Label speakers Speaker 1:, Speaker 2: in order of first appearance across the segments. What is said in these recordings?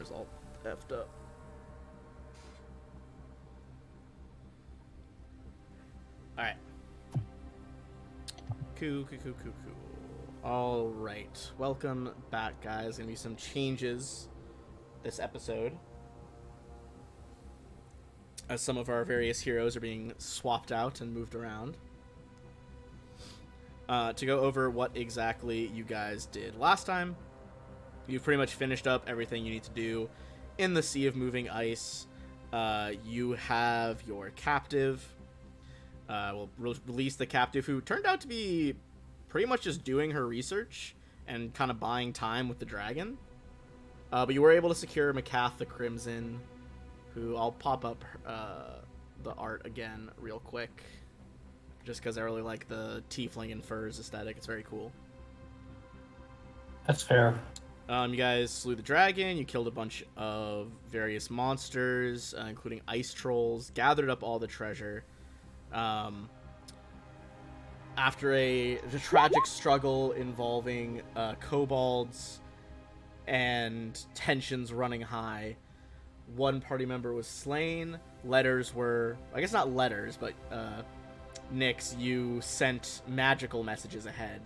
Speaker 1: camera's all effed up. Alright. Cool. Alright. Welcome back, guys. Gonna be some changes this episode, as some of our various heroes are being swapped out and moved around. To go over what exactly you guys did last time. You've pretty much finished up everything you need to do in the Sea of Moving Ice. You have your captive. We'll release the captive, who turned out to be pretty much just doing her research and kind of buying time with the dragon. But you were able to secure Macath the Crimson, who I'll pop up the art again real quick, just because I really like the tiefling and furs aesthetic. It's very cool.
Speaker 2: That's fair.
Speaker 1: You guys slew the dragon, you killed a bunch of various monsters, including ice trolls, gathered up all the treasure. After the tragic struggle involving kobolds and tensions running high, one party member was slain. Letters were, I guess not letters, but Nyx, you sent magical messages ahead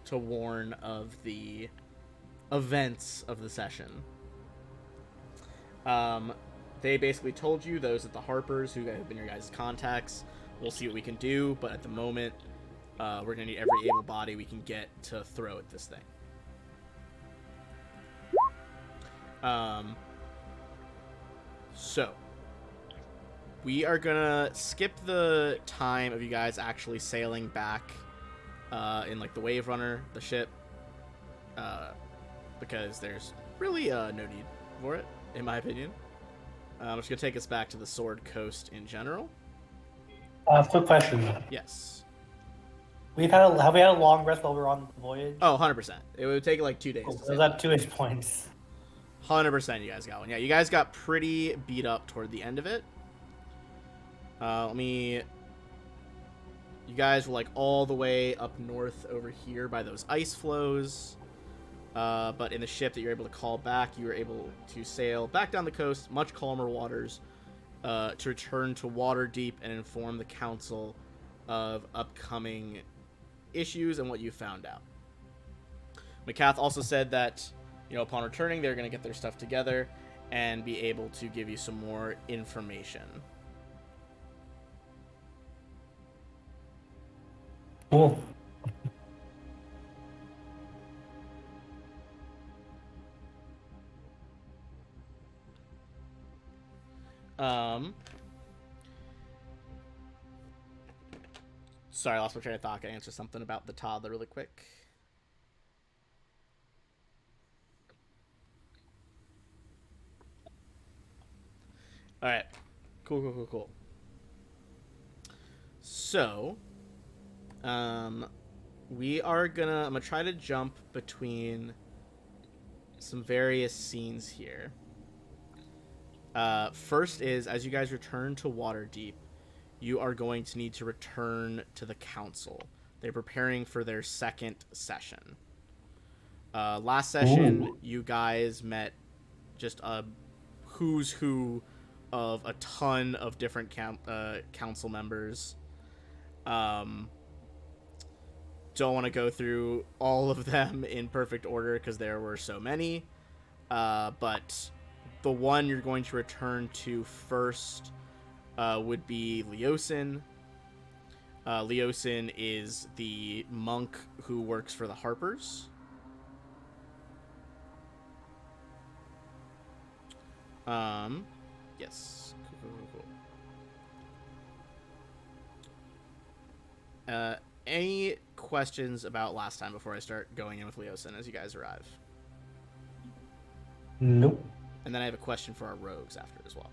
Speaker 1: to warn of the events of the session. They basically told you, those at the Harpers, who have been your guys' contacts, we'll see what we can do, but at the moment, we're going to need every able body we can get to throw at this thing. So, we are going to skip the time of you guys actually sailing back in, like, the Wave Runner, the ship, because there's really no need for it, in my opinion. I'm just going to take us back to the Sword Coast in general.
Speaker 2: Quick question.
Speaker 1: Yes.
Speaker 2: Have we had a long rest while we were on the voyage?
Speaker 1: Oh, 100%. It would take like 2 days.
Speaker 2: Cool. Was that 2 hit points?
Speaker 1: 100% you guys got one. Yeah, you guys got pretty beat up toward the end of it. You guys were like all the way up north over here by those ice flows. But in the ship that you're able to call back, you were able to sail back down the coast, much calmer waters, to return to Waterdeep and inform the council of upcoming issues and what you found out. Macath also said that, upon returning, they're going to get their stuff together and be able to give you some more information.
Speaker 2: Cool.
Speaker 1: Sorry, I lost my train of thought. I answered something about the toddler really quick. Alright. Cool. So, I'm gonna try to jump between some various scenes here. First is, as you guys return to Waterdeep, you are going to need to return to the council. They're preparing for their second session. Last session, you guys met just a who's who of a ton of different council members. Don't want to go through all of them in perfect order because there were so many. But the one you're going to return to first would be Leosin. Leosin is the monk who works for the Harpers. Yes. Cool. Any questions about last time before I start going in with Leosin as you guys arrive?
Speaker 2: Nope.
Speaker 1: And then I have a question for our rogues after as well.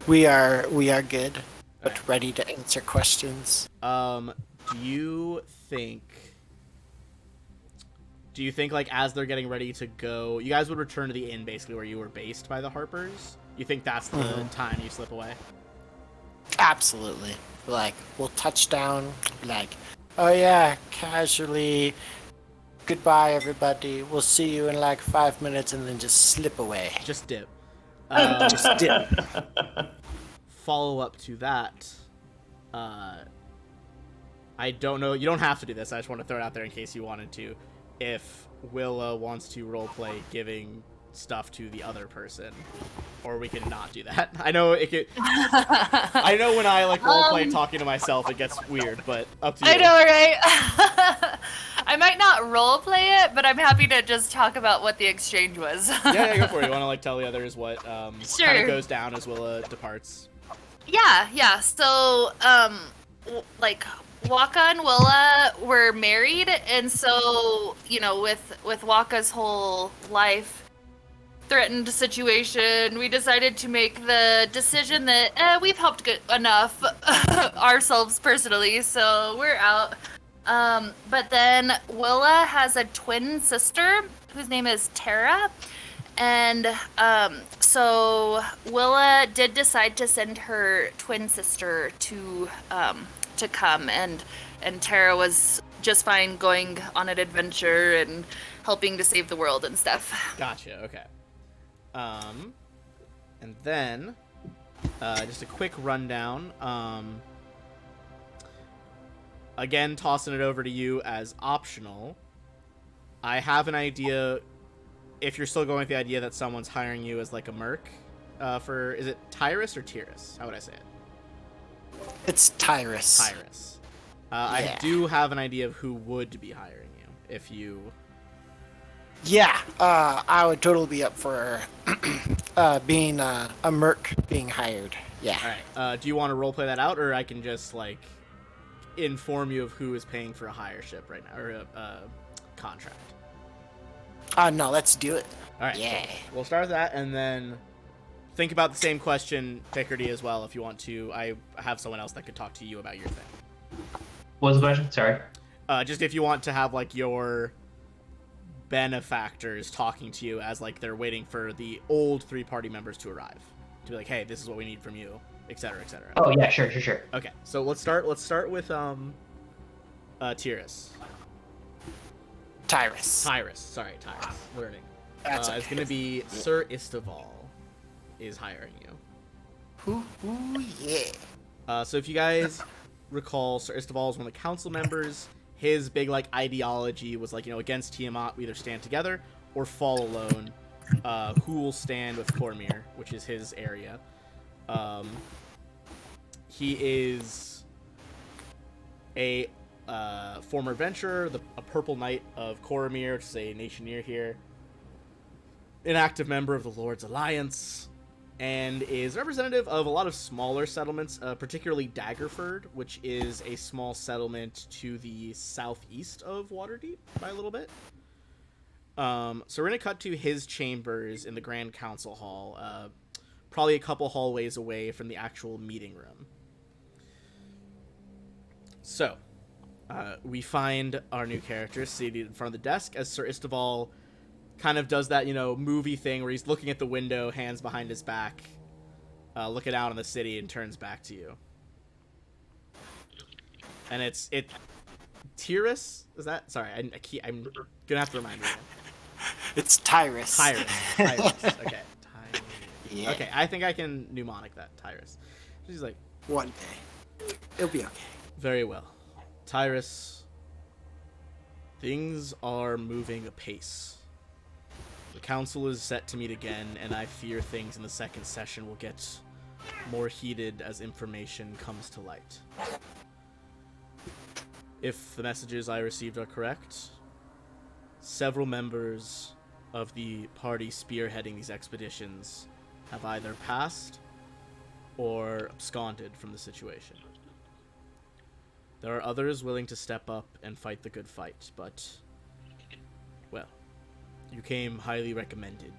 Speaker 3: We are good, but ready to answer questions.
Speaker 1: Do you think like as they're getting ready to go, you guys would return to the inn basically where you were based by the Harpers? You think that's the time you slip away?
Speaker 3: Absolutely. Like, we'll touch down, like, oh yeah, casually Goodbye, everybody. We'll see you in like 5 minutes and then just slip away.
Speaker 1: Just dip.
Speaker 3: Just dip.
Speaker 1: Follow up to that. I don't know. You don't have to do this. I just want to throw it out there in case you wanted to. If Willa wants to roleplay giving stuff to the other person, or we can not do that. I know it could. I know when I like roleplay talking to myself, it gets weird, but up to you.
Speaker 4: I know, right? I might not roleplay it, but I'm happy to just talk about what the exchange was.
Speaker 1: Yeah, go for it. You want to like tell the others what
Speaker 4: Sure.
Speaker 1: kind of goes down as Willa departs?
Speaker 4: Yeah. So, like, Waka and Willa were married, and so, you know, with Waka's whole life threatened situation, we decided to make the decision that we've helped good enough ourselves personally, so we're out. But then Willa has a twin sister whose name is Tara, and so Willa did decide to send her twin sister to come, and Tara was just fine going on an adventure and helping to save the world and stuff.
Speaker 1: Gotcha. Okay. And then just a quick rundown. Again, tossing it over to you as optional. I have an idea. If you're still going with the idea that someone's hiring you as like a merc, is it Tyrus or Tyrus? How would I say it?
Speaker 3: It's Tyrus.
Speaker 1: Tyrus. I do have an idea of who would be hiring you if you.
Speaker 3: Yeah, I would totally be up for being a merc being hired. Yeah.
Speaker 1: All right. Do you want to roleplay that out, or I can just like inform you of who is paying for a hire ship right now, or a contract?
Speaker 3: No, let's do it.
Speaker 1: All right.
Speaker 3: Yeah.
Speaker 1: Cool. We'll start with that, and then think about the same question, Picardy, as well, if you want to. I have someone else that could talk to you about your thing.
Speaker 5: What was the question? Sorry.
Speaker 1: Just if you want to have like your benefactors talking to you as like they're waiting for the old 3 party members to arrive, to be like, hey, this is what we need from you, etc., etc.
Speaker 5: Oh yeah, sure.
Speaker 1: Okay, so let's start with Tyrus.
Speaker 3: Tyrus.
Speaker 1: Sorry, Tyrus. Learning.
Speaker 3: That's
Speaker 1: It's
Speaker 3: okay.
Speaker 1: gonna be Sir Istival is hiring you.
Speaker 3: Ooh, yeah.
Speaker 1: So if you guys recall, Sir Istival is one of the council members. His big like ideology was like, against Tiamat, we either stand together or fall alone. Who will stand with Cormyr, which is his area. He is a former adventurer, a Purple Knight of Cormyr, which is a nation near here. An active member of the Lord's Alliance, and is representative of a lot of smaller settlements, particularly Daggerford, which is a small settlement to the southeast of Waterdeep by a little bit. So we're going to cut to his chambers in the Grand Council Hall, probably a couple hallways away from the actual meeting room. So, we find our new character seated in front of the desk as Sir Istival kind of does that, movie thing where he's looking at the window, hands behind his back, looking out on the city, and turns back to you. And it's Tyrus? Is that? Sorry, I'm gonna have to remind you.
Speaker 3: It's Tyrus.
Speaker 1: Tyrus. Okay. Tyrus.
Speaker 3: Yeah.
Speaker 1: Okay, I think I can mnemonic that. Tyrus. She's like,
Speaker 3: One day. It'll be okay.
Speaker 1: very well. Tyrus, things are moving apace. The council is set to meet again, and I fear things in the second session will get more heated as information comes to light. If the messages I received are correct, several members of the party spearheading these expeditions have either passed or absconded from the situation. There are others willing to step up and fight the good fight, but, well, you came highly recommended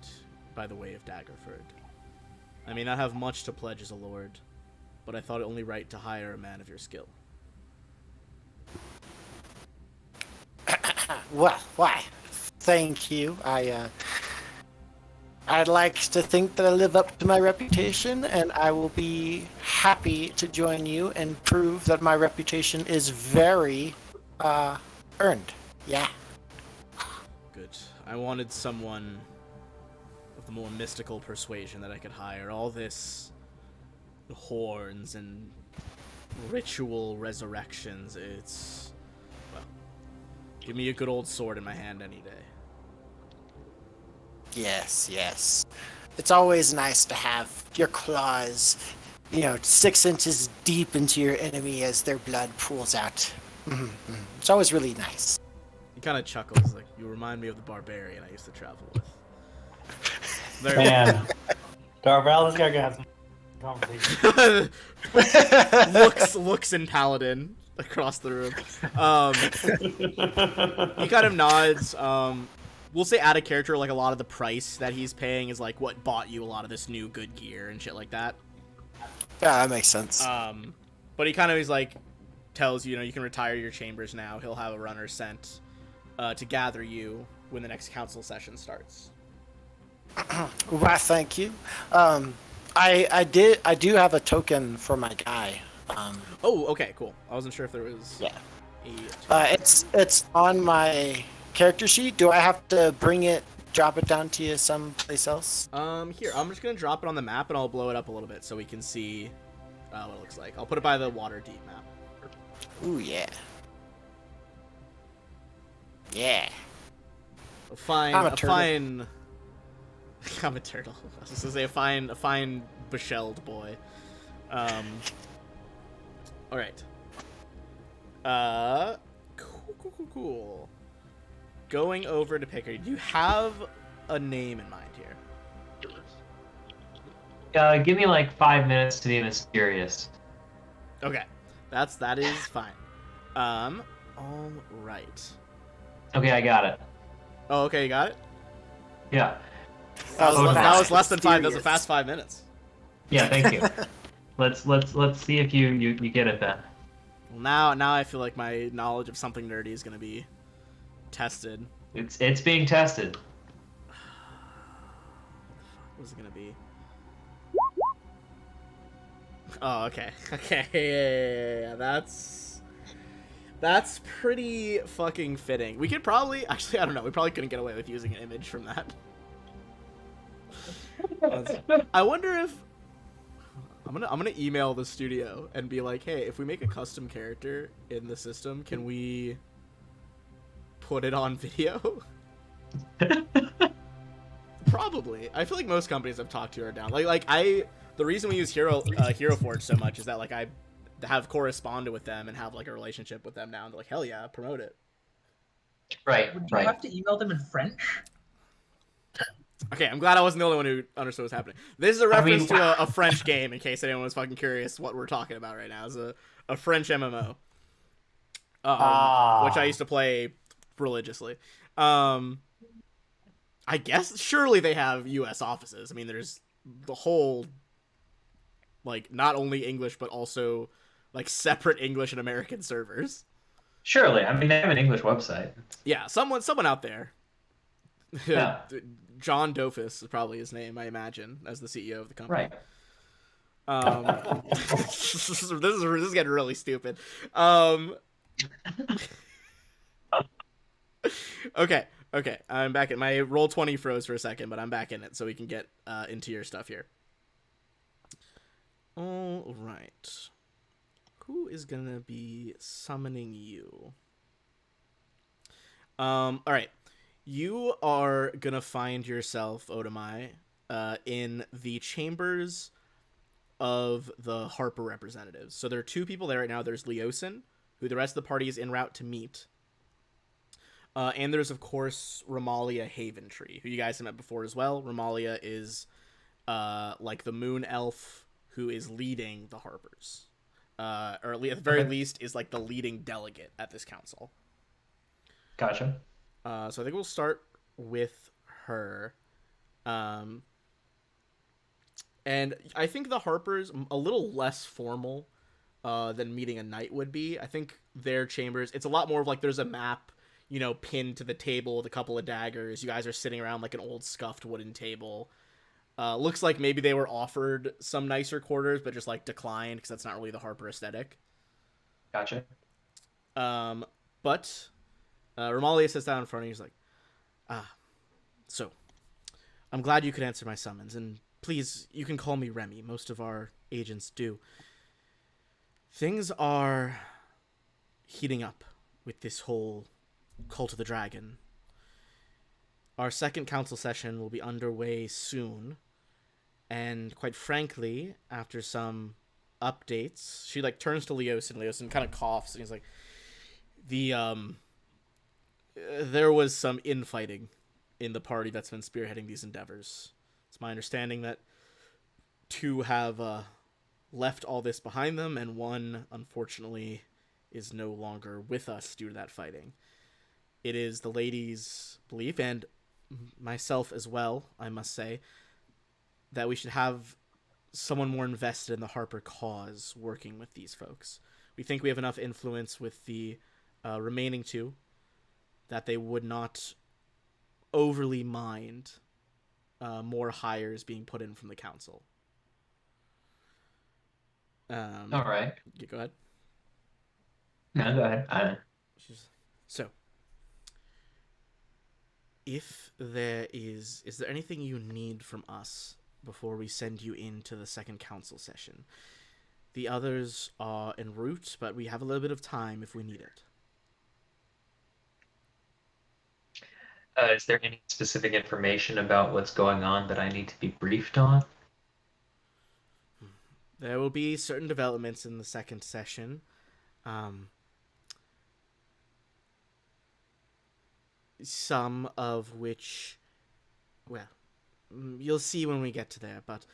Speaker 1: by the way of Daggerford. I may not have much to pledge as a lord, but I thought it only right to hire a man of your skill.
Speaker 3: Well, why? Thank you. I'd like to think that I live up to my reputation, and I will be happy to join you and prove that my reputation is very earned. Yeah.
Speaker 1: I wanted someone of the more mystical persuasion that I could hire. All this horns and ritual resurrections, it's... well, give me a good old sword in my hand any day.
Speaker 3: Yes, yes. It's always nice to have your claws, 6 inches deep into your enemy as their blood pools out. It's always really nice.
Speaker 1: He kind of chuckles, like, you remind me of the barbarian I used to travel with. Very
Speaker 2: Man. Darvel, this guy gonna have some conversation.
Speaker 1: looks in Paladin across the room. He kind of nods. We'll say out of character, like a lot of the price that he's paying is like what bought you a lot of this new good gear and shit like that.
Speaker 3: Yeah, that makes sense.
Speaker 1: But he kind of is like tells you, you can retire your chambers now. He'll have a runner sent to gather you when the next council session starts.
Speaker 3: Why, thank you. I do have a token for my guy.
Speaker 1: Oh, okay, cool. I wasn't sure if there was.
Speaker 3: Yeah.
Speaker 1: A
Speaker 3: It's on my character sheet. Do I have to drop it down to you someplace else?
Speaker 1: Here, I'm just gonna drop it on the map and I'll blow it up a little bit so we can see what it looks like. I'll put it by the Waterdeep map.
Speaker 3: Ooh, yeah. Yeah.
Speaker 1: I'm
Speaker 3: I'm a turtle.
Speaker 1: I'm a turtle. I was just gonna say a fine beshelled boy. All right. Cool. Going over to Picker. Do you have a name in mind here?
Speaker 5: Give me like 5 minutes to be mysterious.
Speaker 1: Okay, that is fine. All right.
Speaker 5: Okay, I got it.
Speaker 1: Oh, okay, you got it.
Speaker 5: Yeah.
Speaker 1: That was less than 5. That was a
Speaker 3: Mysterious.
Speaker 1: fast 5 minutes.
Speaker 5: Yeah, thank you. let's see if you get it then.
Speaker 1: Well, now I feel like my knowledge of something nerdy is gonna be tested.
Speaker 5: It's being tested.
Speaker 1: What is it gonna be? Oh, okay. Okay, yeah. That's pretty fucking fitting. We could probably... Actually, I don't know. We probably couldn't get away with using an image from that. I wonder if... I'm gonna email the studio and be like, hey, if we make a custom character in the system, can we put it on video? Probably. I feel like most companies I've talked to are down. The reason we use Hero Forge so much is that like I have corresponded with them and have like a relationship with them now, and they're like, hell yeah, promote it.
Speaker 5: Right.
Speaker 6: Would you have to email them in French?
Speaker 1: Okay, I'm glad I wasn't the only one who understood what's happening. This is a reference to a French game, in case anyone was fucking curious what we're talking about right now. It's a French MMO, which I used to play religiously. I guess surely they have U.S. offices. I mean, there's the whole, like, not only English but also like separate English and American servers.
Speaker 5: Surely. I mean, they have an English website.
Speaker 1: Yeah, someone out there.
Speaker 5: Yeah.
Speaker 1: John Dofus is probably his name, I imagine, as the CEO of the company.
Speaker 5: Right.
Speaker 1: This is getting really stupid. Okay, I'm back in my Roll20 froze for a second, but I'm back in it, so we can get into your stuff here. All right, who is gonna be summoning you? All right. You are gonna find yourself, Odomai, in the chambers of the Harper representatives. So there are 2 people there right now. There's Leosin, who the rest of the party is en route to meet. And there's, of course, Romalia Haventree, who you guys have met before as well. Romalia is like the moon elf who is leading the Harpers. Or at the very least is like the leading delegate at this council.
Speaker 5: Gotcha.
Speaker 1: So I think we'll start with her. And I think the Harpers, a little less formal than meeting a knight would be. I think their chambers, it's a lot more of like there's a map, pinned to the table with a couple of daggers. You guys are sitting around like an old scuffed wooden table. Looks like maybe they were offered some nicer quarters, but just like declined because that's not really the Harper aesthetic.
Speaker 5: Gotcha.
Speaker 1: But Romalia sits down in front of you. He's like, So, I'm glad you could answer my summons, and please, you can call me Remy. Most of our agents do. Things are heating up with this whole Cult of the Dragon. Our second council session will be underway soon, and quite frankly, after some updates, she like turns to Leosin. Leosin kind of coughs, and he's like, there was some infighting in the party that's been spearheading these endeavors. It's my understanding that two have left all this behind them, and one, unfortunately, is no longer with us due to that fighting. It is the lady's belief, and myself as well, I must say, that we should have someone more invested in the Harper cause working with these folks. We think we have enough influence with the remaining two that they would not overly mind more hires being put in from the council.
Speaker 5: All right.
Speaker 1: Yeah, go ahead.
Speaker 5: No, go ahead.
Speaker 1: So, if there is there anything you need from us before we send you into the second council session? The others are en route, but we have a little bit of time if we need it.
Speaker 5: Is there any specific information about what's going on that I need to be briefed on?
Speaker 1: There will be certain developments in the second session. Some of which, well, you'll see when we get to there, but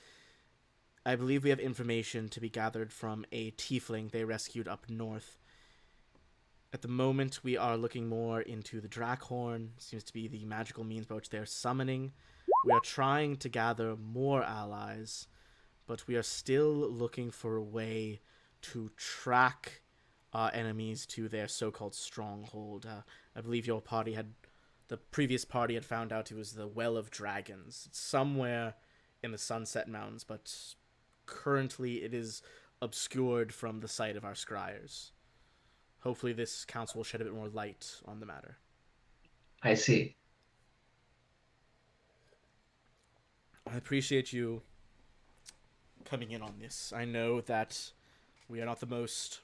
Speaker 1: I believe we have information to be gathered from a tiefling they rescued up north. At the moment, we are looking more into the Drakhorn. Seems to be the magical means by which they are summoning. We are trying to gather more allies, but we are still looking for a way to track our enemies to their so-called stronghold. I believe the previous party had found out it was the Well of Dragons. It's somewhere in the Sunset Mountains, but currently it is obscured from the sight of our scryers. Hopefully this council will shed a bit more light on the matter.
Speaker 5: I see.
Speaker 1: I appreciate you coming in on this. I know that we are not the most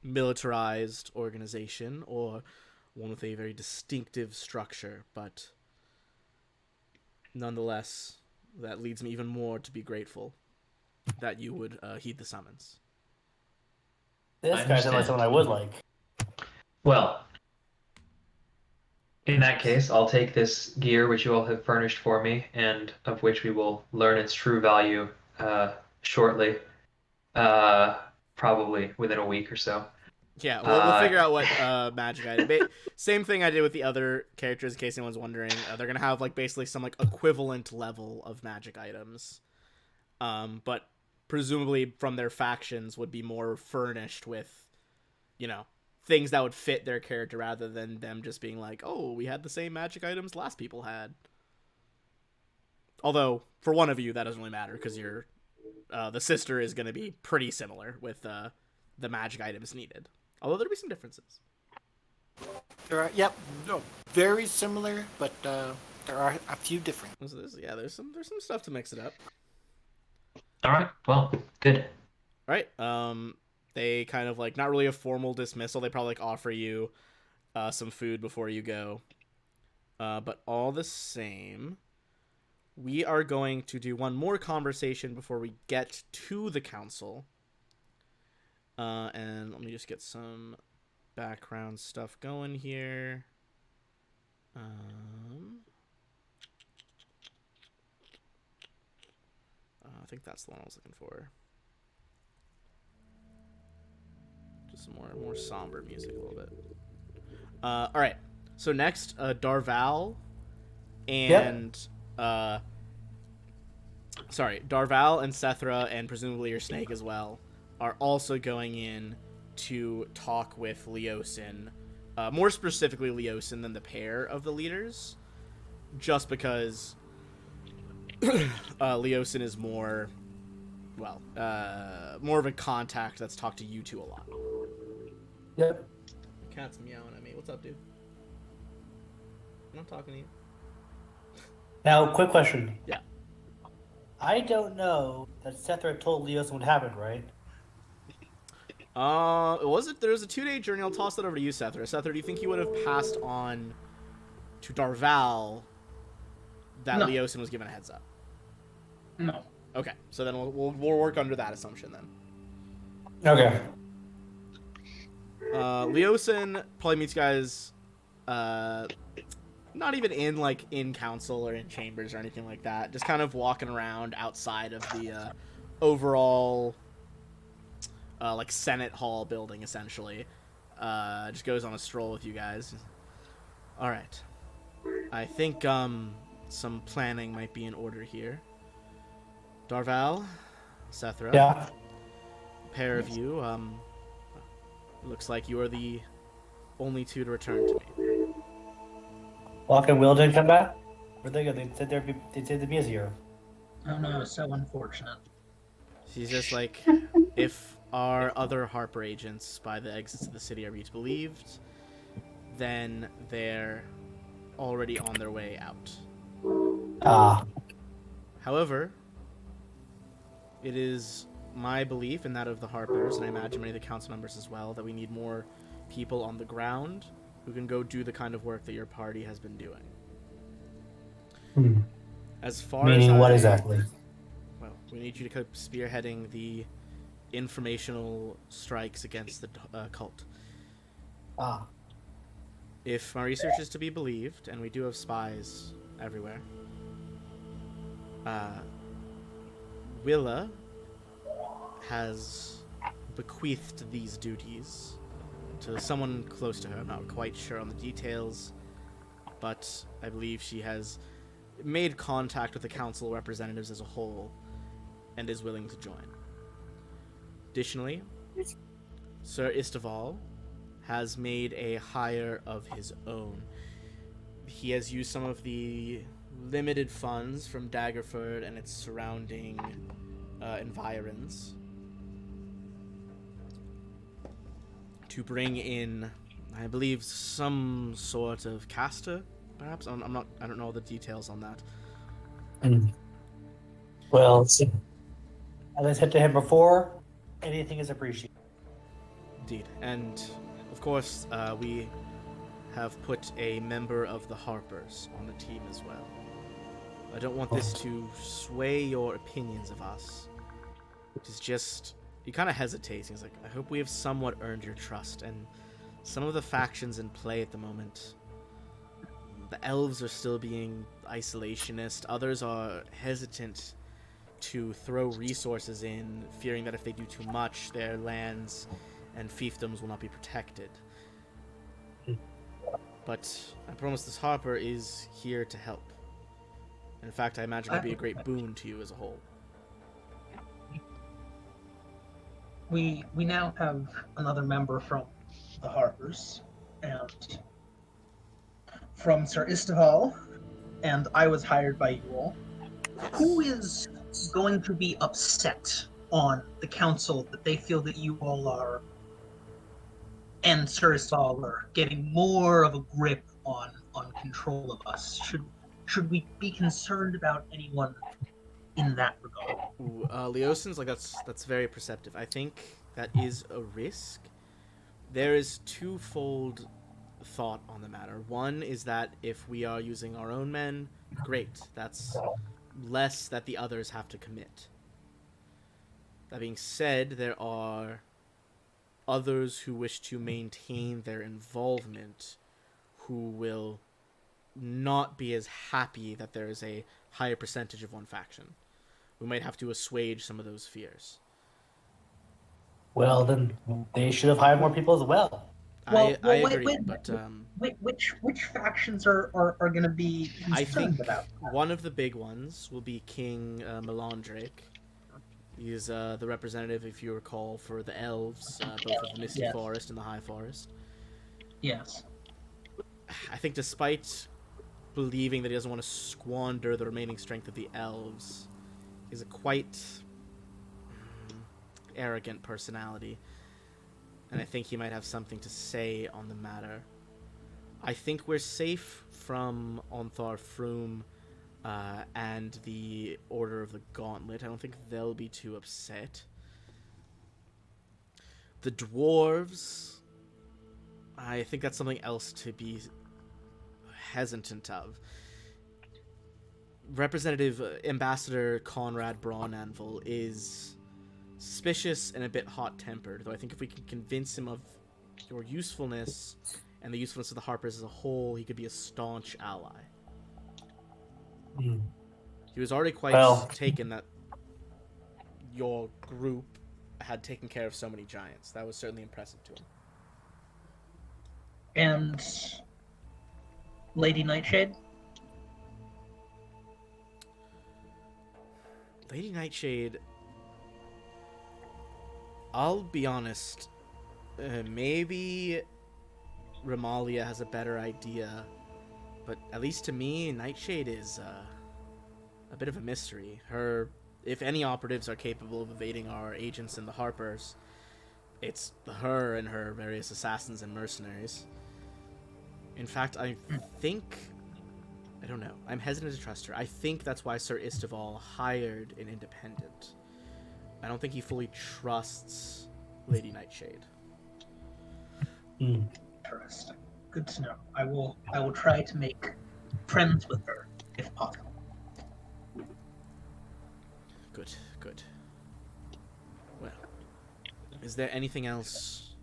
Speaker 1: militarized organization or one with a very distinctive structure, but nonetheless, that leads me even more to be grateful that you would heed the summons.
Speaker 2: This
Speaker 5: I
Speaker 2: guy sounds like
Speaker 5: understand.
Speaker 2: someone I would like.
Speaker 5: Well, in that case, I'll take this gear which you all have furnished for me, and of which we will learn its true value shortly, probably within a week or so.
Speaker 1: Yeah, we'll figure out what magic item. Same thing I did with the other characters, in case anyone's wondering. They're gonna have like basically some like equivalent level of magic items, but presumably from their factions would be more furnished with, things that would fit their character rather than them just being like, oh, we had the same magic items last people had. Although for one of you that doesn't really matter because you're the sister is gonna be pretty similar with the magic items needed. Although there'll be some differences.
Speaker 3: There are, no, very similar, but there are a few different.
Speaker 1: There's some stuff to mix it up.
Speaker 5: All right. Well, good.
Speaker 1: All right. They kind of like not really a formal dismissal. They probably like offer you some food before you go. But all the same, we are going to do one more conversation before we get to the council. And let me just get some background stuff going here. I think that's the one I was looking for. Just some more somber music a little bit. All right. So next, Darval and Darval and Sethra and presumably your snake as well are also going in to talk with Leosin, more specifically Leosin than the pair of the leaders, just because Leosin is more of a contact that's talked to you two a lot.
Speaker 2: Yep.
Speaker 1: Cat's meowing at me. What's up, dude? I'm not talking to you.
Speaker 2: Now, quick question.
Speaker 1: Yeah.
Speaker 2: I don't know that Sethra told Leos what happened, right?
Speaker 1: Was it? There was a 2-day journey. I'll toss that over to you, Sether. Sether, do you think you would have passed on to Darval that
Speaker 6: No.
Speaker 1: Leosin was given a heads up?
Speaker 6: No.
Speaker 1: Okay, so then we'll work under that assumption then.
Speaker 2: Okay.
Speaker 1: Leosin probably meets you guys, not even in council or in chambers or anything like that. Just kind of walking around outside of the overall Senate Hall building, essentially. Just goes on a stroll with you guys. All right, I think some planning might be in order here. Darval, Sethra,
Speaker 2: Yeah.
Speaker 1: pair of you. Looks like you are the only two to return to me.
Speaker 2: Locke and Will didn't come back? Where'd they go? They said they'd be busier.
Speaker 6: Oh no, so unfortunate.
Speaker 1: She's just like, if our other Harper agents by the exits of the city are to be believed, then they're already on their way out.
Speaker 2: Ah.
Speaker 1: However, it is my belief and that of the Harpers, and I imagine many of the council members as well, that we need more people on the ground who can go do the kind of work that your party has been doing. As far
Speaker 2: Meaning
Speaker 1: as
Speaker 2: what exactly?
Speaker 1: Well, we need you to keep spearheading the informational strikes against the cult.
Speaker 2: Ah.
Speaker 1: If my research is to be believed, and we do have spies everywhere, Willa has bequeathed these duties to someone close to her. I'm not quite sure on the details, but I believe she has made contact with the council representatives as a whole and is willing to join. Additionally, Sir Isteval has made a hire of his own. He has used some of the limited funds from Daggerford and its surrounding environs to bring in, I believe, some sort of caster, perhaps. I don't know all the details on that.
Speaker 2: Well, as I said to him before, anything is appreciated.
Speaker 1: Indeed. And, of course, we have put a member of the Harpers on the team as well. I don't want this to sway your opinions of us. It's just, he kind of hesitates. He's like, I hope we have somewhat earned your trust. And some of the factions in play at the moment, the elves are still being isolationist. Others are hesitant to throw resources in, fearing that if they do too much, their lands and fiefdoms will not be protected. But I promise this Harper is here to help. In fact, I imagine it'll be a great boon to you as a whole.
Speaker 6: We now have another member from the Harpers, and from Sir Isteval, and I was hired by you all. Who is going to be upset on the council that they feel that you all are, and Sir Isteval are getting more of a grip on control of us? Should we be concerned about anyone in that regard?
Speaker 1: Ooh, Leosin's like, that's very perceptive. I think that is a risk. There is twofold thought on the matter. One is that if we are using our own men, great. That's less that the others have to commit. That being said, there are others who wish to maintain their involvement who will not be as happy that there is a higher percentage of one faction. We might have to assuage some of those fears.
Speaker 2: Well, then they should have hired more people as well.
Speaker 1: I
Speaker 6: wait,
Speaker 1: agree, but
Speaker 6: which factions are going to be
Speaker 1: I
Speaker 6: concerned
Speaker 1: think
Speaker 6: about?
Speaker 1: one of the big ones will be King Melandrake. He's the representative, if you recall, for the elves, both of the Misty
Speaker 6: Yes.
Speaker 1: Forest and the High Forest.
Speaker 6: Yes.
Speaker 1: I think despite believing that he doesn't want to squander the remaining strength of the elves, he's a quite arrogant personality, and I think he might have something to say on the matter. I think we're safe from Onthar Froome and the Order of the Gauntlet. I don't think they'll be too upset. The dwarves, I think that's something else to be hesitant of. Representative Ambassador Conrad Braunanvil is suspicious and a bit hot-tempered, though I think if we can convince him of your usefulness and the usefulness of the Harpers as a whole, he could be a staunch ally.
Speaker 2: Hmm.
Speaker 1: He was already quite
Speaker 2: Well-
Speaker 1: taken that your group had taken care of so many giants. That was certainly impressive to him.
Speaker 6: And Lady Nightshade?
Speaker 1: Lady Nightshade, I'll be honest, maybe Ramalia has a better idea, but at least to me, Nightshade is a bit of a mystery. If any operatives are capable of evading our agents and the Harpers, it's her and her various assassins and mercenaries. In fact, I don't know. I'm hesitant to trust her. I think that's why Sir Isteval hired an independent. I don't think he fully trusts Lady Nightshade.
Speaker 2: Hmm.
Speaker 6: Interesting. Good to know. I will try to make friends with her, if possible.
Speaker 1: Good. Well, is there anything else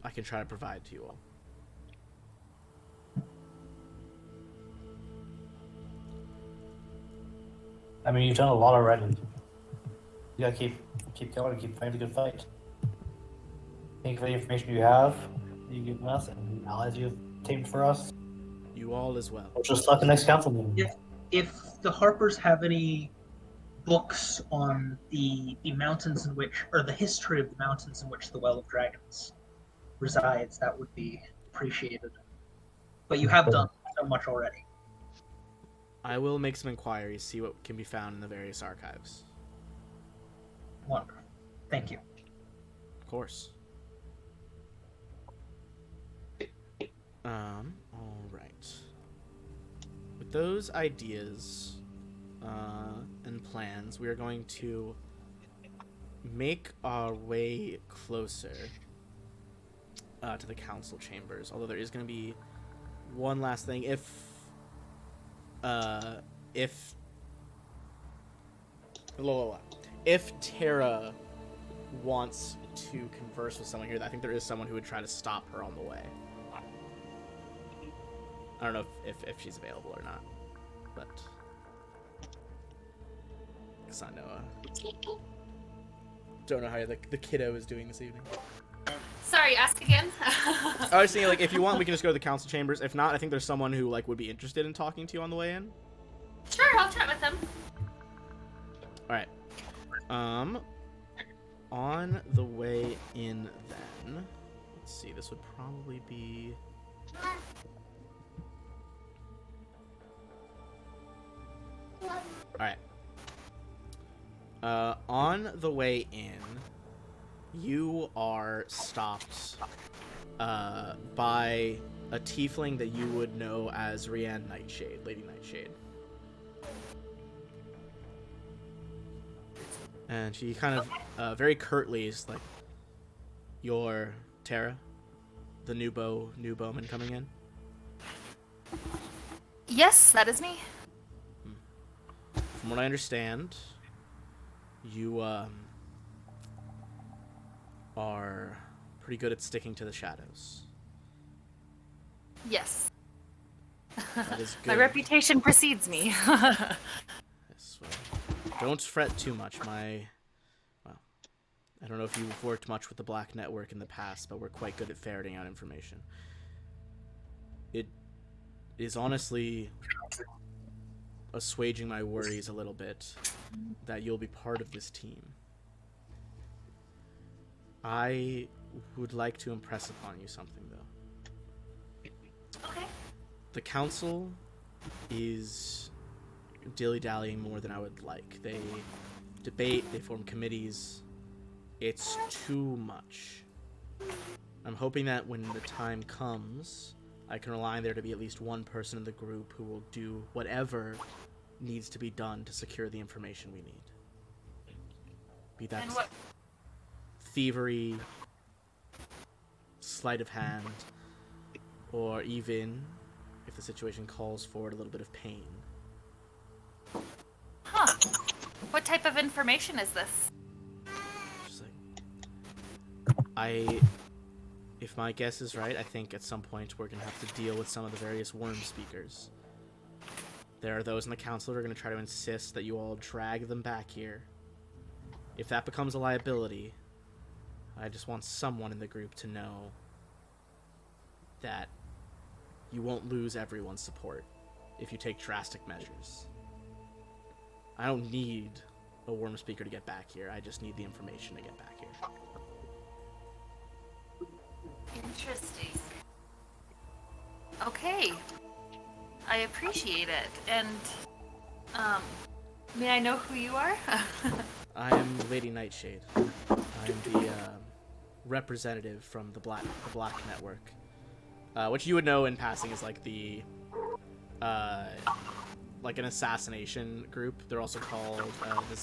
Speaker 1: I can try to provide to you all?
Speaker 2: I mean, you've done a lot already. You gotta keep going and keep fighting a good fight. Think of any information you have, you give us, and the allies you've tamed for us.
Speaker 1: You all as well.
Speaker 2: We'll just start the next council meeting.
Speaker 6: Yeah. If the Harpers have any books on the mountains in which, or the history of the mountains in which the Well of Dragons resides, that would be appreciated. But you have done so much already.
Speaker 1: I will make some inquiries, see what can be found in the various archives.
Speaker 6: Wonderful. Thank you.
Speaker 1: Of course. All right. With those ideas and plans, we are going to make our way closer to the council chambers. Although there is going to be one last thing. If Tara wants to converse with someone here, I think there is someone who would try to stop her on the way. I don't know if she's available or not, but because I know don't know how the kiddo is doing this evening.
Speaker 4: Sorry, ask again.
Speaker 1: I was thinking, like, if you want, we can just go to the council chambers. If not, I think there's someone who would be interested in talking to you on the way in.
Speaker 4: Sure, I'll chat with them.
Speaker 1: All right. On the way in, then, let's see. This would probably be. All right. On the way in, you are stopped by a tiefling that you would know as Rianne Nightshade, Lady Nightshade. And she kind of very curtly is like, "You're Tara, the new bowman coming in?"
Speaker 4: Yes, that is me.
Speaker 1: From what I understand, you are pretty good at sticking to the shadows.
Speaker 4: Yes.
Speaker 1: That is good.
Speaker 4: My reputation precedes me.
Speaker 1: Yes, well, don't fret too much. I don't know if you've worked much with the Black Network in the past, but we're quite good at ferreting out information. It is honestly assuaging my worries a little bit that you'll be part of this team. I would like to impress upon you something, though.
Speaker 4: Okay.
Speaker 1: The council is dilly-dallying more than I would like. They debate, they form committees. It's too much. I'm hoping that when the time comes, I can rely on there to be at least one person in the group who will do whatever needs to be done to secure the information we need. Be that
Speaker 4: And what?
Speaker 1: thievery, sleight of hand, or even, if the situation calls for it, a little bit of pain.
Speaker 4: Huh. What type of information is this?
Speaker 1: Just if my guess is right, I think at some point we're going to have to deal with some of the various worm speakers. There are those in the council who are going to try to insist that you all drag them back here. If that becomes a liability, I just want someone in the group to know that you won't lose everyone's support if you take drastic measures. I don't need a worm speaker to get back here. I just need the information to get back here.
Speaker 4: Interesting. Okay. I appreciate it. And, may I know who you are?
Speaker 1: I am Lady Nightshade. I am the representative from the Black Network, which you would know in passing is like the like an assassination group. They're also called the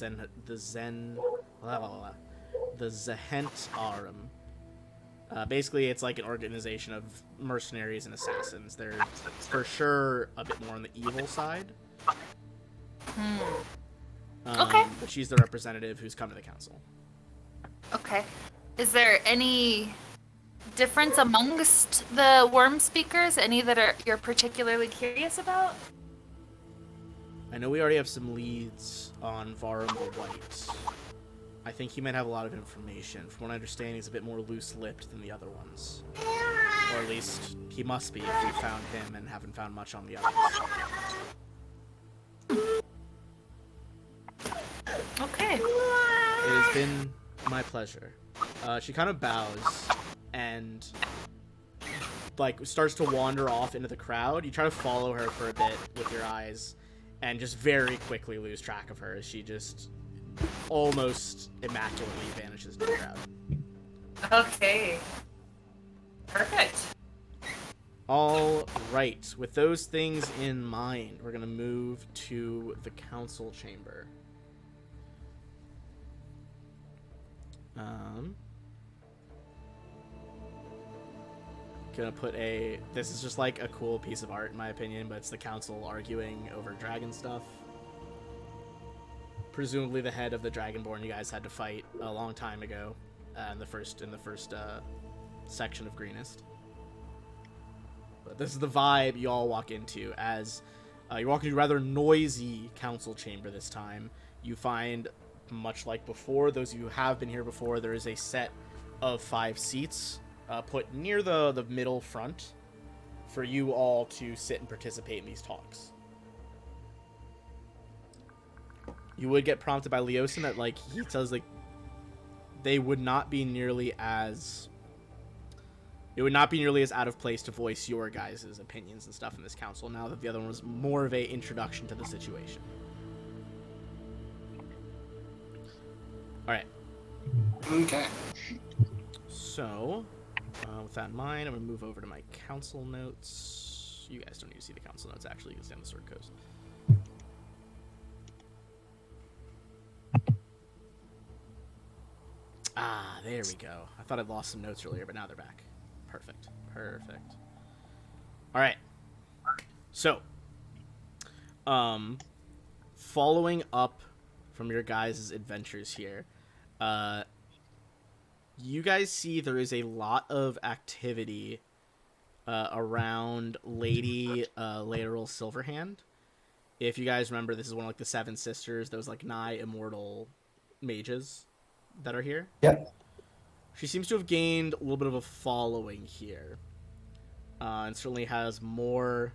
Speaker 1: Zehent Arum. Basically, it's like an organization of mercenaries and assassins. They're for sure a bit more on the evil side.
Speaker 4: Okay.
Speaker 1: But she's the representative who's come to the council.
Speaker 4: Okay. Is there any difference amongst the worm speakers? Any that you're particularly curious about?
Speaker 1: I know we already have some leads on Varum the White. I think he might have a lot of information. From what I understand, he's a bit more loose-lipped than the other ones. Or at least, he must be if we found him and haven't found much on the others.
Speaker 4: Okay.
Speaker 1: It has been my pleasure. She kind of bows and like starts to wander off into the crowd. You try to follow her for a bit with your eyes and just very quickly lose track of her as she just almost immaculately vanishes into the crowd.
Speaker 4: Okay. Perfect.
Speaker 1: All right, with those things in mind, we're gonna move to the council chamber. Gonna put this is just like a cool piece of art in my opinion, but it's the council arguing over dragon stuff. Presumably the head of the Dragonborn you guys had to fight a long time ago, in the first section of Greenest. But this is the vibe you all walk into as you're walking into a rather noisy council chamber this time. You find, much like before, those of you who have been here before, there is a set of 5 seats put near the middle front for you all to sit and participate in these talks. You would get prompted by Leosin that, like, he says, like, they would not be nearly as... It would not be nearly as out of place to voice your guys' opinions and stuff in this council now that the other one was more of a introduction to the situation. Alright.
Speaker 3: Okay.
Speaker 1: So, with that in mind, I'm going to move over to my council notes. You guys don't need to see the council notes, actually. You can stay on the Sword Coast. Ah, there we go. I thought I'd lost some notes earlier, but now they're back. Perfect. Perfect. All right. So, following up from your guys' adventures here, you guys see there is a lot of activity around Lady Lateral Silverhand. If you guys remember, this is one of like the 7 sisters, those like nigh immortal mages that are here.
Speaker 2: Yep.
Speaker 1: She seems to have gained a little bit of a following here, and certainly has more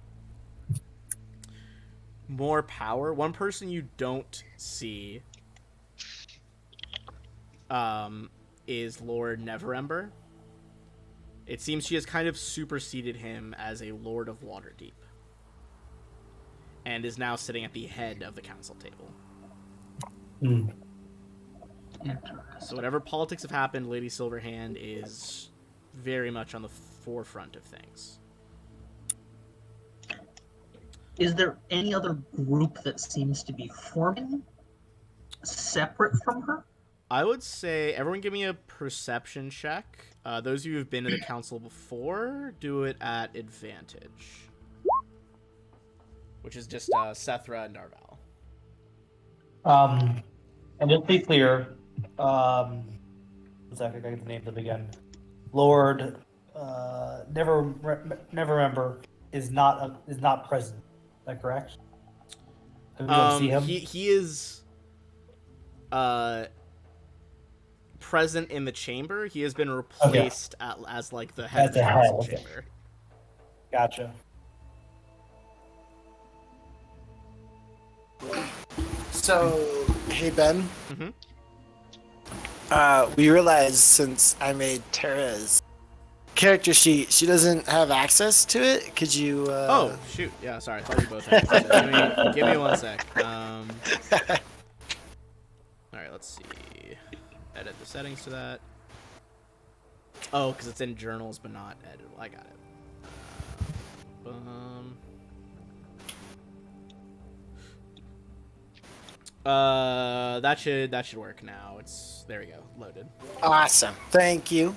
Speaker 1: power. One person you don't see is Lord Neverember. It seems she has kind of superseded him as a Lord of Waterdeep, and is now sitting at the head of the council table.
Speaker 2: Mm.
Speaker 1: So whatever politics have happened, Lady Silverhand is very much on the forefront of things.
Speaker 6: is there any other group that seems to be forming separate from her?
Speaker 1: I would say everyone give me a perception check. Those of you who've been to the council before, do it at advantage. Which is just Sethra and Darval.
Speaker 2: And just to be clear, one second, I gotta get the names up again. Lord, never remember is not present. Is that correct? We don't see him.
Speaker 1: He is present in the chamber. He has been replaced as like the head of the council chamber.
Speaker 2: Gotcha.
Speaker 3: So, hey Ben.
Speaker 1: Mhm.
Speaker 3: We realized since I made Tara's character sheet, she doesn't have access to it. Could you?
Speaker 1: Oh shoot! Yeah, sorry. I thought you both had it. Give me 1 sec. All right, let's see. Edit the settings to that. Oh, because it's in journals but not editable. I got it. That should work now. There we go, loaded.
Speaker 3: Awesome. Thank you.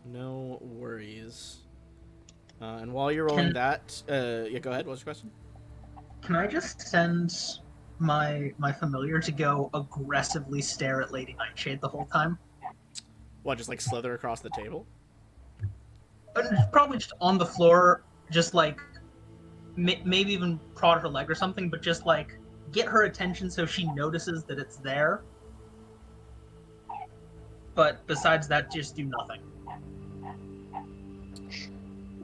Speaker 1: No worries. And while you're rolling that, yeah, go ahead. What's your question?
Speaker 6: Can I just send my familiar to go aggressively stare at Lady Nightshade the whole time?
Speaker 1: What, just like slither across the table?
Speaker 6: Probably just on the floor, just like maybe even prod her leg or something, but just like get her attention so she notices that it's there. But besides that, just do nothing.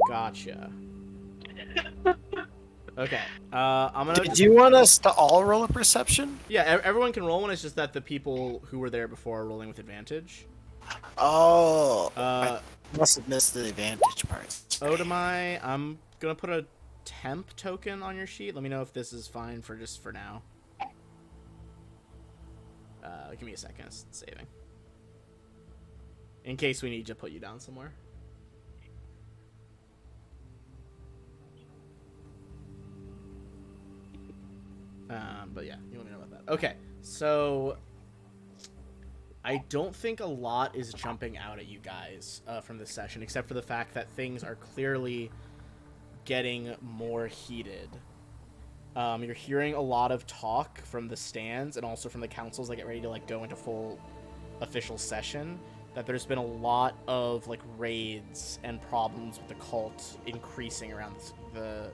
Speaker 1: Gotcha. Okay. I'm gonna.
Speaker 3: Do you want us to all roll a perception?
Speaker 1: Yeah, everyone can roll one. It's just that the people who were there before are rolling with advantage.
Speaker 3: Oh, I must have missed the advantage part.
Speaker 1: Odomai, I'm gonna put a temp token on your sheet. Let me know if this is fine for now. Give me a second. It's saving. In case we need to put you down somewhere. But yeah, you let me know about that. Okay, so I don't think a lot is jumping out at you guys from this session, except for the fact that things are clearly getting more heated. You're hearing a lot of talk from the stands and also from the councils that get ready to like go into full official session. That there's been a lot of like raids and problems with the cult increasing around the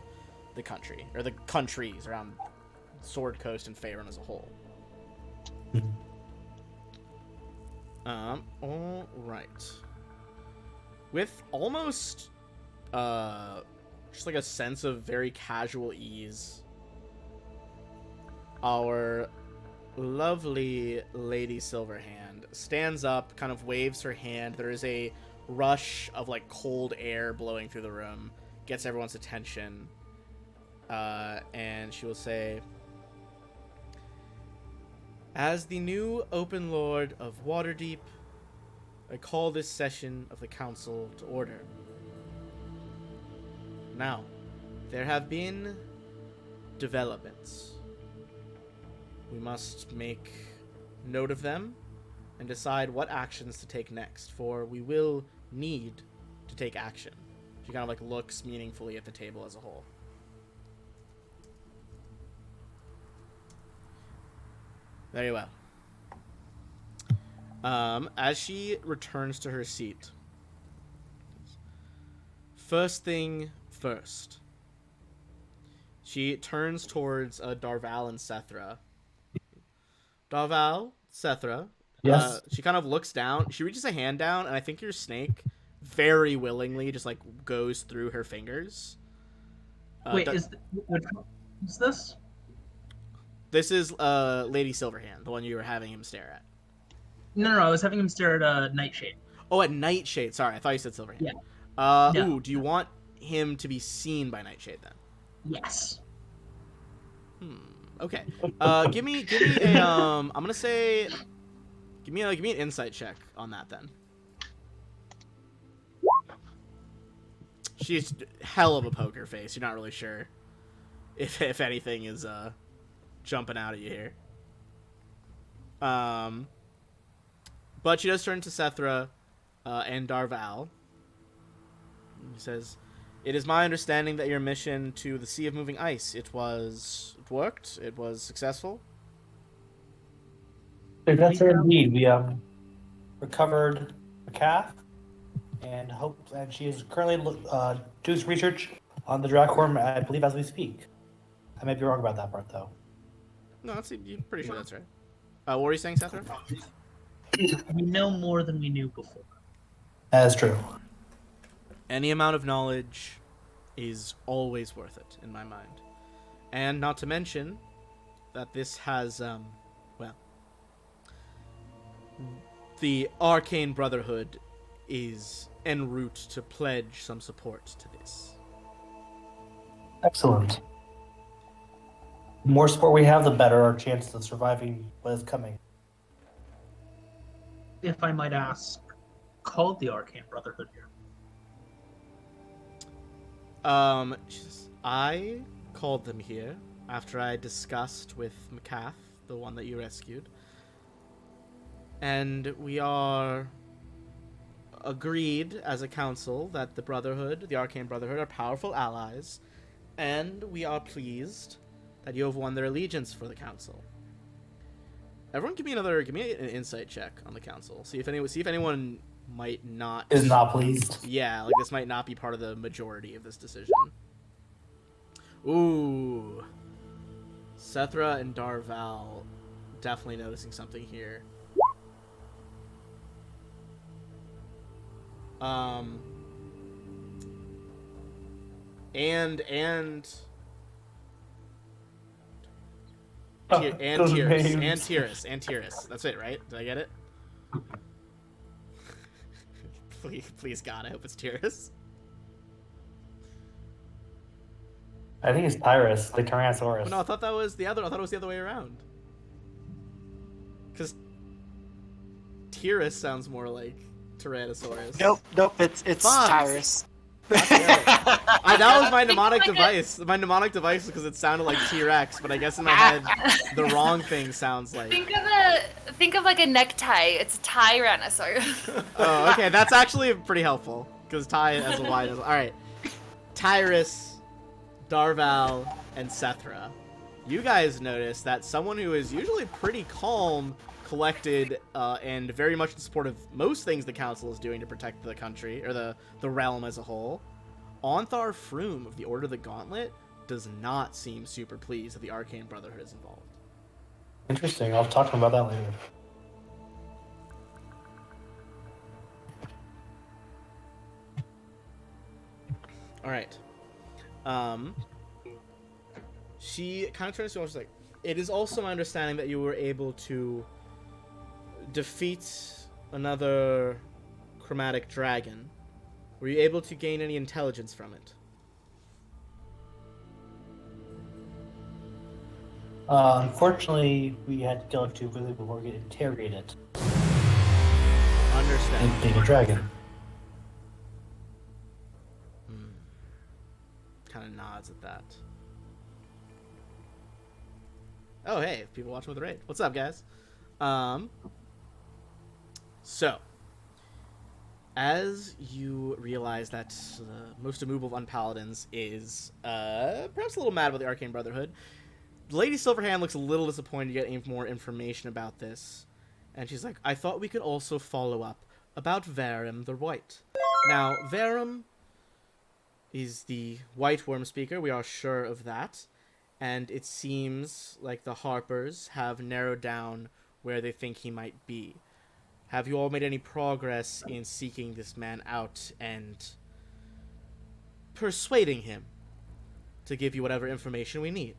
Speaker 1: country, or the countries around Sword Coast and Faerun as a whole. All right. With almost just like a sense of very casual ease, our lovely Lady Silverhand stands up, kind of waves her hand. There is a rush of like cold air blowing through the room, gets everyone's attention, and she will say, "As the new Open Lord of Waterdeep, I call this session of the Council to order. Now, there have been developments. We must make note of them and decide what actions to take next, for we will need to take action." She kind of like looks meaningfully at the table as a whole. Very well. As she returns to her seat, first thing first, she turns towards Darval and Sethra. Darval, Sethra.
Speaker 2: Yes.
Speaker 1: She kind of looks down. She reaches a hand down, and I think your snake very willingly just like goes through her fingers.
Speaker 6: Wait, what is this?
Speaker 1: This is Lady Silverhand, the one you were having him stare at.
Speaker 6: No, I was having him stare at Nightshade.
Speaker 1: Oh, at Nightshade. Sorry, I thought you said Silverhand.
Speaker 6: Yeah. No.
Speaker 1: Ooh, do you want him to be seen by Nightshade then?
Speaker 6: Yes.
Speaker 1: Okay. Give me a I'm gonna say, give me an insight check on that then. She's hell of a poker face. You're not really sure if anything is jumping out at you here. But she does turn to Sethra and Darval. He says, "It is my understanding that your mission to the Sea of Moving Ice, it worked, it was successful."
Speaker 2: That's indeed. We recovered a calf, and she is currently doing some research on the Draghorn, I believe, as we speak. I may be wrong about that part, though.
Speaker 1: No, you're pretty sure that's right. What were you saying, Sethra?
Speaker 6: We know more than we knew before.
Speaker 2: That is true.
Speaker 1: Any amount of knowledge is always worth it, in my mind. And not to mention that this has, the Arcane Brotherhood is en route to pledge some support to this.
Speaker 2: Excellent. The more support we have, the better our chances of surviving what is coming.
Speaker 6: If I might ask, called the Arcane Brotherhood here?
Speaker 1: She says, I called them here after I discussed with McCaff, the one that you rescued. And we are agreed as a council that the Brotherhood, the Arcane Brotherhood, are powerful allies, and we are pleased that you have won their allegiance for the council. Everyone, give me an insight check on the council. See if anyone might not
Speaker 2: Is not pleased.
Speaker 1: Yeah, like this might not be part of the majority of this decision. Ooh, Sethra and Darval definitely noticing something here. And Tyrus. That's it, right? Did I get it? please God, I hope it's Tyrus.
Speaker 2: I think it's Tyrus, the Tyrannosaurus.
Speaker 1: Oh, no, I thought it was the other way around. Because Tyrus sounds more like Tyrannosaurus.
Speaker 3: Nope, it's
Speaker 1: Fuck.
Speaker 3: Tyrus.
Speaker 1: That was my mnemonic device. My mnemonic device because it sounded like T-Rex, but I guess in my head, the wrong thing sounds like.
Speaker 4: Think of like a necktie. It's Tyrannosaurus.
Speaker 1: Oh, okay, that's actually pretty helpful because Ty as a Y. All right, Tyrus, Darval, and Sethra. You guys notice that someone who is usually pretty calm, collected, and very much in support of most things the council is doing to protect the country or the realm as a whole. Onthar Froome of the Order of the Gauntlet does not seem super pleased that the Arcane Brotherhood is involved.
Speaker 2: Interesting. I'll talk to him about that later.
Speaker 1: All right. She kind of turns to him and she's like, "It is also my understanding that you were able to defeat another chromatic dragon. Were you able to gain any intelligence from it?"
Speaker 2: Unfortunately, we had to kill it too quickly before we could interrogate it.
Speaker 1: Understand.
Speaker 2: And being a dragon.
Speaker 1: Kind of nods at that. Oh, hey, people watching with the raid. What's up, guys? So, as you realize that the most immovable of Unpaladins is perhaps a little mad about the Arcane Brotherhood, Lady Silverhand looks a little disappointed to get any more information about this. And she's like, "I thought we could also follow up about Verum the White." Now, Verum is the White Worm Speaker, we are sure of that. And it seems like the Harpers have narrowed down where they think he might be. Have you all made any progress in seeking this man out and persuading him to give you whatever information we need?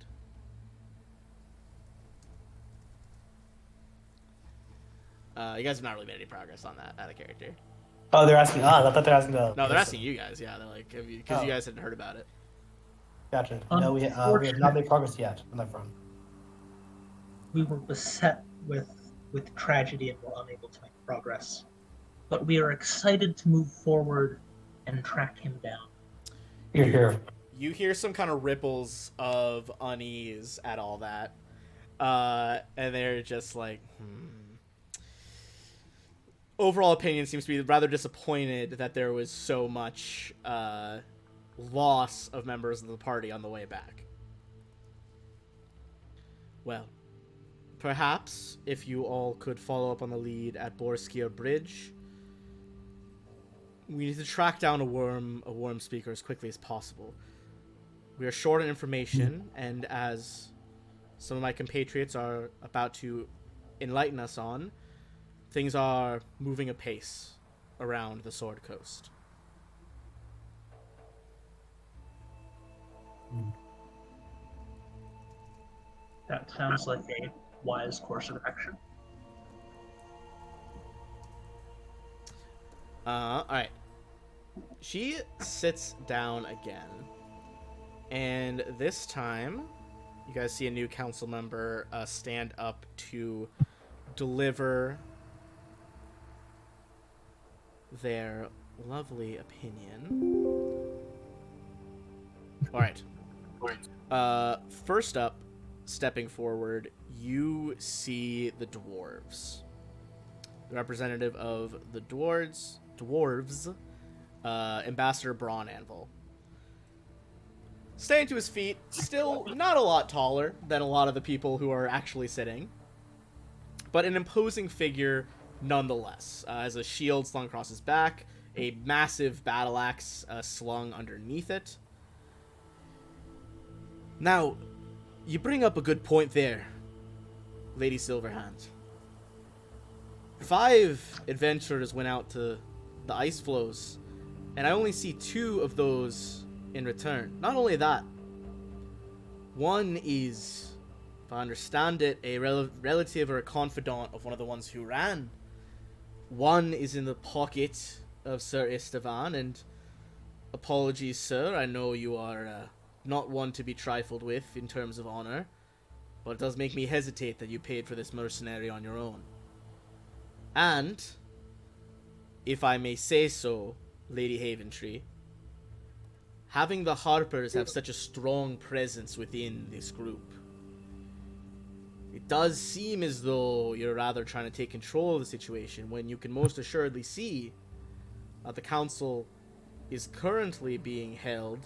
Speaker 1: You guys have not really made any progress on that out of character.
Speaker 2: Oh, they're asking us. I thought they're asking the...
Speaker 1: No, they're asking you guys. Yeah, they're like, because you guys hadn't heard about it.
Speaker 2: Gotcha. No, we have not made progress yet on that front.
Speaker 6: We were beset with tragedy and were unable to make progress. But we are excited to move forward and track him down.
Speaker 2: Here.
Speaker 1: You hear some kind of ripples of unease at all that. And they're just like, Overall opinion seems to be rather disappointed that there was so much loss of members of the party on the way back. Well, perhaps if you all could follow up on the lead at Borskir Bridge, we need to track down a worm speaker as quickly as possible. We are short on information, and as some of my compatriots are about to enlighten us on, things are moving apace around the Sword Coast.
Speaker 6: That sounds like a wise course of action.
Speaker 1: Alright. She sits down again. And this time, you guys see a new council member stand up to deliver their lovely opinion. Alright. First up, stepping forward, you see the dwarves. The representative of the dwarves, Ambassador Braun Anvil. Staying to his feet, still not a lot taller than a lot of the people who are actually sitting, but an imposing figure nonetheless. Has a shield slung across his back, a massive battle axe slung underneath it. Now, you bring up a good point there, Lady Silverhand. 5 adventurers went out to the ice flows, and I only see 2 of those in return. Not only that, one is, if I understand it, a relative or a confidant of one of the ones who ran. One is in the pocket of Sir Estevan, and apologies, sir, I know you are not one to be trifled with in terms of honor, but it does make me hesitate that you paid for this mercenary on your own. And, if I may say so, Lady Haventree, having the Harpers have such a strong presence within this group, it does seem as though you're rather trying to take control of the situation when you can most assuredly see that the council is currently being held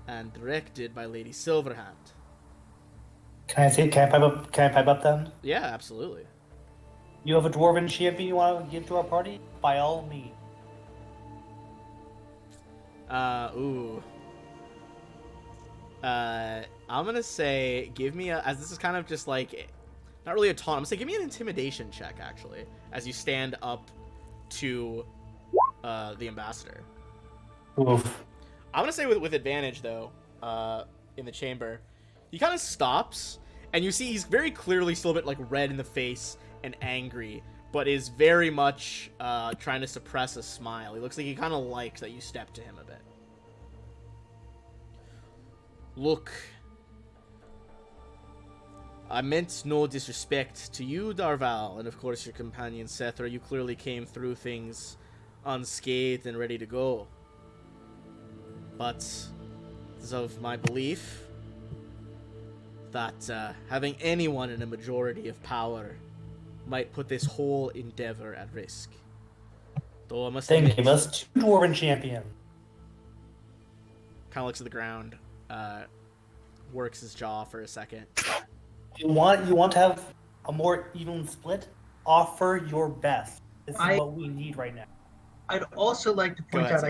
Speaker 1: and directed by Lady Silverhand.
Speaker 2: Can I pipe up then?
Speaker 1: Yeah, absolutely.
Speaker 2: You have a dwarven champion you want to give to our party? By all means.
Speaker 1: I'm gonna say, give me as this is kind of just like, not really a taunt, I'm gonna say give me an intimidation check, actually, as you stand up to, the ambassador.
Speaker 2: Oof.
Speaker 1: I'm gonna say with advantage, though, in the chamber. He kind of stops, and you see he's very clearly still a bit, like, red in the face and angry, but is very much, trying to suppress a smile. He looks like he kind of likes that you stepped to him a bit. Look, I meant no disrespect to you, Darval, and of course your companion Sethra. You clearly came through things unscathed and ready to go. But it's of my belief that having anyone in a majority of power might put this whole endeavor at risk. Though I must
Speaker 2: Then
Speaker 1: admit,
Speaker 2: give us 2 dwarven champions.
Speaker 1: kind of looks at the ground, works his jaw for a second.
Speaker 2: You want to have a more even split? Offer your best. This is what we need right now.
Speaker 6: I'd also like to point out,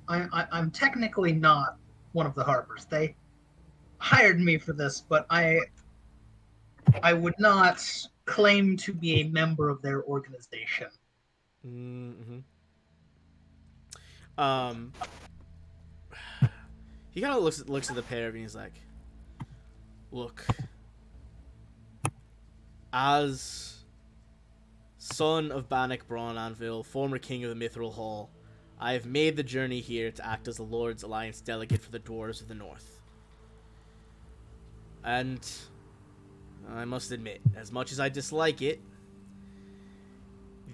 Speaker 6: I'm technically not one of the Harpers. They hired me for this, but I would not claim to be a member of their organization.
Speaker 1: Mm-hmm. He kind of looks at the pair of you and he's like, look, as son of Bannock Braun Anvil, former king of the Mithril Hall, I have made the journey here to act as the Lord's Alliance delegate for the Dwarves of the North. And I must admit, as much as I dislike it,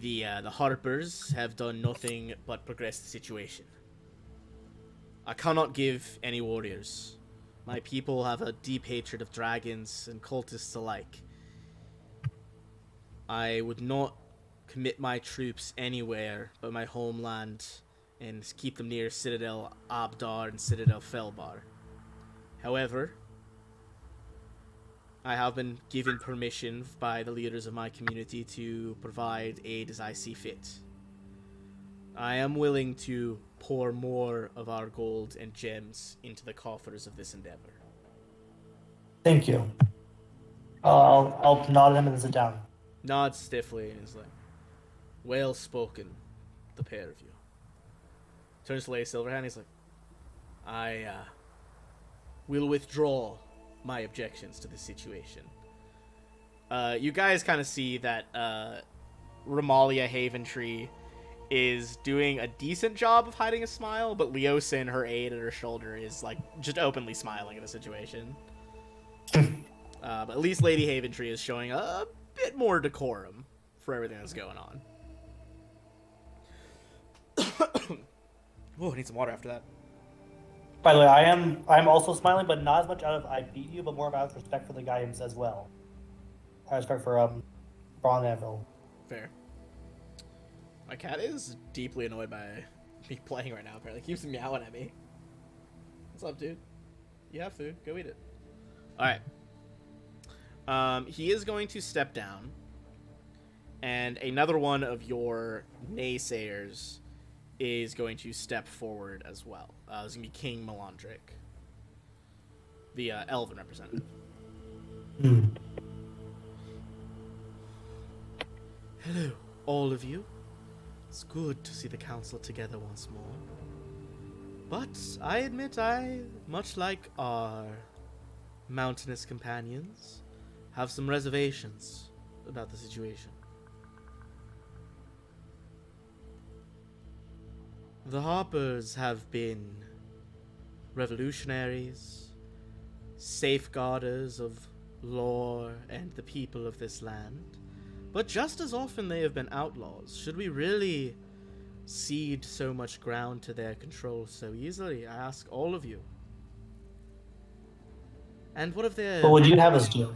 Speaker 1: the Harpers have done nothing but progress the situation. I cannot give any warriors. My people have a deep hatred of dragons and cultists alike. I would not commit my troops anywhere but my homeland and keep them near Citadel Abdar and Citadel Felbar. However, I have been given permission by the leaders of my community to provide aid as I see fit. I am willing to pour more of our gold and gems into the coffers of this endeavor.
Speaker 2: Thank you. I'll nod at him and sit down.
Speaker 1: Nods stiffly and is like, well spoken, the pair of you. Turns to Lady Silverhand and he's like, I will withdraw my objections to this situation. You guys kind of see that Ramalia Haventree is doing a decent job of hiding a smile, but Leosin, her aide at her shoulder, is like just openly smiling at the situation. But at least Lady Haventree is showing a bit more decorum for everything that's going on. Whoa, I need some water after that.
Speaker 2: By the way, I'm also smiling, but not as much out of I beat you, but more out of respect for the guy as well. I respect for Braun Anvil.
Speaker 1: Fair. My cat is deeply annoyed by me playing right now, apparently. He keeps meowing at me. What's up, dude? You have food. Go eat it. Alright. He is going to step down. And another one of your naysayers is going to step forward as well. It's going to be King Melandric. The elven representative. Hello, all of you. It's good to see the council together once more. But I admit much like our mountainous companions, have some reservations about the situation. The Harpers have been revolutionaries, safeguarders of lore and the people of this land, but just as often they have been outlaws. Should we really cede so much ground to their control so easily? I ask all of you. And what if they're...
Speaker 2: What would you have us do?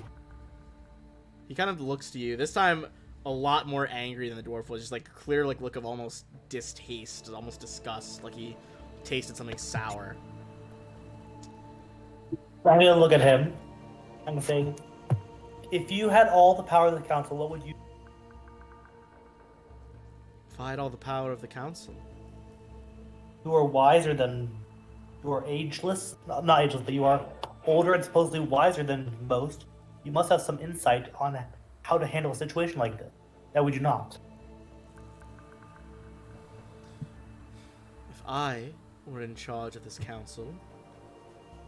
Speaker 1: He kind of looks to you. This time, a lot more angry than the dwarf was. Just like a clear look of almost distaste, almost disgust. Like he tasted something sour.
Speaker 2: I'm gonna look at him. I'm gonna say, if you had all the power of the council, what would you?
Speaker 1: If I had all the power of the council.
Speaker 2: You are wiser than, you are ageless. Not ageless, but you are older and supposedly wiser than most. You must have some insight on how to handle a situation like this. That would you not?
Speaker 1: If I were in charge of this council,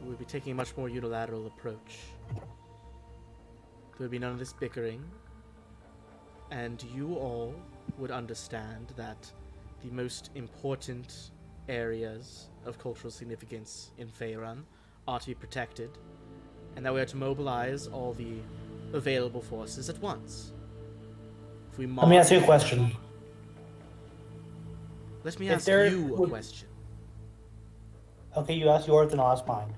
Speaker 1: we would be taking a much more unilateral approach. There would be none of this bickering, and you all would understand that the most important areas of cultural significance in Faerun are to be protected, and that we are to mobilize all the available forces at once. If we
Speaker 2: Let me ask you a question.
Speaker 1: Let me
Speaker 2: If
Speaker 1: ask
Speaker 2: there
Speaker 1: you a
Speaker 2: would-
Speaker 1: question.
Speaker 2: Okay, you ask yours, then I'll ask mine.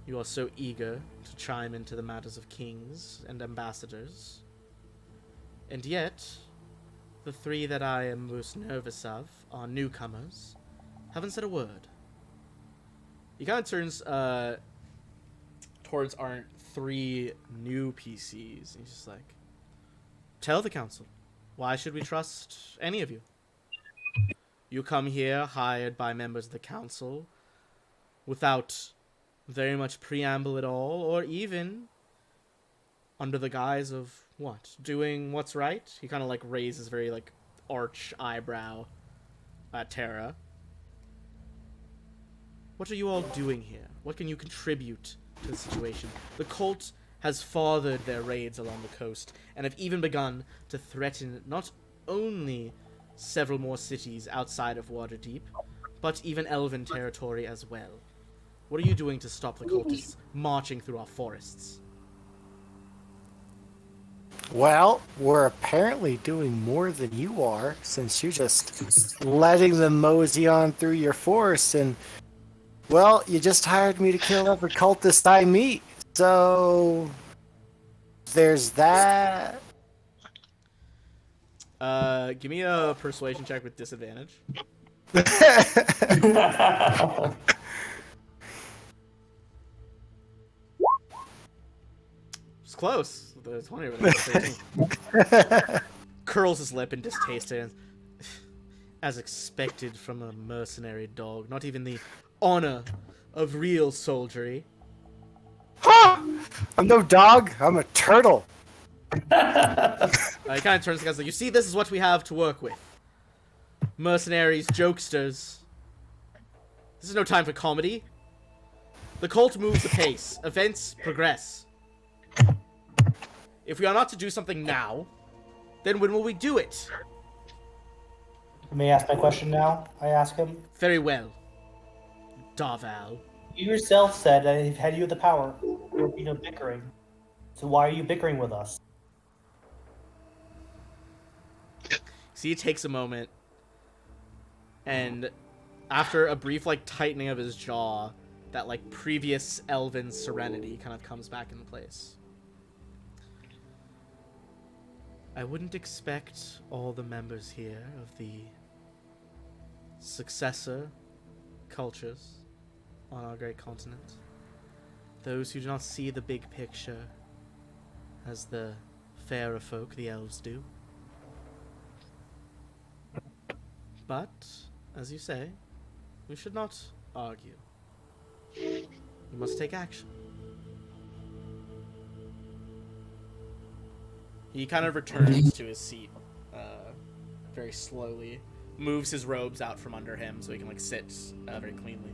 Speaker 1: You are so eager to chime into the matters of kings and ambassadors. And yet, the three that I am most nervous of are newcomers. Haven't said a word. He kind of turns towards our three new PCs. He's just like, tell the council. Why should we trust any of you? You come here hired by members of the council without very much preamble at all, or even under the guise of what? Doing what's right? He kind of like raises very like arch eyebrow at Terra. What are you all doing here? What can you contribute to the situation? The cult has fathered their raids along the coast and have even begun to threaten not only several more cities outside of Waterdeep, but even Elven territory as well. What are you doing to stop the cultists marching through our forests?
Speaker 3: Well, we're apparently doing more than you are, since you're just letting them mosey on through your force, and, well, you just hired me to kill every cultist I meet, so there's that.
Speaker 1: Give me a persuasion check with disadvantage. It's close. The 20 over there. 13. Curls his lip in distaste and as expected from a mercenary dog, not even the honor of real soldiery.
Speaker 3: I'm no dog, I'm a turtle.
Speaker 1: He kind of turns to the guys like, you see, this is what we have to work with. Mercenaries, jokesters. This is no time for comedy. The cult moves apace. Events progress. If we are not to do something now, then when will we do it?
Speaker 2: Let me ask my question now. I ask him.
Speaker 1: Very well. Darval.
Speaker 2: You yourself said that if had you the power, there would be no bickering. So why are you bickering with us?
Speaker 1: See, he takes a moment, and after a brief, like, tightening of his jaw, that, like, previous elven serenity kind of comes back into place. I wouldn't expect all the members here of the successor cultures on our great continent, those who do not see the big picture as the fairer folk, the elves, do. But, as you say, we should not argue. We must take action. He kind of returns to his seat very slowly, moves his robes out from under him so he can, like, sit very cleanly.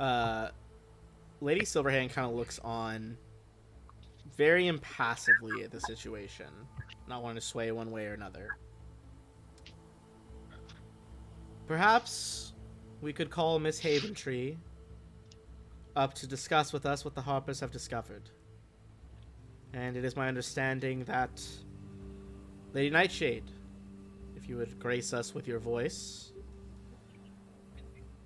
Speaker 1: Alright. Lady Silverhand kind of looks on very impassively at the situation, not wanting to sway one way or another. Perhaps we could call Miss Haventree up to discuss with us what the Harpers have discovered. And it is my understanding that Lady Nightshade, if you would grace us with your voice,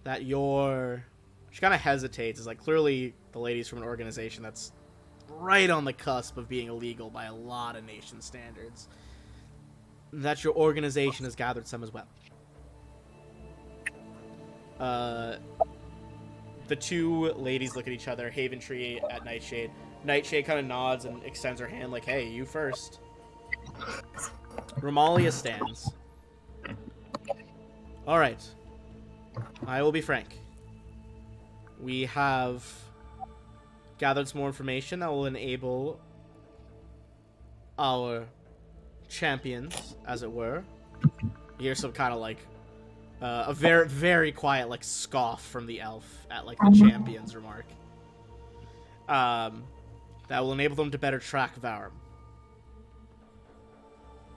Speaker 1: that your... She kind of hesitates. It's like, clearly the lady's from an organization that's right on the cusp of being illegal by a lot of nation standards. That your organization has gathered some as well. The two ladies look at each other, Haventree at Nightshade. Nightshade kind of nods and extends her hand like, hey, you first. Romalia stands. Alright. I will be frank. We have gathered some more information that will enable our champions, as it were. You hear some kind of, like, a very, very quiet, like, scoff from the elf at, like, the champion's remark. That will enable them to better track Varum.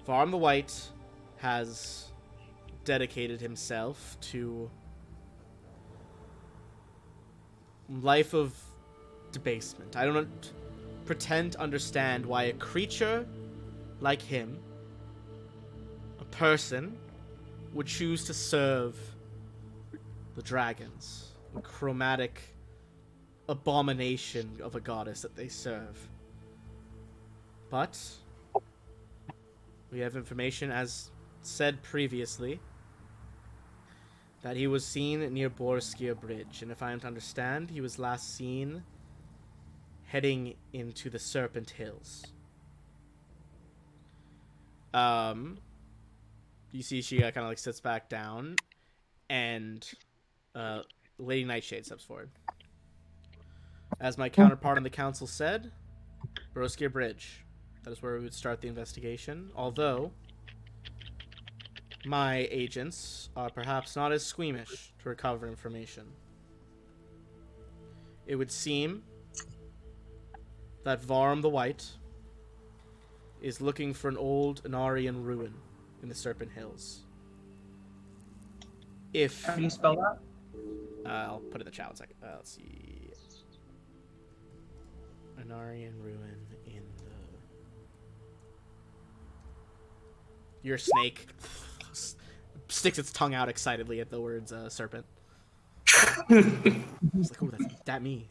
Speaker 1: Varum the White has dedicated himself to life of debasement. I don't pretend to understand why a creature like him, a person, would choose to serve the dragons, the chromatic abomination of a goddess that they serve. But we have information, as said previously, that he was seen near Borskir Bridge, and if I am to understand, he was last seen heading into the Serpent Hills. You see she kind of like sits back down, and Lady Nightshade steps forward. As my counterpart on the council said, Borskir Bridge. That is where we would start the investigation, although my agents are perhaps not as squeamish to recover information. It would seem that Varum the White is looking for an old Anarian ruin in the Serpent Hills. If
Speaker 6: How do you spell that?
Speaker 1: I'll put it in the chat one second. Let's see. Anarian ruin in the. Your snake sticks its tongue out excitedly at the words serpent. It's like, oh, that's that me.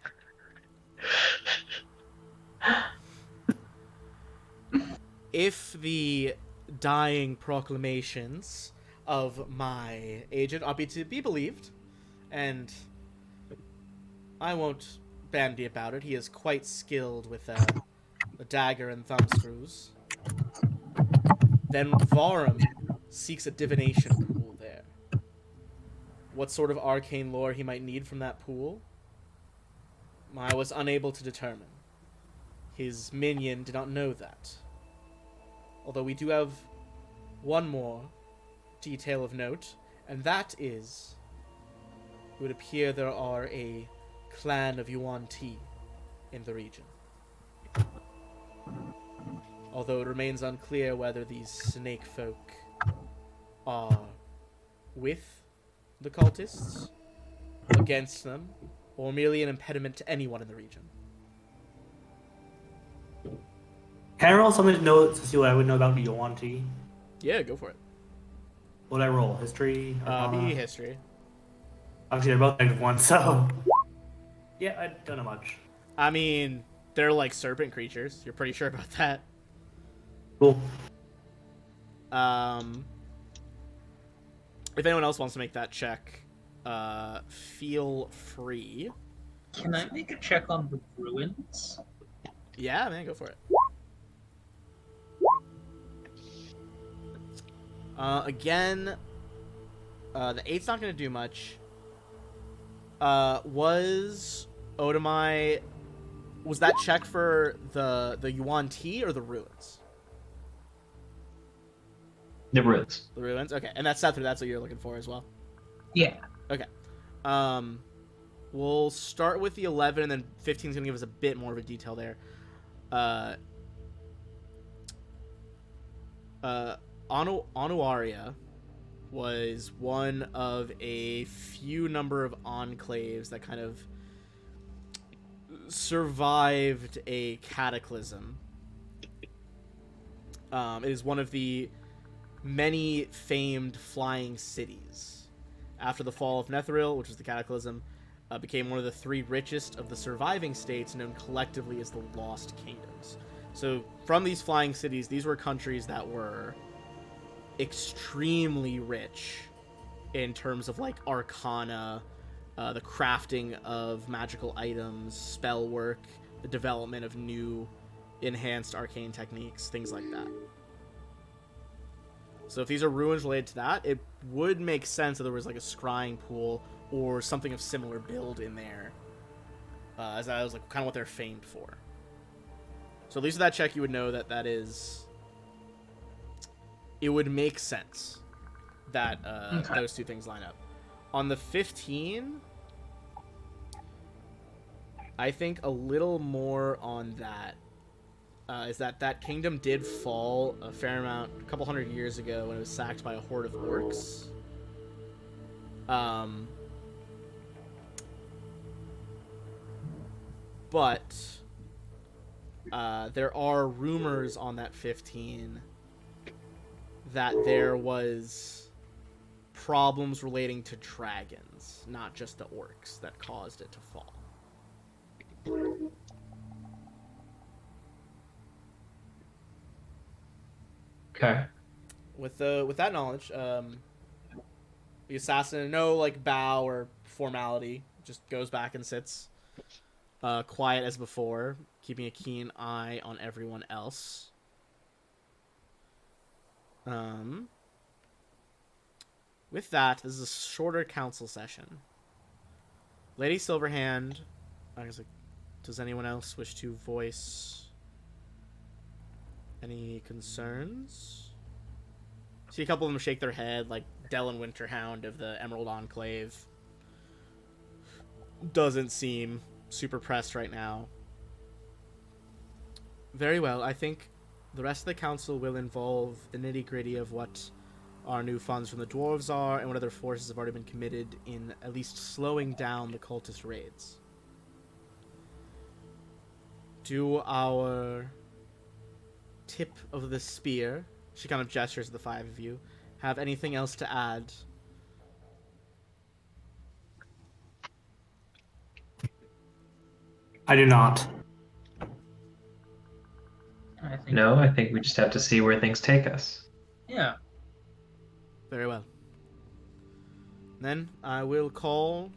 Speaker 1: If the dying proclamations of my agent are to be believed, and I won't bandy about it, he is quite skilled with a dagger and thumb screws, then Varum seeks a divination pool there. What sort of arcane lore he might need from that pool, I was unable to determine. His minion did not know that. Although we do have one more detail of note, and that is, it would appear there are a clan of Yuan Ti in the region. Although it remains unclear whether these snake folk are with the cultists, against them, or merely an impediment to anyone in the region.
Speaker 2: Can I roll something to know to see what I would know about the Yuan Ti?
Speaker 1: Yeah, go for it.
Speaker 2: What would I roll? History?
Speaker 1: Be history.
Speaker 2: Obviously, they're both -1, so... Yeah, I don't know much.
Speaker 1: I mean, they're like serpent creatures. You're pretty sure about that.
Speaker 2: Cool.
Speaker 1: If anyone else wants to make that check, feel free.
Speaker 6: Can I make a check on the ruins?
Speaker 1: Yeah, man, go for it. Again, the 8's not going to do much. Was Odomai... Was that check for the Yuan Ti or the ruins?
Speaker 5: The ruins.
Speaker 1: The ruins? Okay, and that's Sethra, that's what you're looking for as well?
Speaker 6: Yeah.
Speaker 1: Okay. We'll start with the 11, and then 15 is going to give us a bit more of a detail there. Anuaria was one of a few number of enclaves that kind of survived a cataclysm. It is one of the many famed flying cities. After the fall of Netheril, which was the cataclysm, became one of the 3 richest of the surviving states known collectively as the Lost Kingdoms. So from these flying cities, these were countries that were extremely rich in terms of like arcana, the crafting of magical items, spell work, the development of new enhanced arcane techniques, things like that. So if these are ruins related to that, it would make sense that there was like a scrying pool or something of similar build in there, as that was like kind of what they're famed for. So at least with that check, you would know that that is. It would make sense that those two things line up. On the 15, I think a little more on that. Is that kingdom did fall a fair amount, a couple hundred years ago, when it was sacked by a horde of orcs. But there are rumors on that 15 that there was problems relating to dragons, not just the orcs, that caused it to fall.
Speaker 5: Okay.
Speaker 1: With that knowledge, the assassin, no like bow or formality, just goes back and sits, quiet as before, keeping a keen eye on everyone else. With that, this is a shorter council session. Lady Silverhand, I was like, does anyone else wish to voice any concerns? See a couple of them shake their head, like Dellen Winterhound of the Emerald Enclave. Doesn't seem super pressed right now. Very well, I think the rest of the council will involve the nitty-gritty of what our new funds from the dwarves are, and what other forces have already been committed in at least slowing down the cultist raids. Do our tip of the spear, she kind of gestures to the five of you, have anything else to add?
Speaker 7: I do not.
Speaker 6: I think.
Speaker 5: No, I think we just have to see where things take us.
Speaker 6: Yeah.
Speaker 1: Very well. Then I will call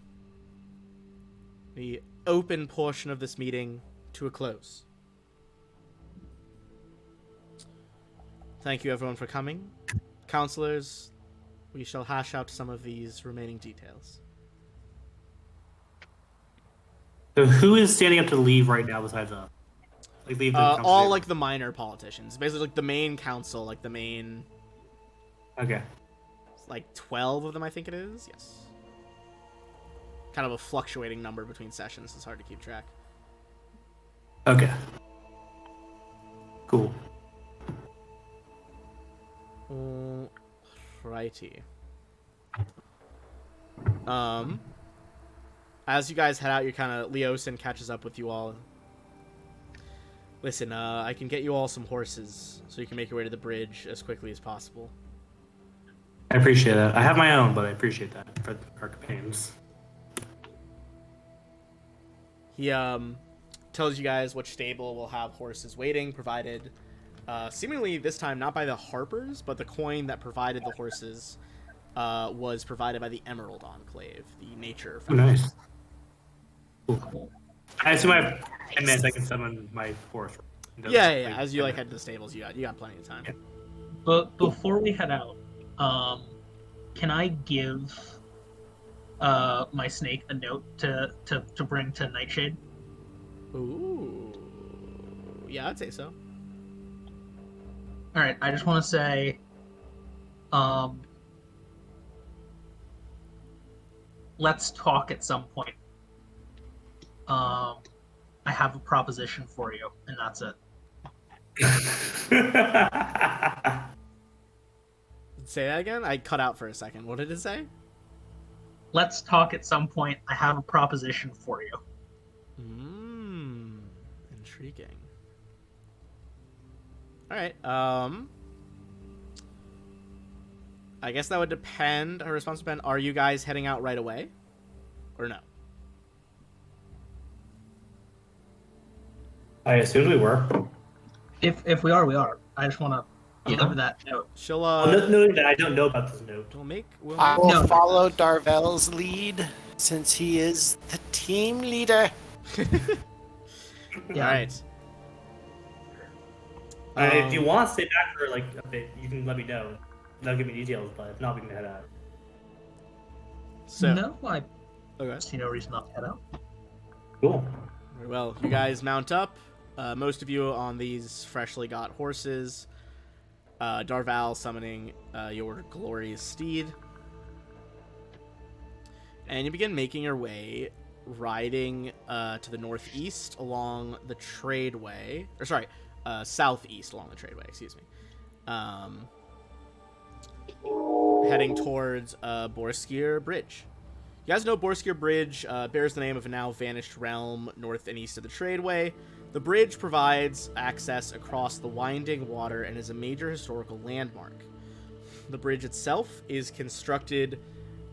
Speaker 1: the open portion of this meeting to a close. Thank you everyone for coming. Counselors, we shall hash out some of these remaining details.
Speaker 7: So who is standing up to leave right now besides us? Like leave the council
Speaker 1: All
Speaker 7: table?
Speaker 1: like the minor politicians. Basically like the main council, like the main
Speaker 7: Okay.
Speaker 1: like 12 of them I think it is. Yes. Kind of a fluctuating number between sessions. It's hard to keep track.
Speaker 7: Okay. Cool.
Speaker 1: Righty. As you guys head out, you kind of Leosin catches up with you all. Listen, I can get you all some horses so you can make your way to the bridge as quickly as possible.
Speaker 7: I appreciate that. I have my own, but I appreciate that for our companions.
Speaker 1: He tells you guys which stable will have horses waiting, provided seemingly this time not by the Harpers, but the coin that provided the horses was provided by the Emerald Enclave, the nature
Speaker 7: Oh,
Speaker 1: foundation.
Speaker 7: nice. Cool. I assume I have 10 minutes I can summon my horse.
Speaker 1: Yeah. As you like head to the stables, you got plenty of time.
Speaker 7: Yeah.
Speaker 6: But before we head out, can I give my snake a note to bring to Nightshade?
Speaker 1: Ooh. Yeah, I'd say so.
Speaker 6: All right. I just want to say, let's talk at some point. I have a proposition for you, and that's it.
Speaker 1: Say that again? I cut out for a second. What did it say?
Speaker 6: Let's talk at some point. I have a proposition for you.
Speaker 1: Intriguing. Alright, I guess that would depend. Her response would depend. Are you guys heading out right away? Or no?
Speaker 7: I assumed we were.
Speaker 6: If we are, we are. I just want to deliver that note.
Speaker 1: She'll,
Speaker 7: Knowing that I don't know about this note.
Speaker 1: we'll
Speaker 3: I
Speaker 1: make
Speaker 3: will
Speaker 6: No.
Speaker 3: follow Darvel's lead since he is the team leader.
Speaker 6: Yeah.
Speaker 1: Alright.
Speaker 7: If you want to stay back for like a bit, you can let me know. That'll give me details, but if not, we can head out.
Speaker 1: So,
Speaker 6: No, I
Speaker 1: okay.
Speaker 6: see no reason not to head out.
Speaker 7: Cool.
Speaker 1: Very well, you guys mount up. Most of you on these freshly got horses. Darval summoning your glorious steed. And you begin making your way, riding to the northeast along the tradeway. Or sorry, southeast along the tradeway, excuse me. Heading towards Borskir Bridge. You guys know Borskir Bridge bears the name of a now vanished realm north and east of the tradeway. The bridge provides access across the winding water and is a major historical landmark. The bridge itself is constructed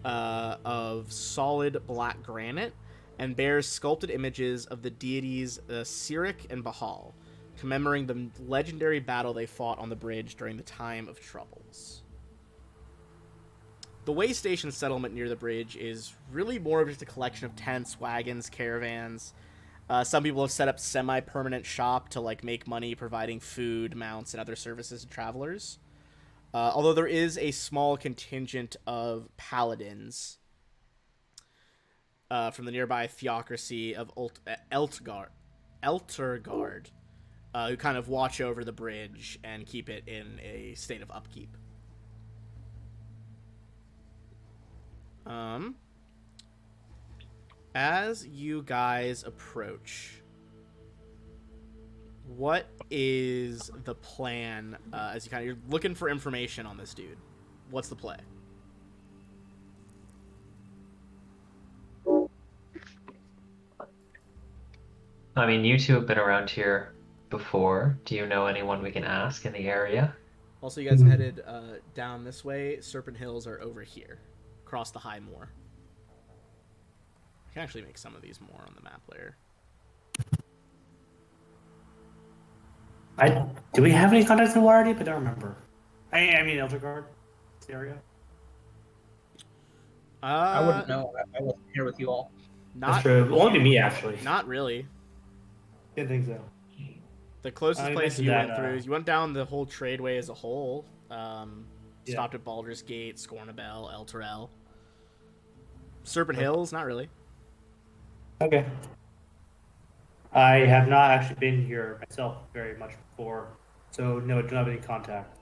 Speaker 1: of solid black granite and bears sculpted images of the deities Sirik and Bahal, commemorating the legendary battle they fought on the bridge during the time of troubles. The way station settlement near the bridge is really more of just a collection of tents, wagons, caravans. Some people have set up semi-permanent shop to like make money providing food, mounts, and other services to travelers. Although there is a small contingent of paladins from the nearby theocracy of Eltergard, who kind of watch over the bridge and keep it in a state of upkeep. As you guys approach, what is the plan? As you're looking for information on this dude. what's the play?
Speaker 5: I mean, you two have been around here before. Do you know anyone we can ask in the area?
Speaker 1: Also, you guys have headed down this way. Serpent Hills are over here, across the high moor. I can actually make some of these more on the map later.
Speaker 7: Do we have any contacts in Waterdeep? I don't remember. I mean, Eldergard area.
Speaker 6: I wouldn't know. I wasn't here with you all.
Speaker 1: Not,
Speaker 7: That's true. It won't be me, actually.
Speaker 1: not really.
Speaker 7: Didn't think so.
Speaker 1: The closest
Speaker 7: I
Speaker 1: place
Speaker 7: mentioned
Speaker 1: you
Speaker 7: that,
Speaker 1: went through is you went down the whole tradeway as a whole. Stopped at Baldur's Gate, Scornabel, El Terrell. Serpent Hills, not really.
Speaker 7: Okay. I have not actually been here myself very much before, so no, I don't have any contact.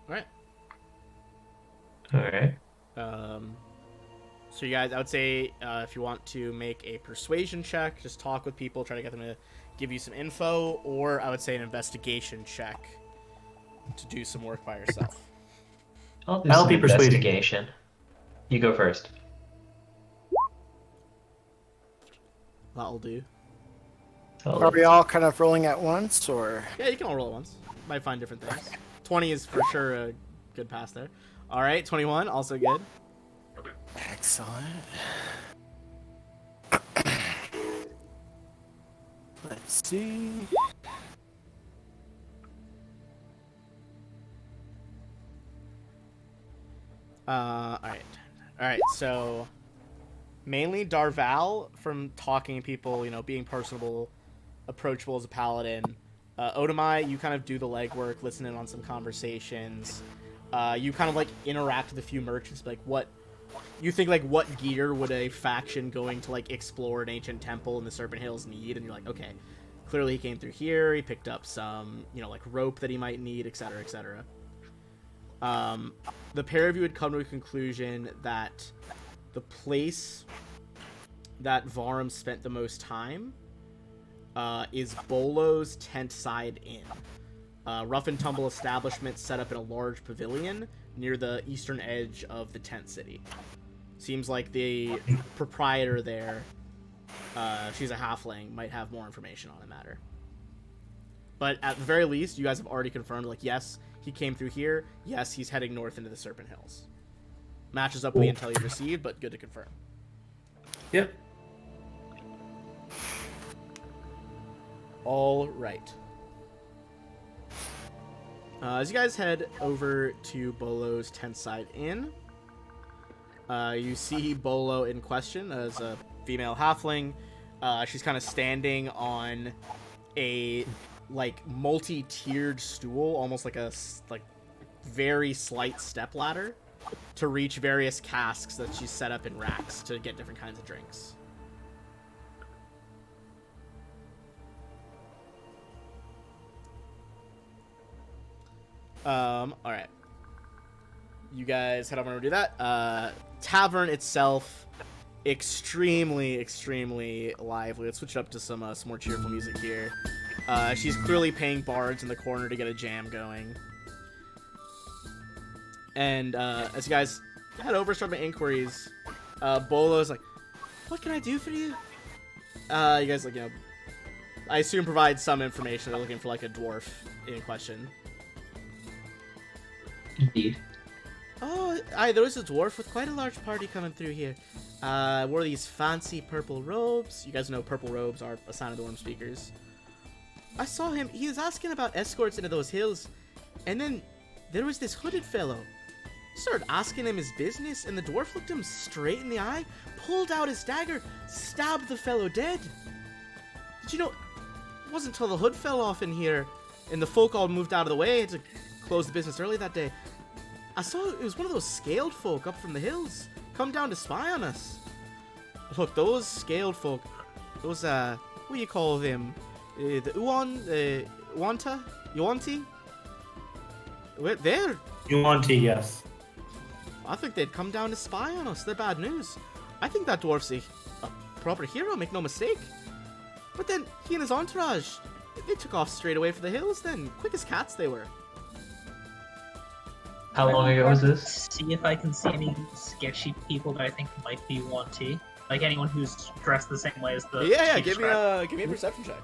Speaker 1: Alright.
Speaker 5: Alright.
Speaker 1: So you guys, I would say if you want to make a persuasion check, just talk with people, try to get them to give you some info, or I would say an investigation check to do some work by yourself.
Speaker 5: I'll do
Speaker 7: I'll
Speaker 5: some
Speaker 7: be persuading.
Speaker 5: investigation. You go first.
Speaker 1: That'll do.
Speaker 3: Are we all kind of rolling at once, or?
Speaker 1: Yeah, you can all roll at once. Might find different things. 20 is for sure a good pass there. Alright, 21, also good.
Speaker 3: Excellent. Let's see.
Speaker 1: Alright, so mainly Darval from talking to people, you know, being personable, approachable as a paladin. Odomai, you kind of do the legwork, listen in on some conversations. You kind of like interact with a few merchants, like what gear would a faction going to like explore an ancient temple in the Serpent Hills need? And you're like, okay, clearly he came through here, he picked up some, you know, like rope that he might need, etc., etc. The pair of you would come to a conclusion that the place that Varum spent the most time is Bolo's Tent Side Inn. Rough and tumble establishment set up in a large pavilion near the eastern edge of the tent city. Seems like the proprietor there, she's a halfling, might have more information on the matter. But at the very least, you guys have already confirmed, like, yes, he came through here. Yes, he's heading north into the Serpent Hills. Matches up with the intel you've received, but good to confirm.
Speaker 7: Yep.
Speaker 1: All right. As you guys head over to Bolo's Tent Side Inn, you see Bolo in question as a female halfling. She's kind of standing on a like multi-tiered stool, almost like a very slight step ladder to reach various casks that she's set up in racks to get different kinds of drinks. Alright. You guys head over and do that. Tavern itself, extremely lively. Let's switch it up to some more cheerful music here. She's clearly paying bards in the corner to get a jam going. And as you guys head over, start my inquiries, Bolo's like, what can I do for you? You guys, like, you know, I assume provide some information. They're looking for, like, a dwarf in question.
Speaker 5: Indeed.
Speaker 1: Oh, aye, there was a dwarf with quite a large party coming through here. Wore these fancy purple robes. You guys know purple robes are a sign of the Worm Speakers. I saw him. He was asking about escorts into those hills. And then there was this hooded fellow. Started asking him his business, and the dwarf looked him straight in the eye, pulled out his dagger, stabbed the fellow dead. Did you know, it wasn't until the hood fell off in here, and the folk all moved out of the way to close the business early that day. I saw it was one of those scaled folk up from the hills, come down to spy on us. Look, those scaled folk, those, what do you call them? The Yuanti? They're...
Speaker 7: Yuanti, yes.
Speaker 1: I think they'd come down to spy on us. They're bad news. I think that dwarf's a proper hero, make no mistake. But then, he and his entourage, they took off straight away for the hills then. Quick as cats they were.
Speaker 5: How long ago was this?
Speaker 6: See if I can see any sketchy people that I think might be wanty. Like anyone who's dressed the same way as the.
Speaker 1: Yeah,
Speaker 6: she
Speaker 1: give me
Speaker 6: described.
Speaker 1: a perception check.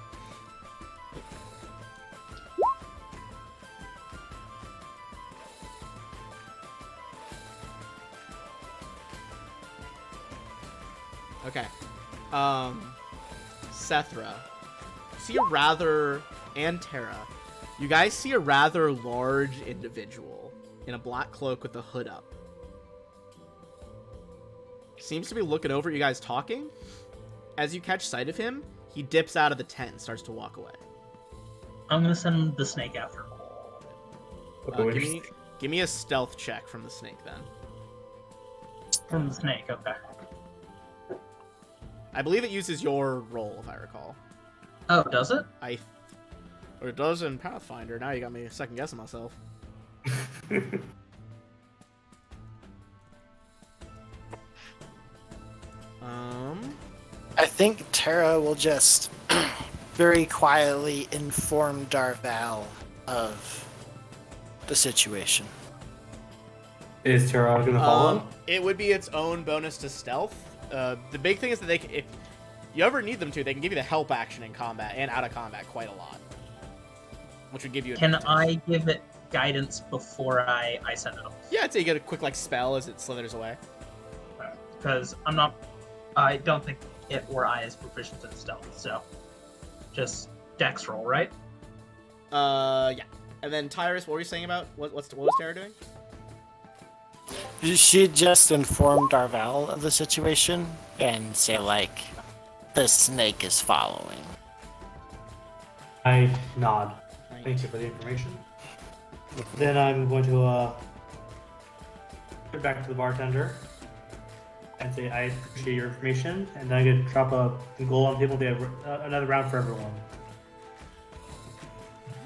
Speaker 1: Okay. Sethra. See a rather and Terra. You guys see a rather large individual in a black cloak with the hood up. Seems to be looking over at you guys talking. As you catch sight of him, he dips out of the tent and starts to walk away.
Speaker 6: I'm gonna send the snake after him.
Speaker 1: Give me a stealth check from the snake then.
Speaker 6: From the snake, okay.
Speaker 1: I believe it uses your roll, if I recall.
Speaker 6: Oh, does it?
Speaker 1: Or it does in Pathfinder. Now you got me second guessing myself.
Speaker 3: I think Tara will just very quietly inform Darval of the situation.
Speaker 7: Is Tara gonna follow?
Speaker 1: It would be its own bonus to stealth. The big thing is that if you ever need them to, they can give you the help action in combat and out of combat quite a lot, which would give you.
Speaker 6: Can
Speaker 1: advantage.
Speaker 6: I give it guidance before I send it off?
Speaker 1: Yeah, I'd say you get a quick spell as it slithers away.
Speaker 6: Because I don't think it or I is proficient in stealth, so just dex roll, right?
Speaker 1: Yeah. And then Tyrus, what were you saying about what was Tara doing?
Speaker 3: She just informed Darval of the situation and say, like, the snake is following.
Speaker 7: I nod. Thank you for the information. Then I'm going to get back to the bartender and say I appreciate your information, and then I'm going to drop a goal on the table to have another round for everyone.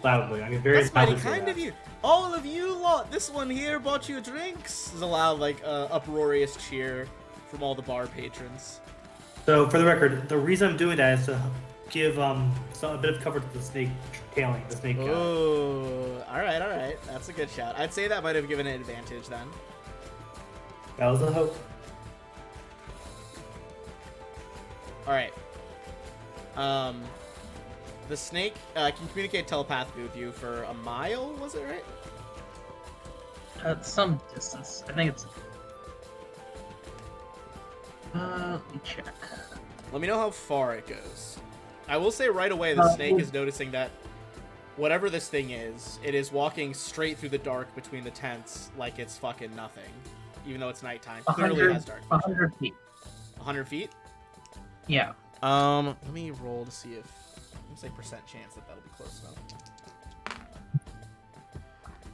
Speaker 7: Loudly. I'm very
Speaker 1: That's mighty
Speaker 7: loudly say
Speaker 1: kind
Speaker 7: that.
Speaker 1: of you. All of you lot, this one here bought you drinks. Is a loud, uproarious cheer from all the bar patrons.
Speaker 7: So, for the record, the reason I'm doing that is to give a bit of cover to the snake tailing, the snake guy.
Speaker 1: Oh, all right. That's a good shout. I'd say that might have given an advantage then.
Speaker 7: That was the hope.
Speaker 1: All right. The snake can communicate telepathically with you for a mile. Was it right?
Speaker 6: At some distance. I think it's. Let me check.
Speaker 1: Let me know how far it goes. I will say right away, the snake is noticing that whatever this thing is, it is walking straight through the dark between the tents like it's fucking nothing, even though it's nighttime. Clearly it has dark vision.
Speaker 6: 100 feet.
Speaker 1: 100 feet?
Speaker 6: Yeah.
Speaker 1: Let me roll to see if. Let's say percent chance that that'll be close enough.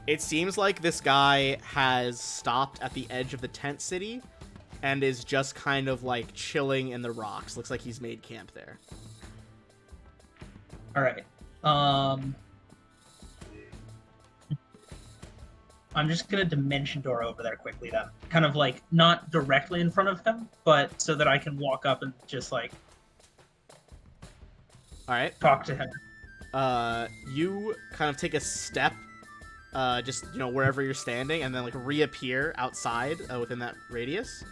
Speaker 1: It seems like this guy has stopped at the edge of the tent city and is just kind of chilling in the rocks. Looks like he's made camp there.
Speaker 6: All right. I'm just gonna dimension door over there quickly then. Kind of not directly in front of him, but so that I can walk up and just
Speaker 1: All right.
Speaker 6: talk to him.
Speaker 1: You kind of take a step, just wherever you're standing, and then reappear outside within that radius.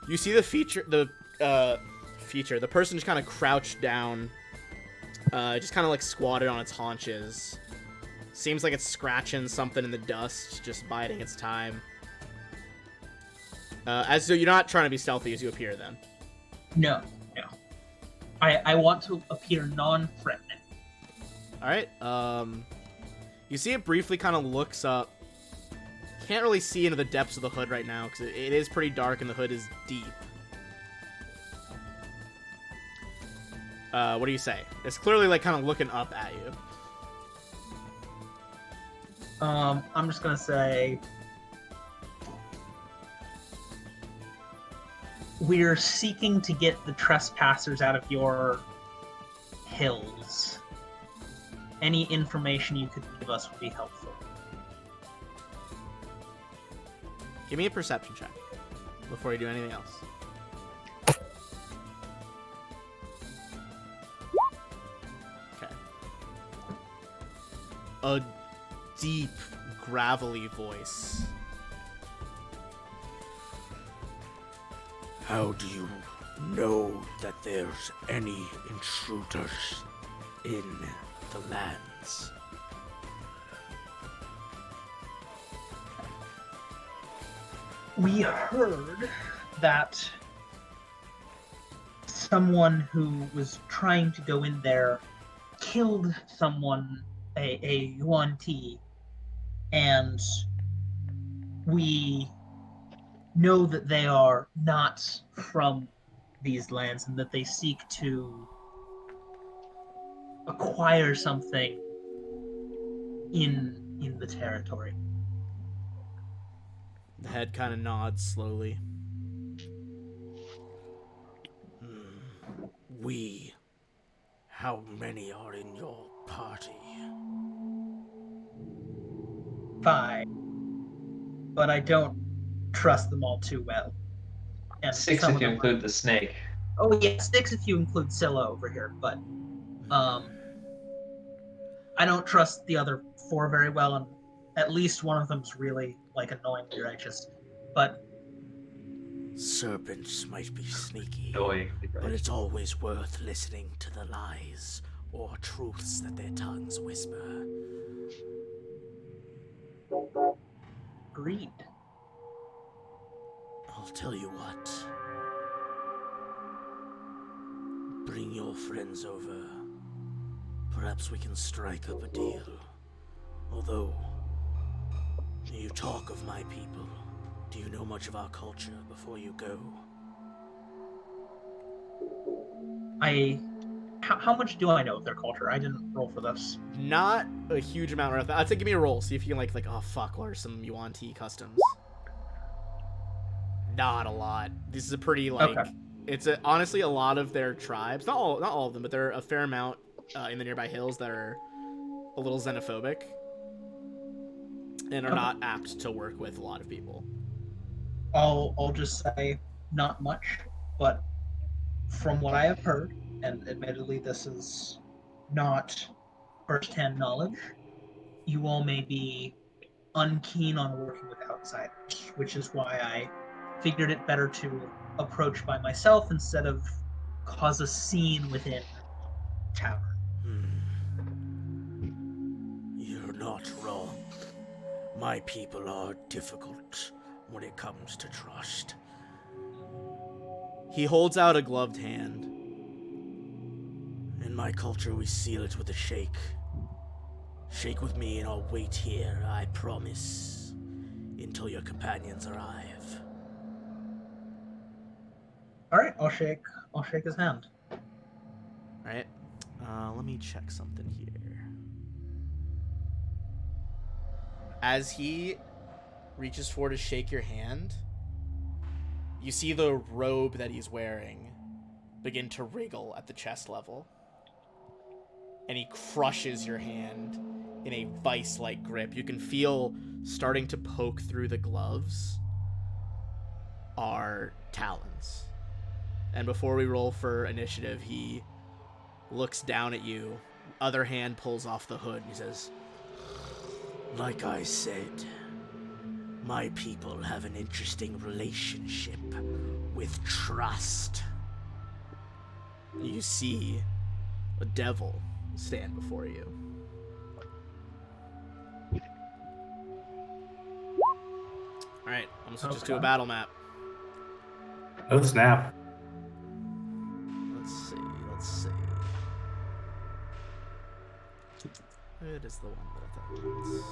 Speaker 1: You see the the person just kind of crouched down, just kind of squatted on its haunches. Seems like it's scratching something in the dust, just biding its time. So you're not trying to be stealthy as you appear then.
Speaker 6: No. I want to appear non-threatening.
Speaker 1: All right. You see it briefly kind of looks up. Can't really see into the depths of the hood right now because it is pretty dark and the hood is deep. What do you say? It's clearly kind of looking up at you.
Speaker 6: I'm just gonna say we're seeking to get the trespassers out of your hills. Any information you could give us would be helpful.
Speaker 1: Give me a perception check before you do anything else. Okay. A deep, gravelly voice.
Speaker 8: How do you know that there's any intruders in the lands?
Speaker 6: We heard that someone who was trying to go in there killed someone, a Yuan Ti, and we know that they are not from these lands and that they seek to acquire something in the territory.
Speaker 1: The head kind of nods slowly.
Speaker 8: How many are in your party?
Speaker 6: 5, but I don't trust them all too well. And
Speaker 5: 6
Speaker 6: some
Speaker 5: if
Speaker 6: of
Speaker 5: you
Speaker 6: them
Speaker 5: include the snake.
Speaker 6: Oh yeah, 6 if you include Scylla over here, but I don't trust the other 4 very well, and at least one of them's really like annoyingly righteous. But
Speaker 8: Serpents might be sneaky,
Speaker 5: Annoyingly
Speaker 8: but
Speaker 5: right.
Speaker 8: it's always worth listening to the lies or truths that their tongues whisper.
Speaker 6: greed.
Speaker 8: I'll tell you what. Bring your friends over. Perhaps we can strike up a deal. Although, you talk of my people. Do you know much of our culture before you go?
Speaker 6: How much do I know of their culture? I didn't roll for this.
Speaker 1: Not a huge amount right off the- I'd say give me a roll. See if you can like oh fuck, what are some Yuan Ti customs? Not a lot. This is a pretty like
Speaker 6: Okay.
Speaker 1: it's honestly a lot of their tribes, not all of them, but there are a fair amount in the nearby hills that are a little xenophobic and are
Speaker 6: Okay.
Speaker 1: not apt to work with a lot of people.
Speaker 6: I'll just say not much, but from what I have heard, and admittedly this is not first-hand knowledge, you all may be unkeen on working with outsiders, which is why I figured it better to approach by myself instead of cause a scene within tavern.
Speaker 8: You're not wrong. My people are difficult when it comes to trust.
Speaker 1: He holds out a gloved hand.
Speaker 8: In my culture, we seal it with a shake. Shake with me and I'll wait here, I promise, until your companions arrive.
Speaker 6: All right, I'll shake his hand.
Speaker 1: Right? Let me check something here. As he reaches forward to shake your hand, you see the robe that he's wearing begin to wriggle at the chest level. And he crushes your hand in a vice-like grip. You can feel starting to poke through the gloves are talons. And before we roll for initiative, he looks down at you. Other hand pulls off the hood and he says,
Speaker 8: Like I said, my people have an interesting relationship with trust.
Speaker 1: you see a devil stand before you. Alright, I'm gonna switch us to a
Speaker 6: Okay.
Speaker 1: battle map.
Speaker 7: Oh snap!
Speaker 1: Let's see. It is the one that I thought it was.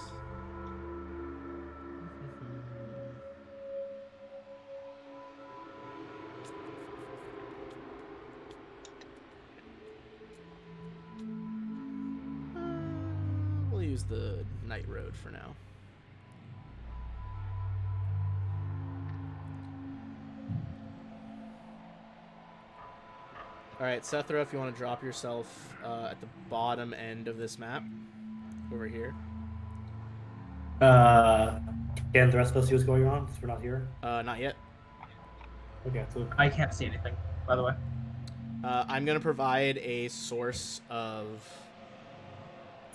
Speaker 1: We'll use the night road for now. Alright, Sethra, if you want to drop yourself at the bottom end of this map, over here.
Speaker 7: Can the rest of us see what's going on? Since we're not here.
Speaker 1: Not yet.
Speaker 7: Okay, so
Speaker 6: I can't see anything, by the way.
Speaker 1: I'm going to provide a source of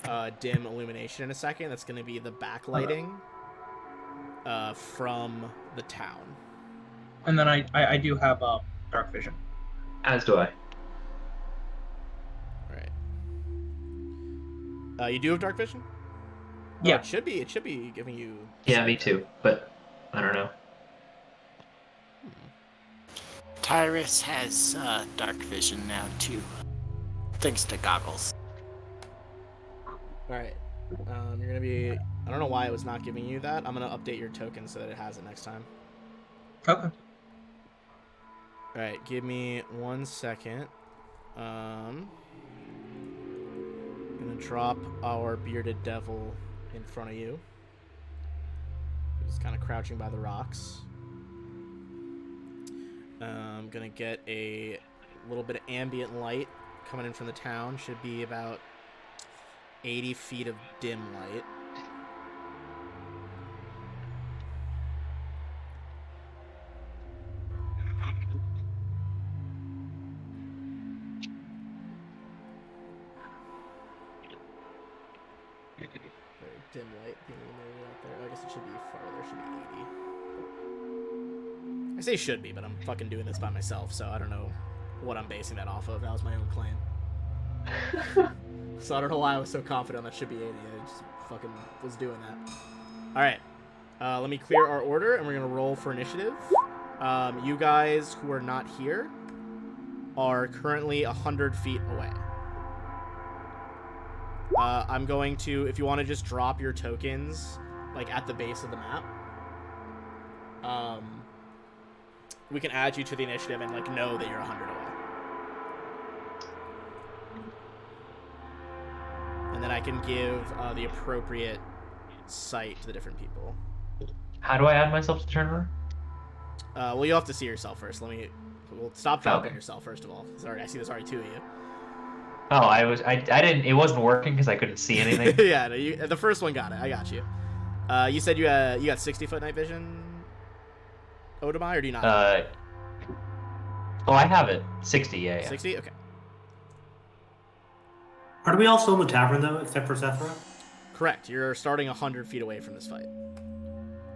Speaker 1: dim illumination in a second. That's going to be the backlighting from the town.
Speaker 6: And then I do have dark vision.
Speaker 5: As do I.
Speaker 1: Right. You do have dark vision?
Speaker 6: Yeah.
Speaker 1: Oh, it should be giving you.
Speaker 5: Yeah, me too. But I don't know.
Speaker 3: Tyrus has dark vision now too, thanks to goggles.
Speaker 1: All right. You're gonna be. I don't know why it was not giving you that. I'm gonna update your token so that it has it next time.
Speaker 6: Okay.
Speaker 1: All right. Give me 1 second. I'm gonna drop our bearded devil in front of you. He's kind of crouching by the rocks. I'm gonna get a little bit of ambient light coming in from the town. Should be about 80 feet of dim light. Very dim light being illuminated out there. I guess it should be farther. It should be 80. I say should be, but I'm fucking doing this by myself, so I don't know what I'm basing that off of. That was my own claim. So I don't know why I was so confident that should be 80. I just fucking was doing that. Alright. Let me clear our order, and we're going to roll for initiative. You guys who are not here are currently 100 feet away. I'm going to, if you want to just drop your tokens, like, at the base of the map, we can add you to the initiative and, like, know that you're 100 away. And then I can give the appropriate site to the different people.
Speaker 5: How do I add myself to the turnover?
Speaker 1: Well, you'll have to see yourself first. We'll stop dropping
Speaker 5: Okay.
Speaker 1: yourself first of all. Sorry, I see there's already 2 of you.
Speaker 5: Oh, I didn't. It wasn't working because I couldn't see anything.
Speaker 1: Yeah, no, the first one got it. I got you. You said you got 60-foot night vision, Odamai, or do you not?
Speaker 5: Oh, I have it. 60. Yeah.
Speaker 1: 60. Okay.
Speaker 7: Are we all still in the tavern though, except for Sephra?
Speaker 1: Correct. You're starting 100 feet away from this fight.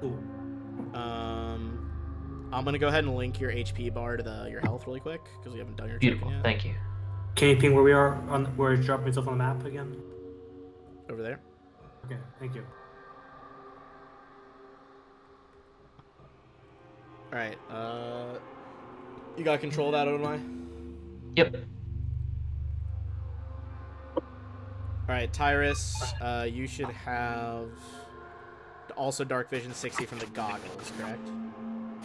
Speaker 7: Ooh.
Speaker 1: I'm gonna go ahead and link your HP bar to your health really quick because we haven't done your
Speaker 5: Beautiful.
Speaker 1: token yet.
Speaker 5: Thank you.
Speaker 7: Can you ping where we are on where I dropped myself on the map again?
Speaker 1: Over there.
Speaker 7: Okay, thank you.
Speaker 1: All right. You got control of that, Odamai?
Speaker 5: Yep.
Speaker 1: All right, Tyrus. You should have also dark vision 60 from the goggles, correct?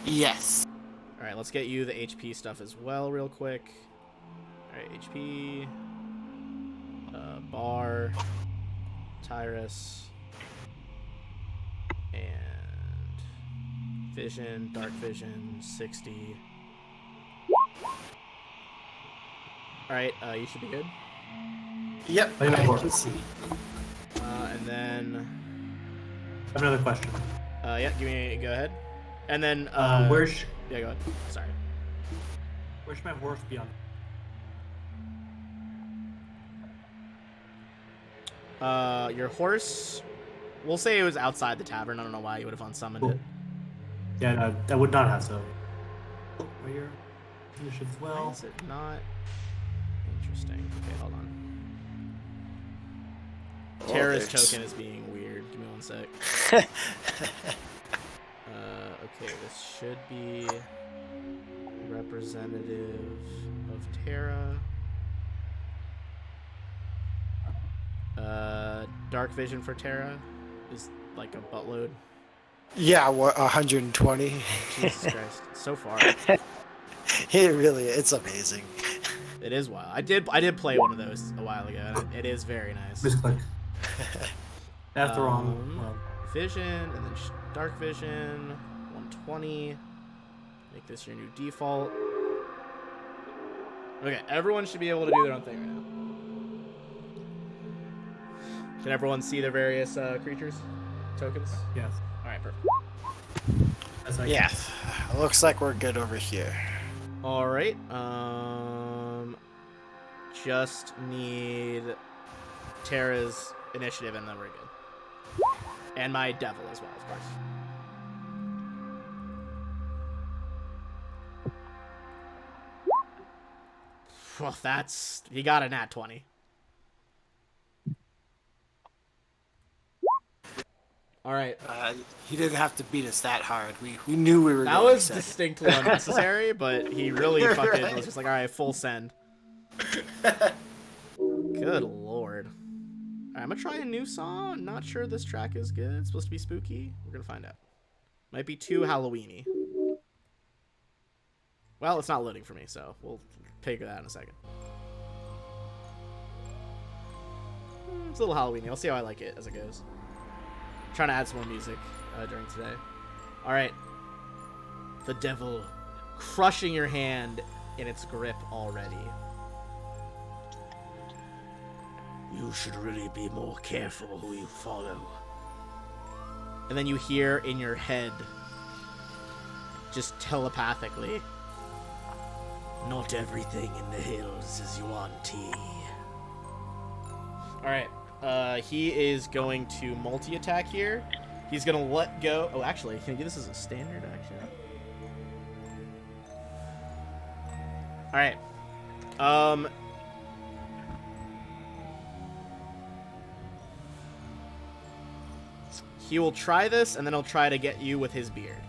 Speaker 3: Yes.
Speaker 1: All right, let's get you the HP stuff as well, real quick. All right, HP, bar, Tyrus, and vision, dark vision, 60. All right, you should be good.
Speaker 3: Yep.
Speaker 7: I got
Speaker 3: I
Speaker 7: more.
Speaker 3: can see.
Speaker 1: And then,
Speaker 7: I have another question.
Speaker 1: yeah, go ahead. And then,
Speaker 7: Where's
Speaker 1: yeah, go ahead. Sorry.
Speaker 7: where should my horse be on?
Speaker 1: Your horse, we'll say it was outside the tavern. I don't know why you would have unsummoned
Speaker 7: Cool.
Speaker 1: it.
Speaker 7: Yeah, no, that would not have so. Right here. Finish as
Speaker 1: Why
Speaker 7: well.
Speaker 1: is it not? Interesting. Okay, hold on.
Speaker 3: Oh,
Speaker 1: Terra's
Speaker 3: there's-
Speaker 1: token is being weird. Give me 1 sec. Okay, this should be representative of Terra. Dark vision for Terra is like a buttload.
Speaker 3: Yeah, 120.
Speaker 1: Jesus Christ. So far.
Speaker 3: It's amazing.
Speaker 1: It is wild. I did play one of those a while ago. And it is very nice.
Speaker 7: Misclick. That's the wrong
Speaker 1: Um,
Speaker 7: one.
Speaker 1: Vision and then dark vision 120. Make this your new default. Okay, everyone should be able to do their own thing right now. Can everyone see their various creatures tokens?
Speaker 7: Yes.
Speaker 1: All right, perfect.
Speaker 7: That's like
Speaker 3: Yeah. Looks like we're good over here.
Speaker 1: All right. Just need Terra's initiative, and then we're good. And my devil as well, of course. Well, he got a nat 20. All right.
Speaker 3: He didn't have to beat us that hard. We knew we were
Speaker 1: That
Speaker 3: going
Speaker 1: was
Speaker 3: second.
Speaker 1: distinctly unnecessary, but he really fucking was just like, all right, full send. Good lord. All right, I'm gonna try a new song. Not sure this track is good. It's supposed to be spooky. We're gonna find out. Might be too Halloweeny. Well, it's not loading for me, so we'll figure that out in a second. It's a little Halloweeny. I'll see how I like it as it goes. I'm trying to add some more music during today. All right. The devil crushing your hand in its grip already.
Speaker 8: You should really be more careful who you follow.
Speaker 1: And then you hear in your head, just telepathically,
Speaker 8: Not everything in the hills is Yuan-Ti.
Speaker 1: Alright, he is going to multi-attack here. He's going to let go. Oh, actually, can I do this as a standard action? Alright. He will try this, and then he'll try to get you with his beard.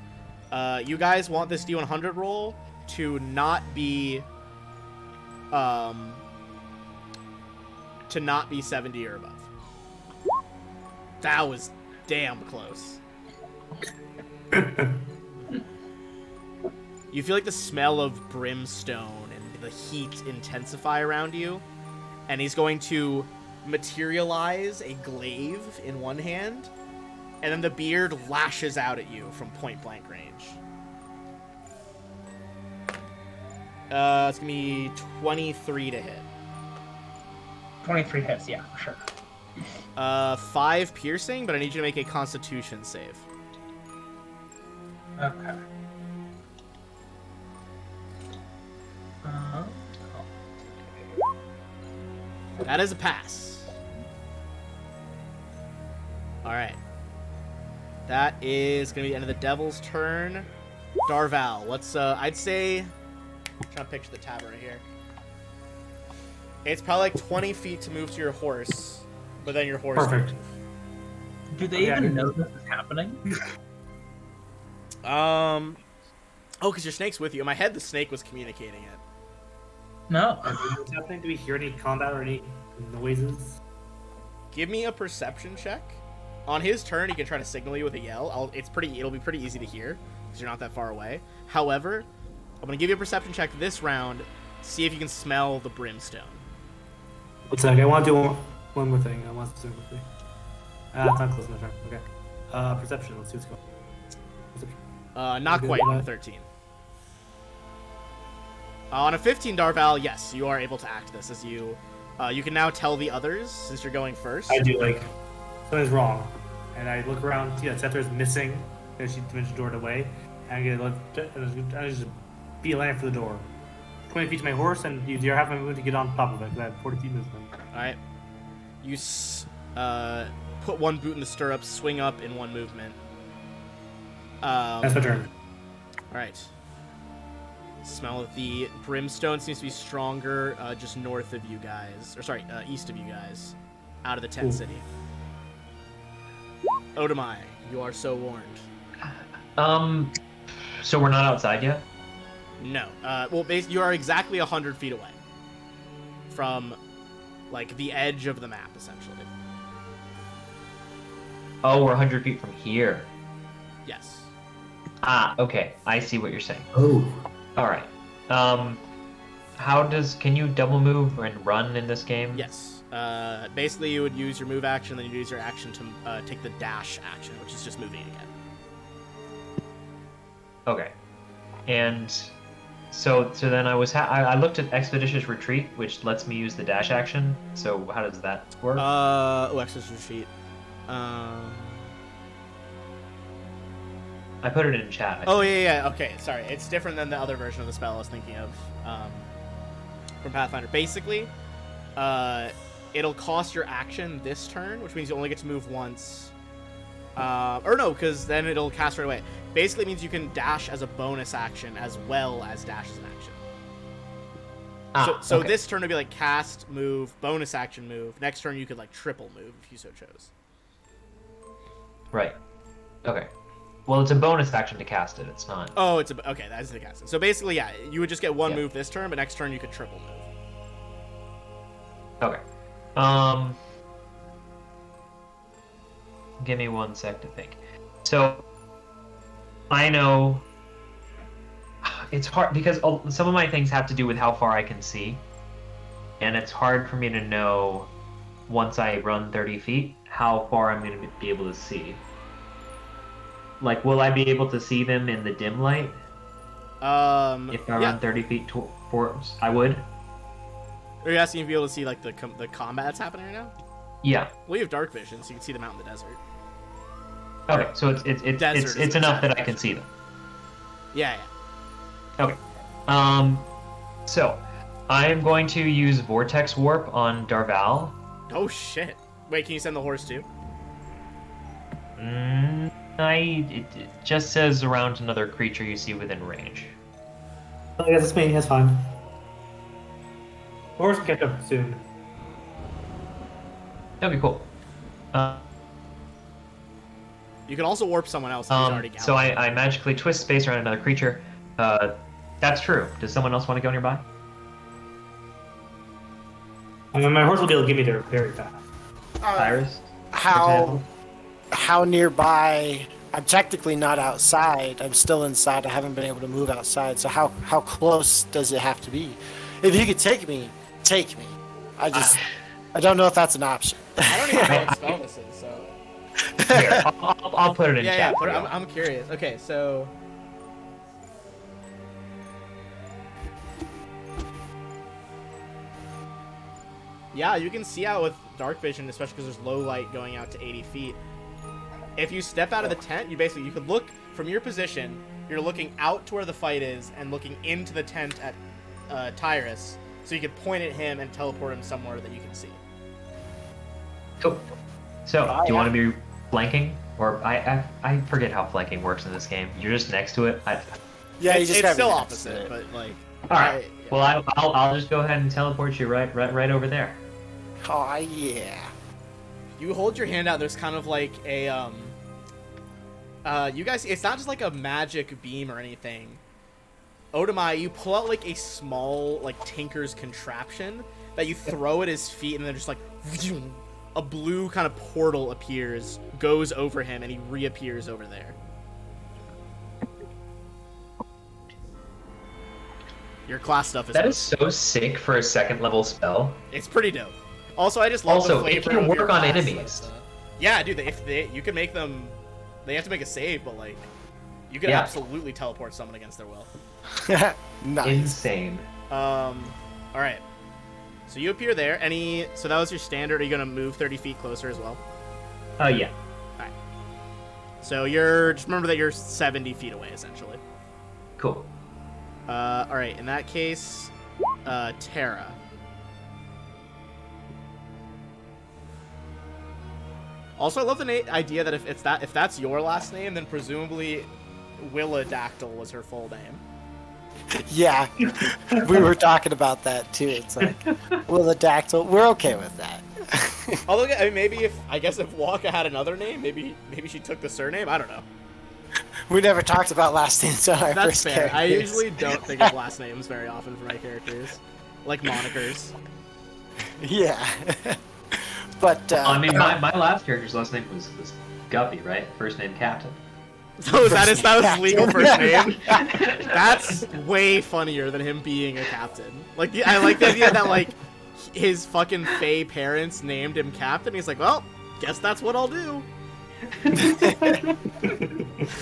Speaker 1: You guys want this D100 roll to not be... to not be 70 or above. That was damn close. You feel like the smell of brimstone and the heat intensify around you, and he's going to materialize a glaive in one hand, and then the beard lashes out at you from point blank range. It's gonna be 23 to hit.
Speaker 6: 23 hits, yeah, for sure.
Speaker 1: 5 piercing, but I need you to make a Constitution save.
Speaker 6: Okay.
Speaker 1: That is a pass. Alright. That is going to be the end of the Devil's turn. Darval, what's, I'd say... I'm trying to picture the tab right here. It's probably like 20 feet to move to your horse, but then your horse...
Speaker 7: Perfect.
Speaker 6: Do they even know this is happening?
Speaker 1: Oh, because your snake's with you. In my head, the snake was communicating it.
Speaker 6: No.
Speaker 7: What's happening? Do we hear any combat or any noises?
Speaker 1: Give me a perception check. On his turn, he can try to signal you with a yell. It'll be pretty easy to hear because you're not that far away. However, I'm gonna give you a perception check this round. See if you can smell the brimstone.
Speaker 7: What's that? I want to do one more thing. I want to do quickly. It's not close enough. Okay. Perception. Let's see what's going on. Perception.
Speaker 1: Not
Speaker 7: Okay,
Speaker 1: quite on a
Speaker 7: that-
Speaker 1: 13. On a 15, Darval, yes, you are able to act this as you can now tell the others since you're going first.
Speaker 7: I do like something's wrong, and I look around. Yeah, Scepter is missing. And she dimension doored away, and I get I just beeline for the door. 20 feet to my horse, and you're having my move to get on top of it. Because I have 40 feet movement.
Speaker 1: All right, you put one boot in the stirrups, swing up in one movement.
Speaker 7: That's my turn.
Speaker 1: All right. Smell of the brimstone seems to be stronger just north of you guys, or sorry, east of you guys, out of the tent
Speaker 7: Ooh.
Speaker 1: city. Odamai, you are so warned.
Speaker 5: So we're not outside yet?
Speaker 1: No. Well, you are exactly 100 feet away from, like, the edge of the map, essentially.
Speaker 5: Oh, we're 100 feet from here.
Speaker 1: Yes.
Speaker 5: Ah, okay. I see what you're saying.
Speaker 7: Oh.
Speaker 5: All right. Can you double move and run in this game?
Speaker 1: Yes. Basically, you would use your move action, then you'd use your action to take the dash action, which is just moving again.
Speaker 5: Okay. And so then I looked at Expeditious Retreat, which lets me use the dash action. So how does that work?
Speaker 1: Exodus Retreat.
Speaker 5: I put it in chat.
Speaker 1: Oh, yeah. Okay, sorry. It's different than the other version of the spell I was thinking of from Pathfinder. Basically, it'll cost your action this turn, which means you only get to move once. Or no, because then it'll cast right away. Basically means you can dash as a bonus action as well as dash as an action. So
Speaker 5: okay.
Speaker 1: this turn would be like cast, move, bonus action, move. Next turn you could like triple move if you so chose.
Speaker 5: Right. Okay. Well, it's a bonus action to cast it. It's not.
Speaker 1: Oh, okay. That's the cast. So basically, yeah, you would just get one
Speaker 5: Yeah.
Speaker 1: move this turn, but next turn you could triple move.
Speaker 5: Okay. Give me 1 sec to think. So, I know it's hard because some of my things have to do with how far I can see, and it's hard for me to know once I run 30 feet how far I'm going to be able to see. Like, will I be able to see them in the dim light? If I run 30 feet towards, I would.
Speaker 1: Are you asking if you'll be able to see like the combat that's happening right now?
Speaker 5: Yeah.
Speaker 1: Well, you have dark vision, so you can see them out in the desert.
Speaker 5: Okay, so it's enough that I can see them.
Speaker 1: Yeah.
Speaker 5: Okay. So I am going to use Vortex Warp on Darval.
Speaker 1: Oh shit! Wait, can you send the horse too?
Speaker 5: It just says around another creature you see within range.
Speaker 7: I guess it's me. That's fine. Horse will catch up soon.
Speaker 5: That'd be cool.
Speaker 1: You can also warp someone else. Who's already
Speaker 5: So I magically twist space around another creature. That's true. Does someone else want to go nearby?
Speaker 7: I mean, my horse will be able to get me there very fast.
Speaker 5: Cyrus? for example?
Speaker 3: How nearby? I'm technically not outside. I'm still inside. I haven't been able to move outside. So how close does it have to be? If you could take me, take me. I don't know if that's an option.
Speaker 1: I don't even know what spell this is, so.
Speaker 5: Here, I'll put it in
Speaker 1: Yeah,
Speaker 5: chat.
Speaker 1: put it,
Speaker 5: for you.
Speaker 1: I'm curious. Okay, so. Yeah, you can see out with dark vision, especially because there's low light going out to 80 feet. If you step out of the tent, you could look from your position. You're looking out to where the fight is and looking into the tent at Tyrus, so you could point at him and teleport him somewhere that you can see.
Speaker 5: Cool. So, do you want to be flanking, or I forget how flanking works in this game. You're just next to it.
Speaker 3: Yeah, you
Speaker 1: it's
Speaker 3: just gotta be
Speaker 1: still
Speaker 3: next
Speaker 1: opposite,
Speaker 3: to it.
Speaker 1: but like.
Speaker 5: All right.
Speaker 1: yeah.
Speaker 5: Well, I'll just go ahead and teleport you right over there.
Speaker 3: Oh yeah.
Speaker 1: You hold your hand out. There's kind of like a you guys. It's not just like a magic beam or anything. Odomai, you pull out like a small like tinker's contraption that you throw at his feet, and then just like a blue kind of portal appears, goes over him, and he reappears over there. Your class stuff is.
Speaker 5: That is so sick for a second level spell.
Speaker 1: It's pretty dope. Also, I just love
Speaker 5: Also,
Speaker 1: the flavor
Speaker 5: it can
Speaker 1: of your
Speaker 5: work on
Speaker 1: class,
Speaker 5: enemies.
Speaker 1: like, yeah, dude. You can make them. They have to make a save, but like, you can
Speaker 5: Yeah.
Speaker 1: absolutely teleport someone against their will.
Speaker 3: Nice.
Speaker 5: Insane.
Speaker 1: All right. So you appear there. So that was your standard. Are you gonna move 30 feet closer as well?
Speaker 5: Yeah.
Speaker 1: So just remember that you're 70 feet away essentially.
Speaker 5: Cool.
Speaker 1: All right. In that case, Terra. Also, I love the idea that if that's your last name, then presumably Willadactyl was her full name.
Speaker 3: Yeah, we were talking about that too. It's like, Willadactyl. We're okay with that.
Speaker 1: Although, I mean, maybe if Waka had another name, maybe she took the surname. I don't know.
Speaker 3: We never talked about last names on our
Speaker 1: That's
Speaker 3: first
Speaker 1: fair. I
Speaker 3: characters.
Speaker 1: usually don't think of last names very often for my characters, like monikers.
Speaker 3: Yeah. But
Speaker 5: I mean, my last character's last name was Guppy, right? First name Captain.
Speaker 1: So that was legal first
Speaker 3: Yeah.
Speaker 1: name. That's way funnier than him being a captain. Like I like the idea that like his fucking Fey parents named him captain. He's like, well, guess that's what I'll do.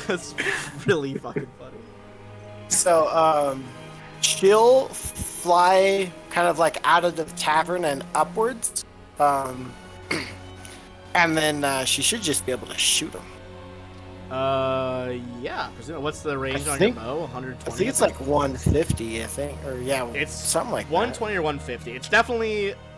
Speaker 1: That's really fucking funny.
Speaker 3: So, she'll fly kind of like out of the tavern and upwards. And then she should just be able to shoot him.
Speaker 1: Yeah. What's the range on
Speaker 3: think-
Speaker 1: your bow? 120.
Speaker 3: I think it's like 150, I think. Or yeah,
Speaker 1: It's
Speaker 3: something like
Speaker 1: 120 or 150. It's definitely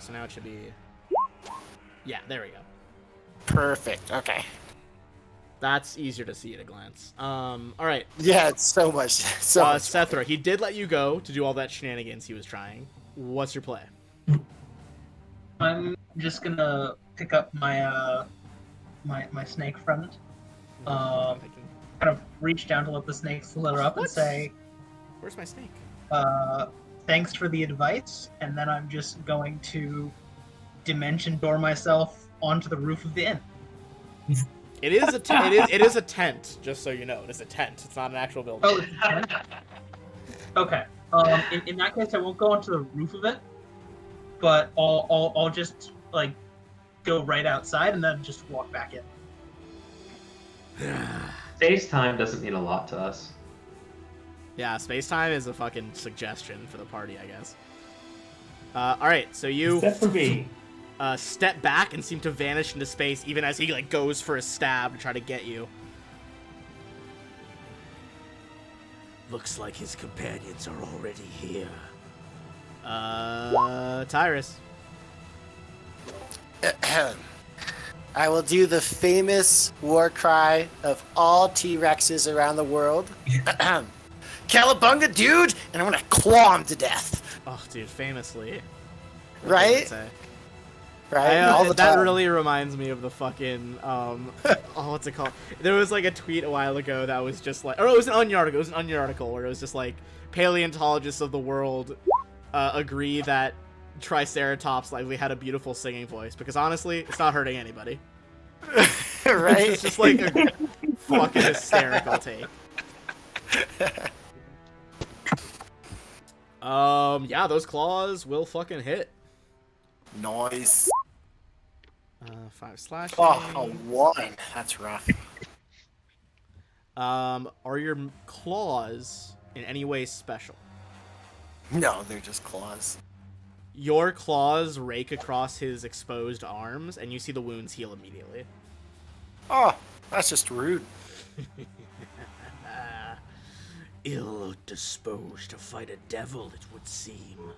Speaker 1: so now it should be. Yeah, there we go.
Speaker 3: Perfect. Okay.
Speaker 1: That's easier to see at a glance. All right.
Speaker 3: Yeah, it's so much. So much
Speaker 1: Sethra, he did let you go to do all that shenanigans he was trying. What's your play?
Speaker 6: I'm just gonna pick up my my snake friend. Kind of reach down to let the snake slither up and
Speaker 1: What?
Speaker 6: say,
Speaker 1: Where's my snake?
Speaker 6: thanks for the advice, and then I'm just going to dimension door myself onto the roof of the inn.
Speaker 1: It is it is a tent, just so you know. It is a tent. It's not an actual building.
Speaker 6: Oh, it's a tent? Okay. In that case, I won't go onto the roof of it, but I'll just like go right outside and then just walk back in.
Speaker 5: Space time doesn't mean a lot to us.
Speaker 1: Yeah, space time is a fucking suggestion for the party, I guess. All right, so you
Speaker 7: Except for me.
Speaker 1: step back and seem to vanish into space, even as he like goes for a stab to try to get you.
Speaker 8: Looks like his companions are already here.
Speaker 1: Tyrus.
Speaker 3: I will do the famous war cry of all T-Rexes around the world. Cowabunga, dude! And I'm gonna claw him to death.
Speaker 1: Oh, dude, famously.
Speaker 3: Right? Right? All the
Speaker 1: that
Speaker 3: time.
Speaker 1: really reminds me of the fucking oh, what's it called? There was like a tweet a while ago that was just like, or it was an Onion article. It was an Onion article where it was just like paleontologists of the world agree that Triceratops likely had a beautiful singing voice, because honestly, it's not hurting anybody.
Speaker 3: Right?
Speaker 1: It's just like a fucking hysterical take. Yeah, those claws will fucking hit.
Speaker 3: Noise.
Speaker 1: 5 slashing.
Speaker 3: Oh, a 1. That's rough.
Speaker 1: Are your claws in any way special?
Speaker 3: No, they're just claws.
Speaker 1: Your claws rake across his exposed arms, and you see the wounds heal immediately.
Speaker 3: Oh, that's just rude.
Speaker 8: Ill disposed to fight a devil, it would seem.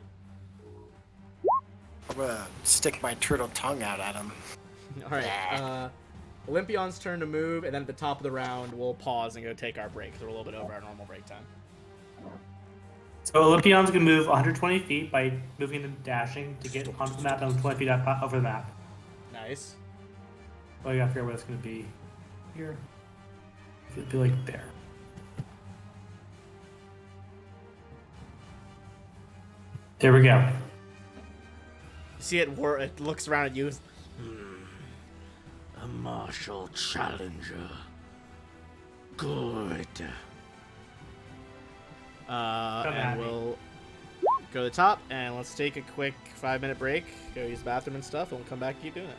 Speaker 3: I'm gonna stick my turtle tongue out at him.
Speaker 1: Alright, Olympion's turn to move, and then at the top of the round, we'll pause and go take our break, because we're a little bit over our normal break time.
Speaker 7: So Olympion's gonna move 120 feet by moving and dashing to get onto the map and 20 feet up over the map.
Speaker 1: Nice.
Speaker 7: Well, you gotta figure out where it's gonna be. Here. It'd be like there. There we go.
Speaker 1: You see it looks around at you.
Speaker 8: A martial challenger. Good.
Speaker 1: And we'll go to the top, and let's take a quick 5-minute break, go use the bathroom and stuff, and we'll come back and keep doing it.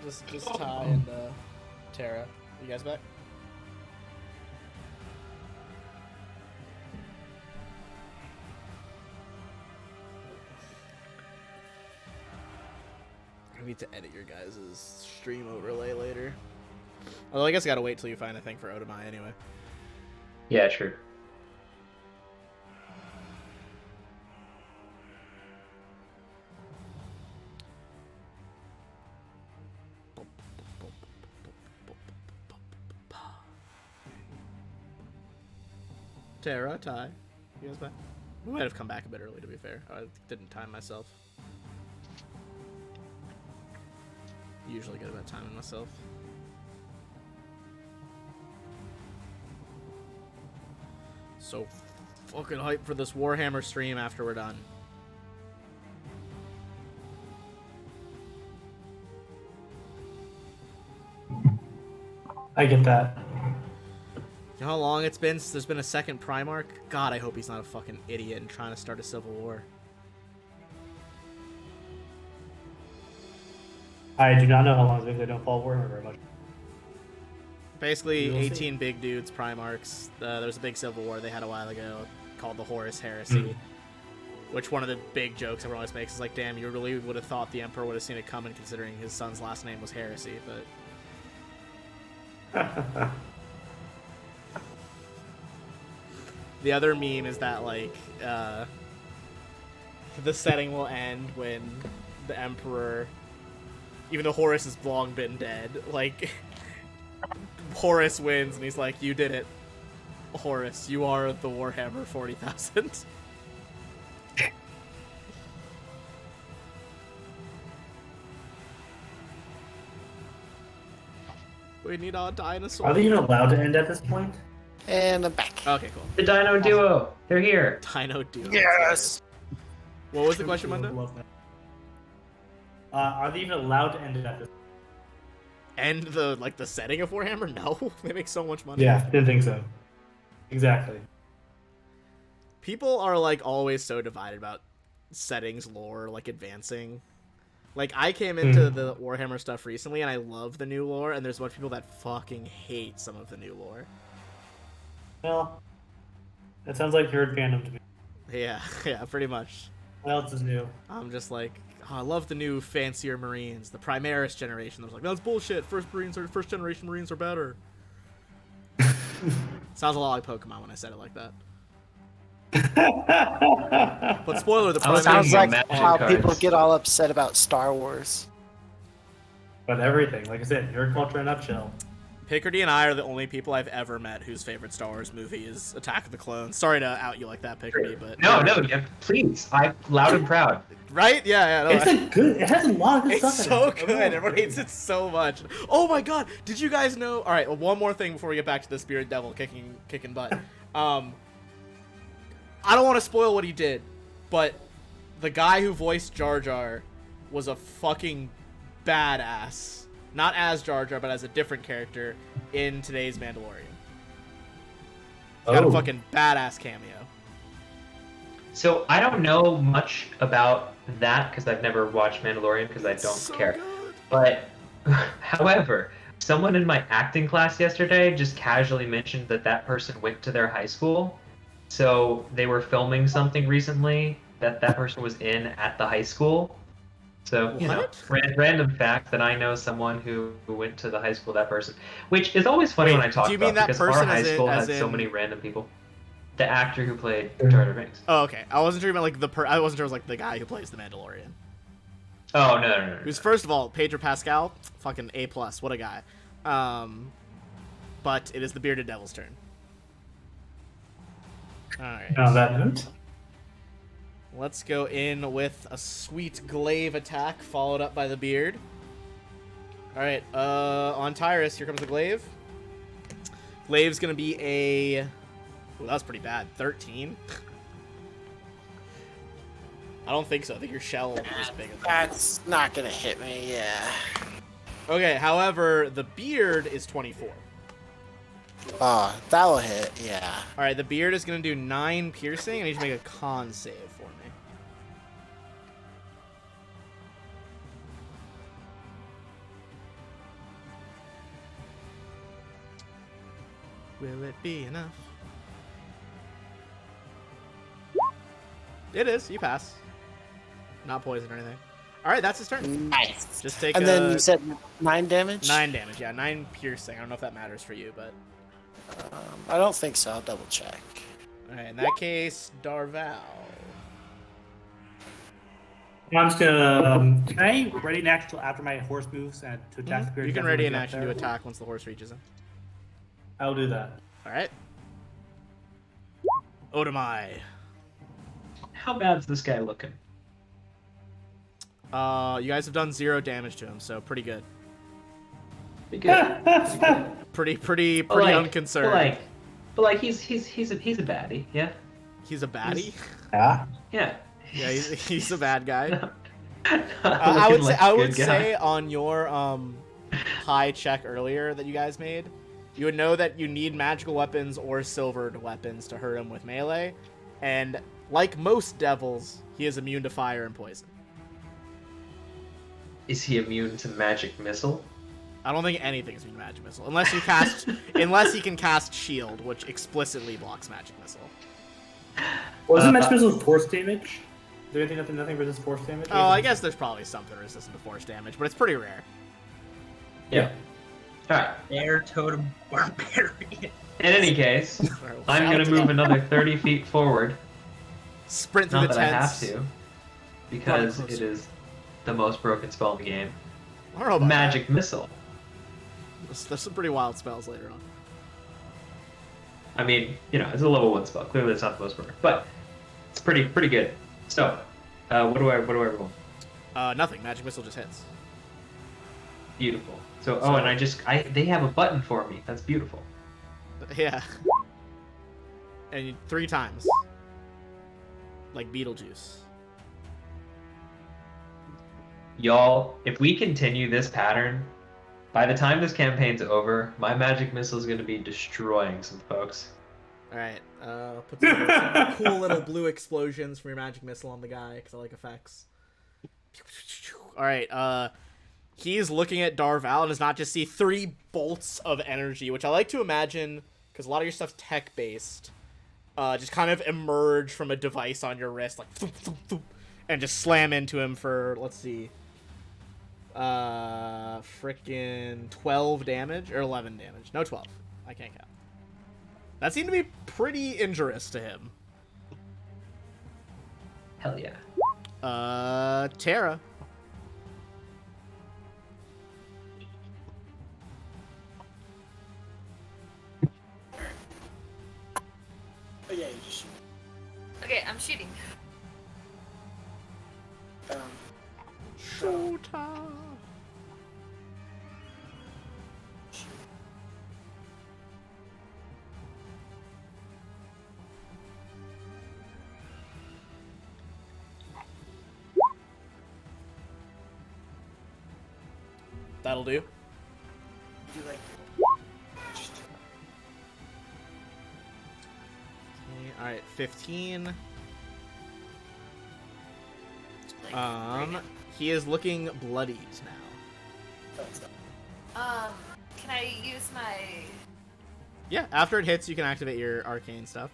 Speaker 1: Just Ty and Tara. You guys back? I need to edit your guys' stream overlay later. Although I guess I gotta wait till you find a thing for Odomai anyway.
Speaker 5: Yeah, sure.
Speaker 1: Tara, Ty, you guys back? We might have come back a bit early, to be fair. I didn't time myself. Usually good about timing myself. So fucking hyped for this Warhammer stream after we're done.
Speaker 7: I get that.
Speaker 1: You know how long it's been since there's been a second Primarch? God, I hope he's not a fucking idiot and trying to start a civil war.
Speaker 7: I do not know how long it's been. I don't follow Warhammer very much.
Speaker 1: Basically,
Speaker 7: We'll see.
Speaker 1: 18 big dudes, Primarchs. There was a big civil war they had a while ago called the Horus Heresy. Which one of the big jokes everyone always makes is like, damn, you really would have thought the Emperor would have seen it coming considering his son's last name was Heresy, but... The other meme is that, like, the setting will end when the Emperor, even though Horus has long been dead, like, Horus wins and he's like, you did it, Horus, you are the Warhammer 40,000. We need a dinosaur.
Speaker 7: Are they even allowed to end at this point?
Speaker 3: And I'm back.
Speaker 1: Okay, cool.
Speaker 5: The Dino Duo. They're here.
Speaker 1: Dino Duo.
Speaker 3: Yes.
Speaker 1: What was the question, Mundo?
Speaker 7: Love that. Are they even allowed to end it at this point?
Speaker 1: End the setting of Warhammer? No, they make so much money.
Speaker 7: Yeah, didn't think so. Exactly.
Speaker 1: People are like always so divided about settings, lore, like advancing. Like I came into the Warhammer stuff recently, and I love the new lore, and there's a bunch of people that fucking hate some of the new lore.
Speaker 7: Well, that sounds like herd fandom to me.
Speaker 1: Yeah, yeah, pretty much.
Speaker 7: What else is new?
Speaker 1: I'm just like, oh, I love the new fancier Marines, the Primaris generation. I was like, that's bullshit. First generation Marines are better. Sounds a lot like Pokemon when I said it like that. But spoiler, the
Speaker 5: I was
Speaker 1: Primaris.
Speaker 3: Sounds like
Speaker 5: Magic
Speaker 3: how
Speaker 5: cards.
Speaker 3: people get all upset about Star Wars.
Speaker 7: But everything, like I said, nerd culture in a nutshell.
Speaker 1: Picardy and I are the only people I've ever met whose favorite Star Wars movie is Attack of the Clones. Sorry to out you like that, Picardy, but
Speaker 5: No, yeah, please. I'm loud and proud.
Speaker 1: right? Yeah, no,
Speaker 7: It's a good. It has a lot of good
Speaker 1: it's
Speaker 7: stuff.
Speaker 1: so
Speaker 7: in it.
Speaker 1: good. Everyone hates it so much. Oh my god! Did you guys know? All right, well, one more thing before we get back to the Spirit Devil kicking butt. I don't want to spoil what he did, but the guy who voiced Jar Jar was a fucking badass. Not as Jar Jar, but as a different character in today's Mandalorian. He's got a fucking badass cameo.
Speaker 5: So I don't know much about that because I've never watched Mandalorian because I don't
Speaker 1: So
Speaker 5: care.
Speaker 1: good.
Speaker 5: But, however, someone in my acting class yesterday just casually mentioned that person went to their high school. So they were filming something recently that person was in at the high school. So, you know,
Speaker 1: What?
Speaker 5: random fact that I know someone who went to the high school of that person. Which is always funny
Speaker 1: Wait,
Speaker 5: when I talk
Speaker 1: do you
Speaker 5: about
Speaker 1: mean that
Speaker 5: because our
Speaker 1: person
Speaker 5: high
Speaker 1: as in-
Speaker 5: school
Speaker 1: as
Speaker 5: had so
Speaker 1: in-
Speaker 5: many random people. The actor who played Jar Jar Binks.
Speaker 1: Oh, okay. I wasn't sure about like I wasn't sure it was like the guy who plays the Mandalorian.
Speaker 5: Oh, no.
Speaker 1: Who's first of all, Pedro Pascal, fucking A+, what a guy. But it is the Bearded Devil's turn. Alright.
Speaker 7: On that note,
Speaker 1: Let's go in with a sweet glaive attack, followed up by the beard. Alright, on Tyrus, here comes the glaive. Glaive's gonna be a... Ooh, that was pretty bad. 13? I don't think so. I think your shell is bigger than that.
Speaker 3: That's not gonna hit me, yeah.
Speaker 1: Okay, however, the beard is 24.
Speaker 3: Oh, that will hit, yeah.
Speaker 1: Alright, the beard is gonna do 9 piercing. I need to make a con save for me. Will it be enough? It is. You pass. Not poison or anything. All right, that's his turn.
Speaker 3: Nice.
Speaker 1: Just take
Speaker 3: And then you said 9 damage?
Speaker 1: 9 damage. Yeah, 9 piercing. I don't know if that matters for you, but
Speaker 3: I don't think so. I'll double check.
Speaker 1: all right. In that case, Darval.
Speaker 7: I'm just gonna. Can I ready an action after my horse moves and to attack the creature?
Speaker 1: You can ready an action to attack once the horse reaches him.
Speaker 7: I'll do that.
Speaker 1: All right. Odomai.
Speaker 5: How bad's this guy looking?
Speaker 1: You guys have done 0 damage to him, so pretty good.
Speaker 5: Pretty good.
Speaker 1: Pretty
Speaker 5: But
Speaker 1: unconcerned.
Speaker 5: But like he's a baddie, yeah.
Speaker 1: He's a baddie.
Speaker 7: Yeah.
Speaker 5: Yeah.
Speaker 1: Yeah, he's a bad guy.
Speaker 5: Not
Speaker 1: I would
Speaker 5: looking
Speaker 1: say
Speaker 5: like
Speaker 1: I
Speaker 5: a
Speaker 1: would
Speaker 5: good guy.
Speaker 1: say on your high check earlier that you guys made, you would know that you need magical weapons or silvered weapons to hurt him with melee, and like most devils, he is immune to fire and poison.
Speaker 5: Is he immune to magic missile?
Speaker 1: I don't think anything's immune to magic missile unless you cast unless he can cast shield, which explicitly blocks magic missile.
Speaker 7: Wasn't magic missile force damage? Is there anything nothing resists force damage?
Speaker 1: Oh, I guess there's probably something resistant to force damage, but it's pretty rare.
Speaker 5: Yeah. Alright.
Speaker 6: Air totem barbarian.
Speaker 5: In any case,
Speaker 1: Alright,
Speaker 5: I'm gonna move another 30 feet forward.
Speaker 1: sprint through
Speaker 5: Not
Speaker 1: the
Speaker 5: that I
Speaker 1: tents.
Speaker 5: have to. Because
Speaker 1: Probably
Speaker 5: it
Speaker 1: closer.
Speaker 5: is the most broken spell in the game.
Speaker 1: I don't know about
Speaker 5: Magic missile.
Speaker 1: that. There's some pretty wild spells later on.
Speaker 5: I mean, it's a level 1 spell. Clearly it's not the most broken. But it's pretty good. So, what do I roll?
Speaker 1: Nothing. Magic missile just hits.
Speaker 5: Beautiful. So, and they have a button for me. That's beautiful.
Speaker 1: Yeah. And 3 times. Like Beetlejuice.
Speaker 5: Y'all, if we continue this pattern, by the time this campaign's over, my magic missile is going to be destroying some folks.
Speaker 1: Alright, put some cool little blue explosions from your magic missile on the guy, because I like effects. Alright, he's looking at Darval and does not just see 3 bolts of energy, which I like to imagine, because a lot of your stuff's tech-based, just kind of emerge from a device on your wrist, like, thump, thump, thump, and just slam into him for, let's see, frickin' 12 damage, or 11 damage. No, 12. I can't count. That seemed to be pretty injurious to him.
Speaker 5: Hell yeah.
Speaker 1: Tara.
Speaker 3: Oh, yeah, you just
Speaker 4: Okay, I'm shooting.
Speaker 1: Shota. That'll do.
Speaker 3: you like
Speaker 1: Alright, 15. He is looking bloodied now.
Speaker 4: Can I use my?
Speaker 1: Yeah, after it hits, you can activate your arcane stuff.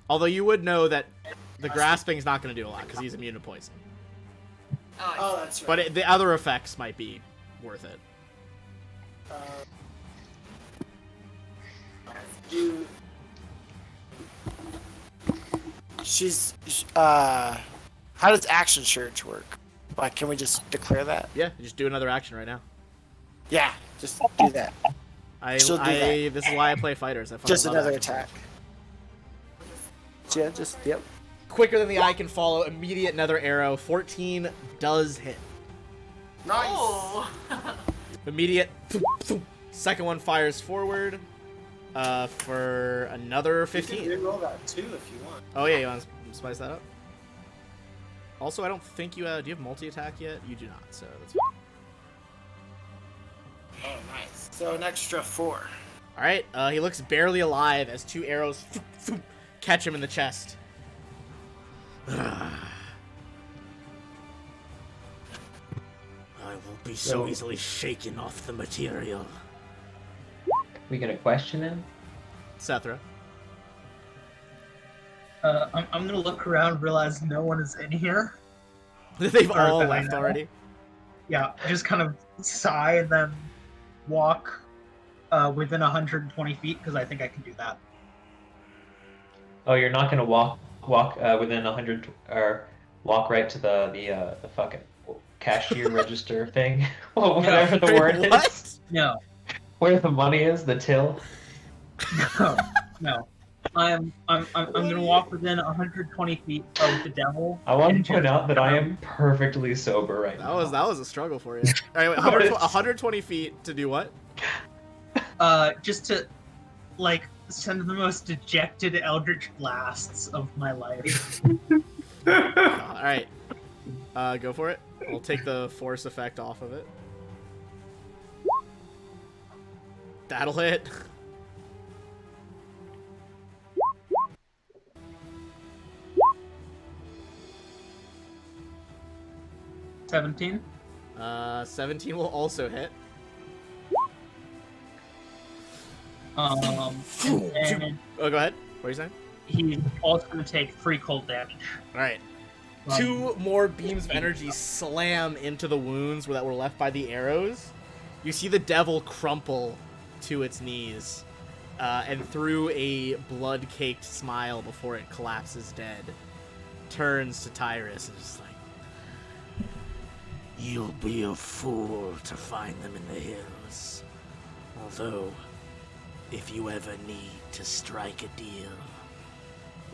Speaker 1: Although you would know that the grasping is not going to do a lot because he's immune to poison.
Speaker 3: Oh, that's right.
Speaker 1: But the other effects might be worth it.
Speaker 3: You. How does action surge work? Like, can we just declare that?
Speaker 1: Yeah, just do another action right now.
Speaker 3: Yeah, just do that. She'll do that.
Speaker 1: This is why I play fighters. I fucking
Speaker 3: Just
Speaker 1: love
Speaker 3: another
Speaker 1: action
Speaker 3: attack.
Speaker 1: surge.
Speaker 3: Yeah, yep.
Speaker 1: Quicker than the eye can follow, immediate nether arrow. 14 does hit.
Speaker 3: Nice.
Speaker 4: Oh.
Speaker 1: Immediate. Second one fires forward. For another
Speaker 3: You
Speaker 1: 15.
Speaker 3: can reroll that too if you want.
Speaker 1: Oh yeah, you want to spice that up? Also, I don't think you do you have multi-attack yet? You do not, so that's fine.
Speaker 3: Oh, nice. So an extra 4.
Speaker 1: Alright, he looks barely alive as 2 arrows catch him in the chest.
Speaker 8: I Won't be so easily shaken off the material.
Speaker 5: We gonna question him?
Speaker 1: Sethra.
Speaker 6: I'm gonna look around, realize no one is in here.
Speaker 1: They've
Speaker 6: Or
Speaker 1: all
Speaker 6: that I
Speaker 1: left
Speaker 6: know.
Speaker 1: already.
Speaker 6: Yeah, just kind of sigh and then walk within 120 feet because I think I can do that.
Speaker 5: Oh, you're not gonna walk within 100 or walk right to the fucking cashier register thing, whatever the
Speaker 1: Wait,
Speaker 5: word
Speaker 1: what?
Speaker 5: is,
Speaker 6: No,
Speaker 5: where the money is, the till.
Speaker 6: no. I'm gonna walk within 120 feet of the devil.
Speaker 5: I want
Speaker 6: and
Speaker 5: to point
Speaker 6: just
Speaker 5: out that I
Speaker 6: kind of-
Speaker 5: am perfectly sober right
Speaker 1: That
Speaker 5: now.
Speaker 1: was a struggle for you. All right, wait,
Speaker 5: What is-
Speaker 1: 120 feet to do what?
Speaker 6: just to like send the most dejected eldritch blasts of my life.
Speaker 1: All right, go for it. I'll take the force effect off of it. That'll hit.
Speaker 6: $17.
Speaker 1: 17 will also hit.
Speaker 6: And
Speaker 1: Oh, go ahead. What are you saying?
Speaker 6: he's also gonna take 3 cold damage.
Speaker 1: All right.
Speaker 6: Um,
Speaker 1: 2 more beams of energy slam into the wounds that were left by the arrows. You see the devil crumple to its knees, and through a blood-caked smile before it collapses dead, turns to Tyrus and is like,
Speaker 8: You'll be a fool to find them in the hills. Although, if you ever need to strike a deal,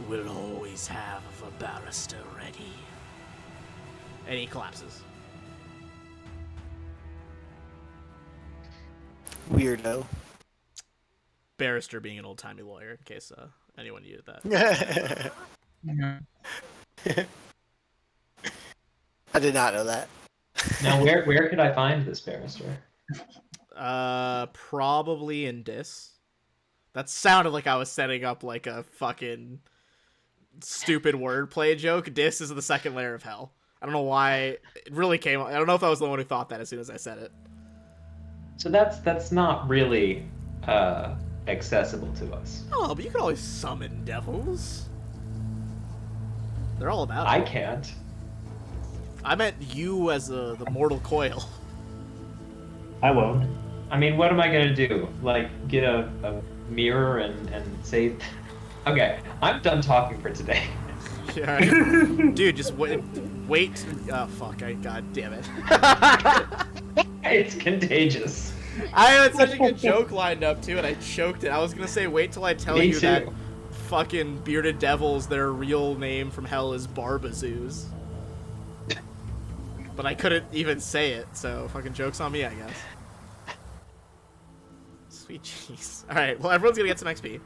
Speaker 8: we'll always have a barrister ready.
Speaker 1: and he collapses.
Speaker 3: Weirdo.
Speaker 1: Barrister being an old-timey lawyer, in case anyone needed that.
Speaker 3: I did not know that.
Speaker 5: Now, where could I find this barrister?
Speaker 1: Probably in Dis. That sounded like I was setting up like a fucking stupid wordplay joke. Dis is the second layer of hell. I don't know why it really came. I don't know if I was the one who thought that as soon as I said it.
Speaker 5: So that's not really accessible to us.
Speaker 1: Oh, but you can always summon devils. They're all about
Speaker 5: I
Speaker 1: it.
Speaker 5: can't.
Speaker 1: I meant you as the mortal coil.
Speaker 7: I won't.
Speaker 5: I mean, what am I gonna do? Like, get a mirror and say, okay, I'm done talking for today.
Speaker 1: Yeah, right? Dude, just wait. Oh fuck! God damn it!
Speaker 5: It's contagious.
Speaker 1: I had such a good joke lined up too, and I choked it. I was gonna say, wait till I tell
Speaker 5: Me
Speaker 1: you
Speaker 5: too.
Speaker 1: that fucking bearded devils, their real name from hell is Barbazoos. But I couldn't even say it, so fucking joke's on me, I guess. Sweet jeez. Alright, well, everyone's gonna get some XP.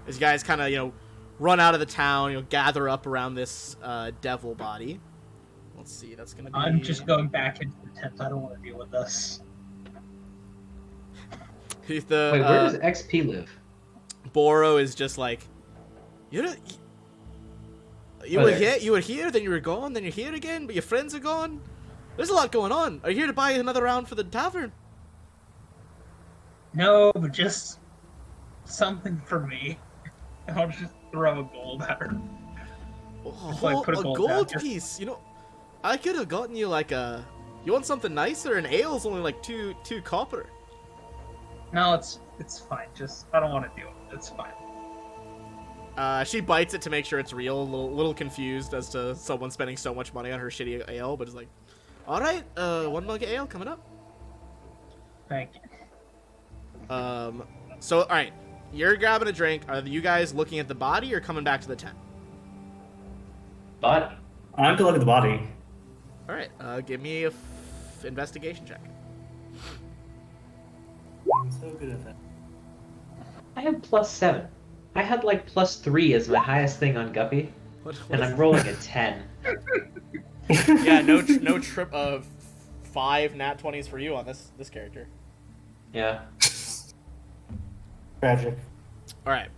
Speaker 1: As you guys kind of, run out of the town, gather up around this devil body. Let's see, that's gonna be...
Speaker 6: I'm just going back into the tent. I don't want to deal with this.
Speaker 1: Wait,
Speaker 5: Wait, where does XP live?
Speaker 1: Boro is just like, you
Speaker 5: Oh,
Speaker 1: were
Speaker 5: there.
Speaker 1: here, then you were gone, then you're here again, but your friends are gone. There's a lot going on. Are you here to buy another round for the tavern?
Speaker 6: No, but just something for me. And I'll just throw a gold at her.
Speaker 1: Oh,
Speaker 6: put a
Speaker 1: a
Speaker 6: gold
Speaker 1: gold
Speaker 6: down, just-
Speaker 1: piece. I could have gotten you like a. You want something nicer? An ale's only like two copper.
Speaker 6: No, it's fine. Just I don't want to deal with it. It's fine.
Speaker 1: She bites it to make sure it's real. A little confused as to someone spending so much money on her shitty ale, but is like, all right, 1 mug of ale coming up.
Speaker 6: Thank you.
Speaker 1: So all right, you're grabbing a drink. Are you guys looking at the body or coming back to the tent?
Speaker 5: But
Speaker 7: I have to look at the body.
Speaker 1: All right, give me a investigation check.
Speaker 7: I'm so good at that.
Speaker 5: I have +7. I had like +3 as my highest thing on Guppy,
Speaker 1: What
Speaker 5: and I'm rolling a 10.
Speaker 1: Yeah, no trip of 5 nat 20s for you on this character.
Speaker 5: Yeah.
Speaker 7: Tragic.
Speaker 1: All right.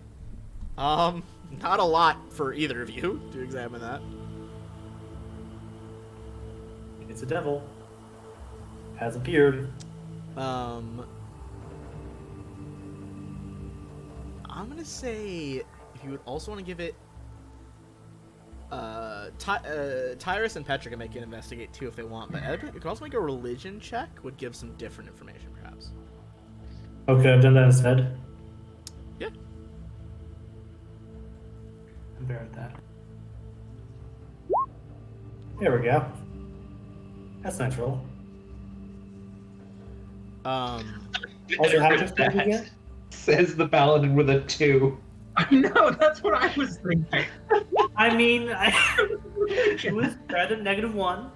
Speaker 1: Not a lot for either of you to examine that.
Speaker 7: It's a devil. has appeared.
Speaker 1: I'm gonna say if you would also want to give it Tyrus and Petra can make an investigate too if they want, but Edward, you can also make a religion check, would give some different information perhaps.
Speaker 7: Okay, I've done that instead.
Speaker 1: Yeah.
Speaker 7: I'm better at that. There we go. That's natural. Also, how much XP did we get?
Speaker 5: Says the paladin with a 2.
Speaker 6: I know, that's what I was thinking.
Speaker 7: I mean, it was better than -1.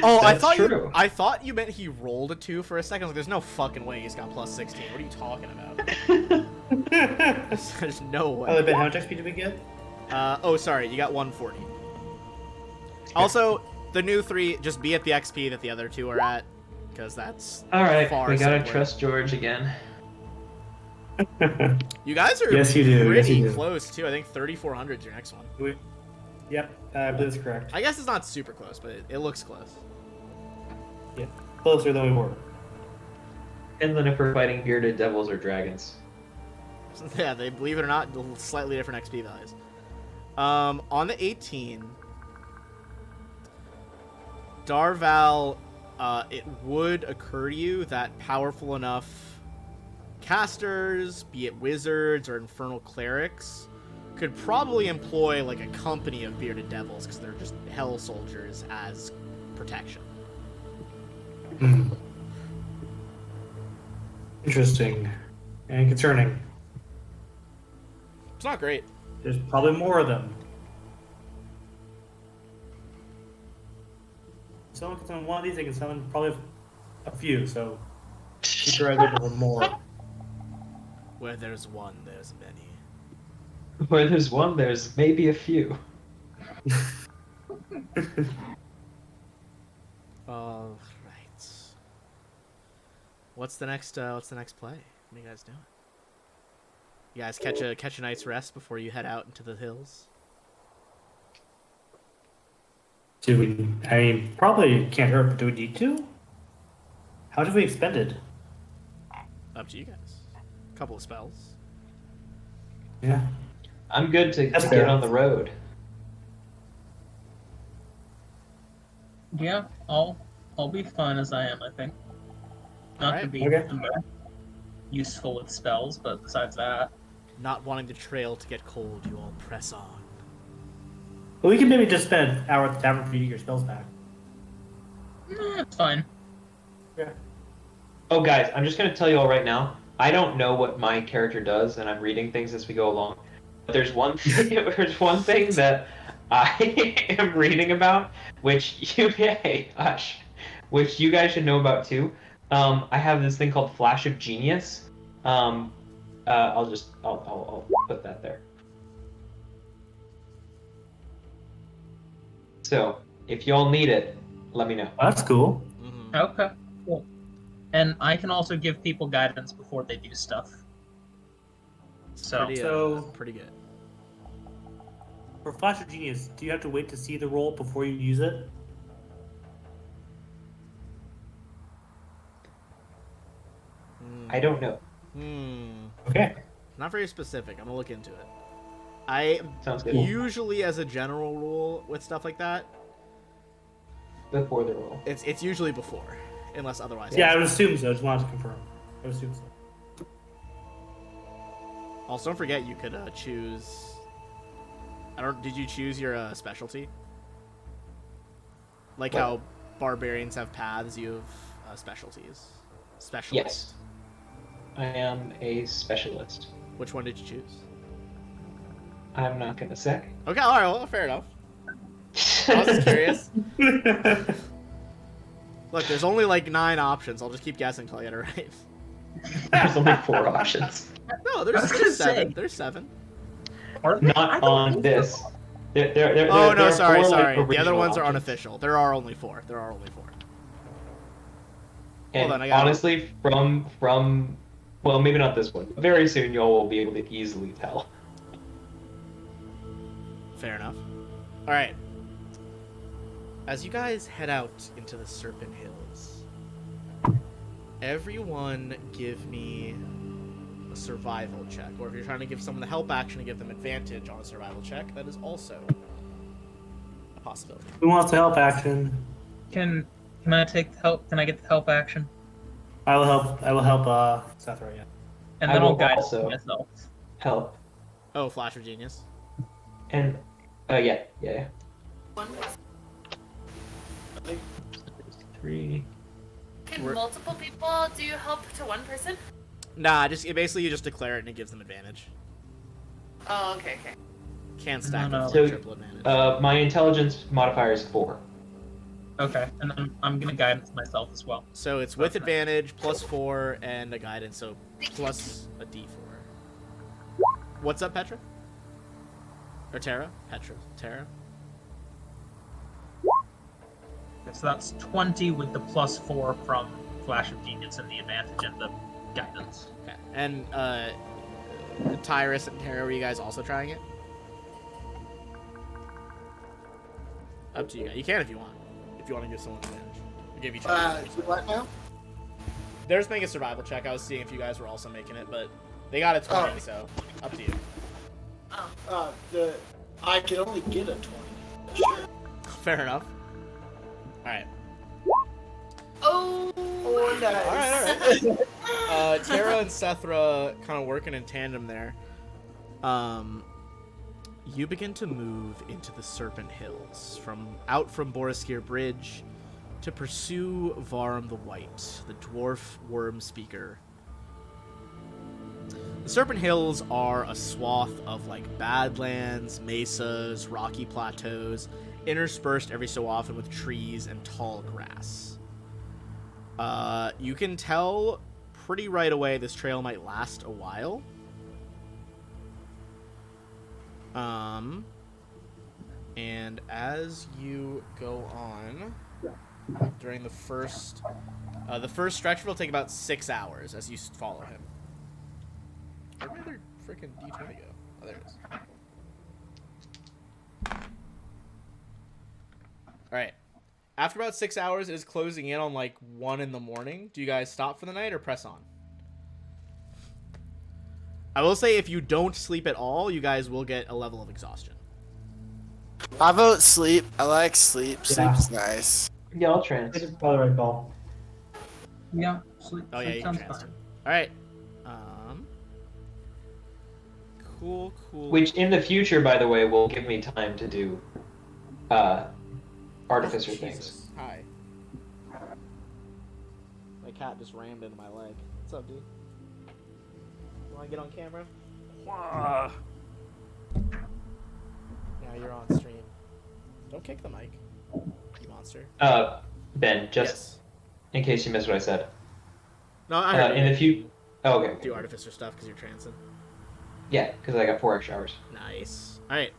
Speaker 1: Oh,
Speaker 5: That's true.
Speaker 1: I thought you meant he rolled a 2 for a second. I was like, there's no fucking way he's got plus 16. What are you talking about? There's no way.
Speaker 7: Ben, how much XP did we get?
Speaker 1: Oh, sorry, you got 140. Also, the new 3, just be at the XP that the other 2 are at, because that's
Speaker 5: All right,
Speaker 1: far
Speaker 5: we gotta
Speaker 1: simpler.
Speaker 5: trust George again.
Speaker 1: You guys are
Speaker 7: Yes, you do. Yes,
Speaker 1: pretty
Speaker 7: you do.
Speaker 1: close, too. I think 3,400 is your next one.
Speaker 7: Yep, I believe that's correct.
Speaker 1: I guess it's not super close, but it looks close.
Speaker 7: Yeah, closer than we were.
Speaker 5: And then if we're fighting bearded devils or dragons.
Speaker 1: Yeah, they, believe it or not, slightly different XP values. On the 18, Darval, it would occur to you that powerful enough casters, be it wizards or infernal clerics, could probably employ like a company of bearded devils because they're just hell soldiers as protection.
Speaker 7: Interesting and concerning.
Speaker 1: It's not great.
Speaker 7: There's probably more of them. If someone can summon one of these, they can summon probably a few, so keep your eyes open for more.
Speaker 1: Where there's one, there's many.
Speaker 5: Where there's one, there's maybe a few.
Speaker 1: All right. What's the next play? What are you guys doing? You guys catch a night's rest before you head out into the hills?
Speaker 7: Do we? I mean, probably can't hurt, but do we need to? How do we expend it?
Speaker 1: Up to you guys. A couple of spells.
Speaker 7: Yeah.
Speaker 5: I'm good to
Speaker 7: That's
Speaker 5: get
Speaker 7: fair.
Speaker 5: on the road.
Speaker 6: Yeah, I'll be fine as I am, I think. Not to
Speaker 1: Alright.
Speaker 6: be
Speaker 7: Okay.
Speaker 6: the most useful with spells, but besides that.
Speaker 1: Not wanting the trail to get cold, you all press on.
Speaker 7: Well, we can maybe just spend an hour at the tavern for you to get your spells back.
Speaker 6: It's fine.
Speaker 7: Yeah.
Speaker 5: Oh, guys, I'm just gonna tell you all right now. I don't know what my character does, and I'm reading things as we go along. But there's one thing that I am reading about, which which you guys should know about too. I have this thing called Flash of Genius. I'll put that there. So if y'all need it, let me know.
Speaker 7: Oh, that's cool.
Speaker 1: Mm-hmm.
Speaker 6: Okay, cool. And I can also give people guidance before they do stuff. So,
Speaker 1: Pretty good.
Speaker 7: For Flash of Genius, do you have to wait to see the roll before you use it?
Speaker 5: I don't know.
Speaker 7: Okay.
Speaker 1: Not very specific. I'm gonna look into it. I
Speaker 5: Sounds good.
Speaker 1: usually, as a general rule with stuff like that,
Speaker 5: Before the roll.
Speaker 1: it's usually before, unless otherwise.
Speaker 7: Yeah, I would assume so. I just wanted to confirm. I would assume so.
Speaker 1: Also, don't forget you could choose. Did you choose your specialty? Like
Speaker 5: What?
Speaker 1: how barbarians have paths, you have specialties. Specialist.
Speaker 5: Yes. I am a specialist.
Speaker 1: Which one did you choose?
Speaker 5: I'm not gonna say.
Speaker 1: Okay, all right, well, fair enough. I was just curious. Look, there's only like 9 options. I'll just keep guessing until I get it right.
Speaker 5: There's only 4 options.
Speaker 1: No,
Speaker 6: I was
Speaker 1: there's
Speaker 6: gonna
Speaker 1: 7.
Speaker 6: say.
Speaker 1: There's 7.
Speaker 6: are they? I
Speaker 5: Not
Speaker 6: don't
Speaker 5: on
Speaker 6: think
Speaker 5: this.
Speaker 6: so.
Speaker 1: Oh no,
Speaker 5: there are
Speaker 1: sorry.
Speaker 5: 4, like,
Speaker 1: The other
Speaker 5: original
Speaker 1: ones are
Speaker 5: options.
Speaker 1: unofficial. There are only 4.
Speaker 5: And
Speaker 1: Hold on, I got it.
Speaker 5: honestly, from well, maybe not this one. Very soon, y'all will be able to easily tell.
Speaker 1: Fair enough. All right. As you guys head out into the Serpent Hills, everyone give me a survival check. Or if you're trying to give someone the help action to give them advantage on a survival check, that is also a possibility.
Speaker 7: Who wants to help action?
Speaker 6: Can I take the help? Can I get the help action?
Speaker 7: I will help. Seth right. Yeah.
Speaker 6: And
Speaker 5: I
Speaker 6: then I'll
Speaker 5: will
Speaker 6: guide
Speaker 5: also-
Speaker 6: myself.
Speaker 5: Help.
Speaker 1: Oh, Flash of Genius.
Speaker 5: And yeah.
Speaker 4: One.
Speaker 5: 3.
Speaker 4: Can
Speaker 1: We're-
Speaker 4: multiple people do help to one person?
Speaker 1: Nah, basically you just declare it and it gives them advantage.
Speaker 4: Oh, okay.
Speaker 1: Can't stack
Speaker 6: No.
Speaker 1: it for
Speaker 5: So,
Speaker 1: triple advantage.
Speaker 5: My intelligence modifier is 4.
Speaker 6: Okay, and then I'm gonna guidance myself as well.
Speaker 1: So it's with
Speaker 6: Okay.
Speaker 1: advantage, +4, and a guidance, so plus a d4. What's up, Petra? Or Tara? Petra. Tara?
Speaker 6: Okay, so that's 20 with the +4 from Flash of Genius and the advantage and the guidance.
Speaker 1: Okay. And, Tyrus and Tara, were you guys also trying it? Up to you guys. You can if you want. If you want to give someone advantage. Or give each other advantage.
Speaker 3: What now?
Speaker 1: They're just making a survival check. I was seeing if you guys were also making it, but they got a 20, so up to you.
Speaker 3: I can only get a 20. Sure.
Speaker 1: Fair enough. Alright.
Speaker 4: Oh,
Speaker 3: nice.
Speaker 1: Alright. Tara and Sethra kind of working in tandem there. You begin to move into the Serpent Hills, out from Boriskir Bridge, to pursue Varm the White, the dwarf worm speaker. The Serpent Hills are a swath of badlands, mesas, rocky plateaus, interspersed every so often with trees and tall grass. You can tell pretty right away this trail might last a while. And as you go on, during the first stretch will take about 6 hours as you follow him. Where'd my other freaking D20 go? Oh, there it is. Alright. After about 6 hours, it is closing in on 1 in the morning. Do you guys stop for the night or press on? I will say if you don't sleep at all, you guys will get a level of exhaustion.
Speaker 3: I vote sleep. I like sleep.
Speaker 7: Yeah.
Speaker 3: Sleep's nice.
Speaker 5: Yeah, I'll trans.
Speaker 7: It's probably the right call.
Speaker 6: Yeah, sleep.
Speaker 1: Oh yeah,
Speaker 6: sleep
Speaker 1: you can
Speaker 6: sounds
Speaker 1: transfer.
Speaker 6: fine.
Speaker 1: All right. Cool.
Speaker 5: Which in the future, by the way, will give me time to do artificer things.
Speaker 1: Jesus. Hi. My cat just rammed into my leg. What's up, dude? You want to get on camera? Now you're on stream. Don't kick the mic, you monster.
Speaker 5: Ben, just
Speaker 1: Yes.
Speaker 5: in case you missed what I said.
Speaker 1: No, I heard
Speaker 5: In
Speaker 1: you
Speaker 5: the future. Oh, okay.
Speaker 1: do artificer stuff because you're transing.
Speaker 5: Yeah, because I got 4 extra hours.
Speaker 1: Nice. All right.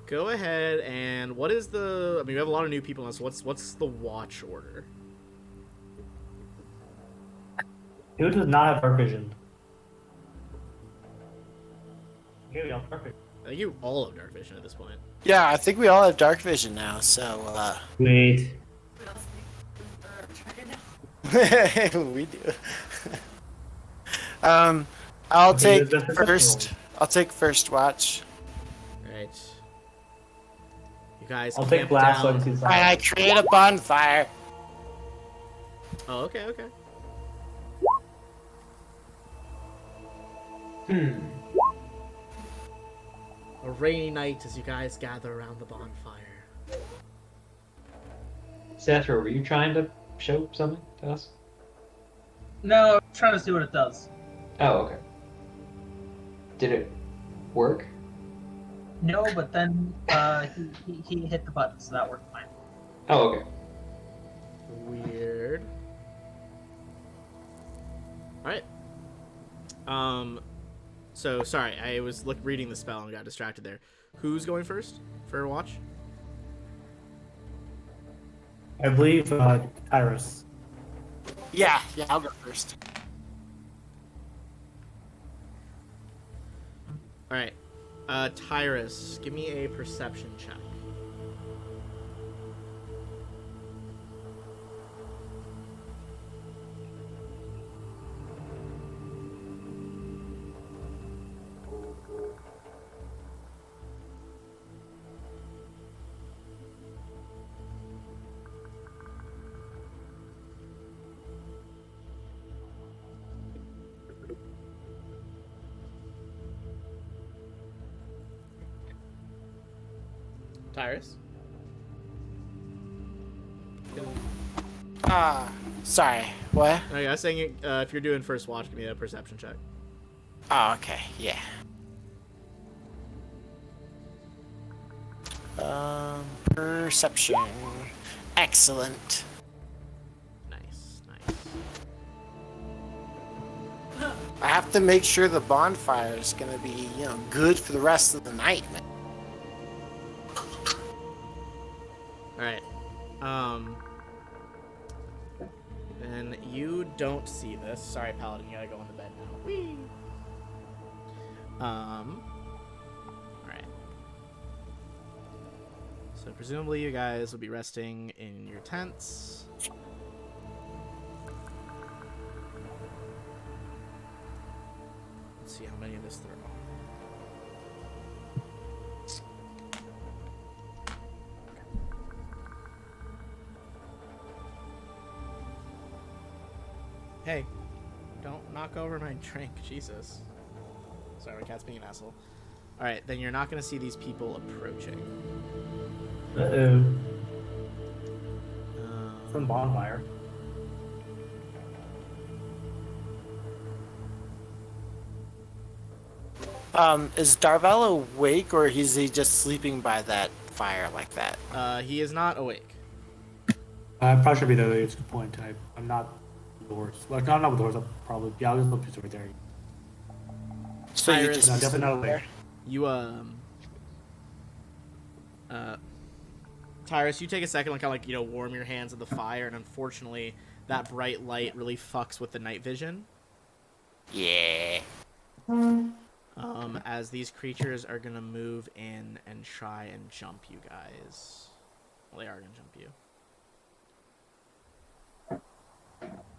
Speaker 1: Go ahead and what is the? I mean, we have a lot of new people on this. What's the watch order?
Speaker 7: Who does not have dark vision? Here we go. Perfect.
Speaker 1: I think you all have dark vision at this point.
Speaker 3: Yeah, I think we all have dark vision now, so
Speaker 7: Wait.
Speaker 3: we do. I'll
Speaker 7: Okay,
Speaker 3: take
Speaker 7: that's the
Speaker 3: first.
Speaker 7: second
Speaker 3: I'll take first watch.
Speaker 1: All right. You guys.
Speaker 7: I'll take
Speaker 1: camp
Speaker 7: blast so I
Speaker 1: down.
Speaker 7: can see the
Speaker 3: Alright, I create a bonfire.
Speaker 1: Oh, okay. A rainy night as you guys gather around the bonfire.
Speaker 5: Seth, were you trying to show something to us?
Speaker 6: No, I'm trying to see what it does.
Speaker 5: Oh, okay. Did it work?
Speaker 6: No, but then he hit the button, so that worked fine.
Speaker 5: Oh, okay.
Speaker 1: Weird. Alright. So, sorry, I was reading the spell and got distracted there. Who's going first for a watch?
Speaker 7: I believe Iris.
Speaker 3: Yeah, I'll go first.
Speaker 1: Alright. Tyrus, give me a perception check. Tyrus?
Speaker 3: Sorry. What?
Speaker 1: Okay, I was saying if you're doing first watch, give me a perception check.
Speaker 3: Oh, okay. Yeah. Perception. Excellent.
Speaker 1: Nice.
Speaker 3: I have to make sure the bonfire is gonna be, good for the rest of the night, man.
Speaker 1: Alright. And you don't see this. Sorry, Paladin, you gotta go into bed now. Whee! Alright. So presumably you guys will be resting in your tents. Let's see how many of this throw. Hey, don't knock over my drink, Jesus. Sorry, my cat's being an asshole. Alright, then you're not gonna see these people approaching.
Speaker 7: Uh-oh. From bonfire.
Speaker 3: Is Darvel awake, or is he just sleeping by that fire like that?
Speaker 1: He is not awake.
Speaker 7: Probably should be the it's a good point. I'm not with the horse. Like, no, I'm not with the horse. I'll probably, yeah, I'll just look right there.
Speaker 3: So you
Speaker 1: Iris-
Speaker 3: just
Speaker 7: No,
Speaker 3: be
Speaker 7: definitely not
Speaker 3: sleeping there?
Speaker 7: awake.
Speaker 1: You, Tyrus, you take a second to kind of warm your hands at the fire, and unfortunately, that bright light really fucks with the night vision.
Speaker 3: Yeah.
Speaker 1: As these creatures are gonna move in and try and jump you guys. Well, they are gonna jump you.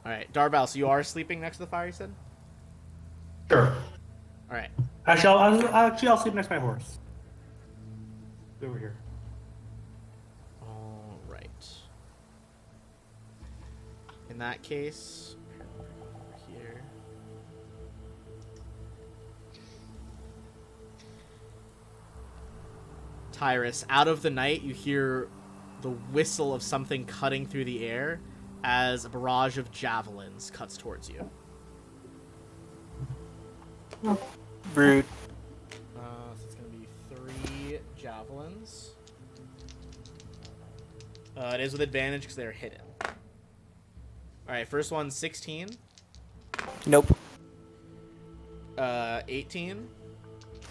Speaker 1: Alright, Darval, so you are sleeping next to the fire, you said?
Speaker 7: Sure.
Speaker 1: Alright.
Speaker 7: Actually, I'll sleep next to my horse. Over here.
Speaker 1: Alright. In that case, over here. Tyrus, out of the night, you hear the whistle of something cutting through the air as a barrage of javelins cuts towards you.
Speaker 3: Rude.
Speaker 1: So it's going to be 3 javelins. It is with advantage because they're hidden. Alright, first one, 16.
Speaker 3: Nope.
Speaker 1: 18.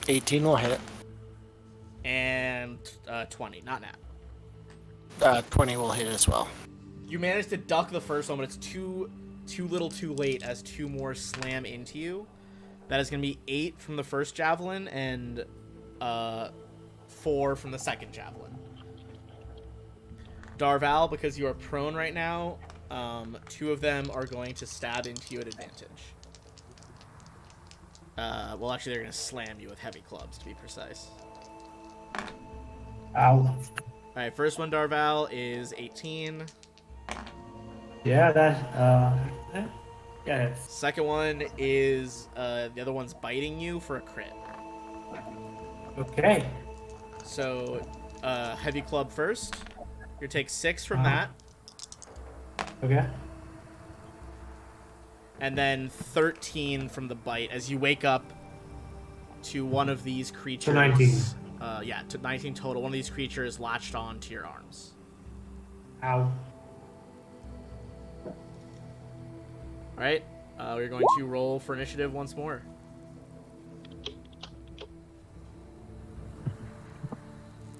Speaker 3: 18 will hit.
Speaker 1: And 20, not nat.
Speaker 3: 20 will hit as well.
Speaker 1: You managed to duck the first one, but it's too little too late as 2 more slam into you. That is going to be 8 from the first javelin and 4 from the second javelin. Darval, because you are prone right now, 2 of them are going to stab into you at advantage. Well, actually, they're going to slam you with heavy clubs, to be precise.
Speaker 7: Ow.
Speaker 1: Alright, first one, Darval, is 18.
Speaker 7: Yeah, yeah, it's
Speaker 1: Second one is, the other one's biting you for a crit.
Speaker 7: okay.
Speaker 1: So, heavy club first. You take 6 from that.
Speaker 7: Okay.
Speaker 1: And then 13 from the bite as you wake up to one of these creatures.
Speaker 7: To 19.
Speaker 1: Yeah, to 19 total. One of these creatures latched on to your arms.
Speaker 7: Ow.
Speaker 1: Alright, we're going to roll for initiative once more.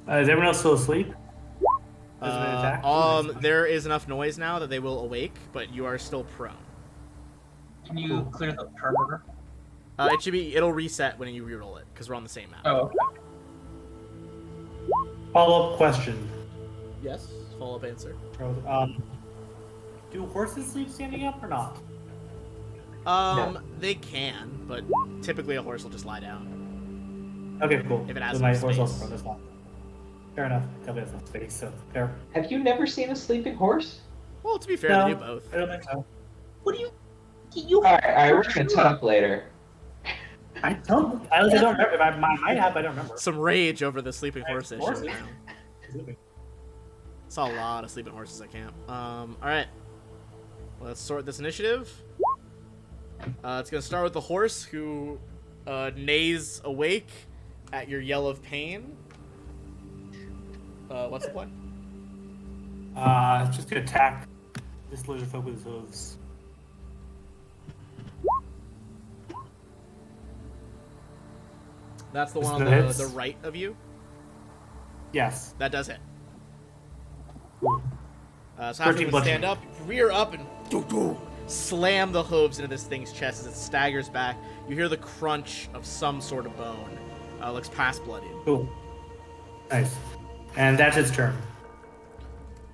Speaker 7: Is everyone else still asleep? As an attack?
Speaker 1: There is enough noise now that they will awake, but you are still prone.
Speaker 6: Can you clear the perimeter?
Speaker 1: It'll reset when you reroll it, because we're on the same map.
Speaker 6: Oh, okay.
Speaker 7: Follow-up question.
Speaker 1: Yes, follow-up answer.
Speaker 7: Do horses sleep standing up or not?
Speaker 1: They can, but typically a horse will just lie down.
Speaker 7: Okay, cool.
Speaker 1: If it has
Speaker 7: so my
Speaker 1: enough
Speaker 7: horse
Speaker 1: space.
Speaker 7: also that's fine. Fair enough. Tell me it's not space, so fair.
Speaker 5: Have you never seen a sleeping horse?
Speaker 1: Well, to be fair,
Speaker 7: No.
Speaker 1: they do both.
Speaker 7: I don't think so.
Speaker 6: What do you?
Speaker 5: Alright, we're gonna talk later.
Speaker 7: I don't remember. I might have, I don't remember.
Speaker 1: Some rage over the sleeping horse issue
Speaker 7: Horses?
Speaker 1: now. Saw a lot of sleeping horses at camp. All right. Let's sort this initiative. It's gonna start with the horse who neighs awake at your yell of pain. What's the plan?
Speaker 7: Just gonna attack this lizard folk with his hooves.
Speaker 1: That's the
Speaker 7: This
Speaker 1: one on
Speaker 7: hits?
Speaker 1: the right of you.
Speaker 7: Yes.
Speaker 1: That does hit.
Speaker 7: Cool.
Speaker 1: So after
Speaker 7: 13
Speaker 1: you
Speaker 7: bludgeoning.
Speaker 1: stand up, rear up, and slam the hooves into this thing's chest as it staggers back. You hear the crunch of some sort of bone. Looks past bloodied.
Speaker 7: Cool. Nice. And that's its turn.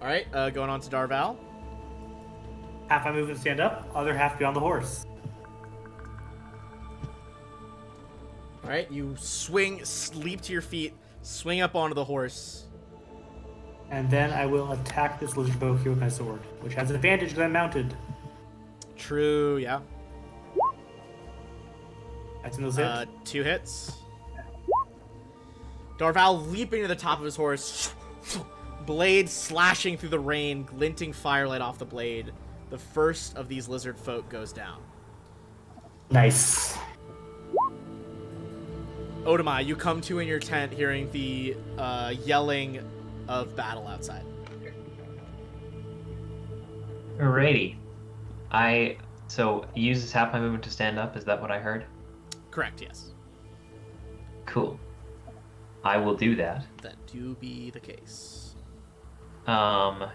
Speaker 1: All right, going on to Darval.
Speaker 7: Half my movement stand up, other half be on the horse.
Speaker 1: All right, you swing, leap to your feet, swing up onto the horse.
Speaker 7: And then I will attack this lizard folk here with my sword, which has an advantage because I'm mounted.
Speaker 1: True, yeah.
Speaker 7: That's in those hits.
Speaker 1: 2 hits. Darval leaping to the top of his horse, blade slashing through the rain, glinting firelight off the blade. The first of these lizard folk goes down.
Speaker 7: Nice.
Speaker 1: Odamai, you come to in your tent hearing the yelling of battle outside.
Speaker 5: Alrighty. So uses half my movement to stand up. Is that what I heard?
Speaker 1: Correct, yes.
Speaker 5: Cool. I will do that.
Speaker 1: That do be the case.
Speaker 5: All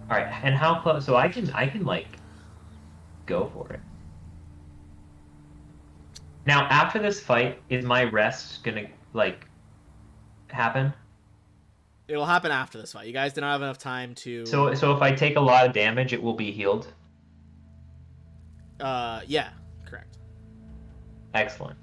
Speaker 5: right. And how close? So I can like go for it. Now, after this fight, is my rest gonna like happen?
Speaker 1: It'll happen after this fight. You guys did not have enough time to...
Speaker 5: So if I take a lot of damage, it will be healed.
Speaker 1: Yeah, correct.
Speaker 5: Excellent.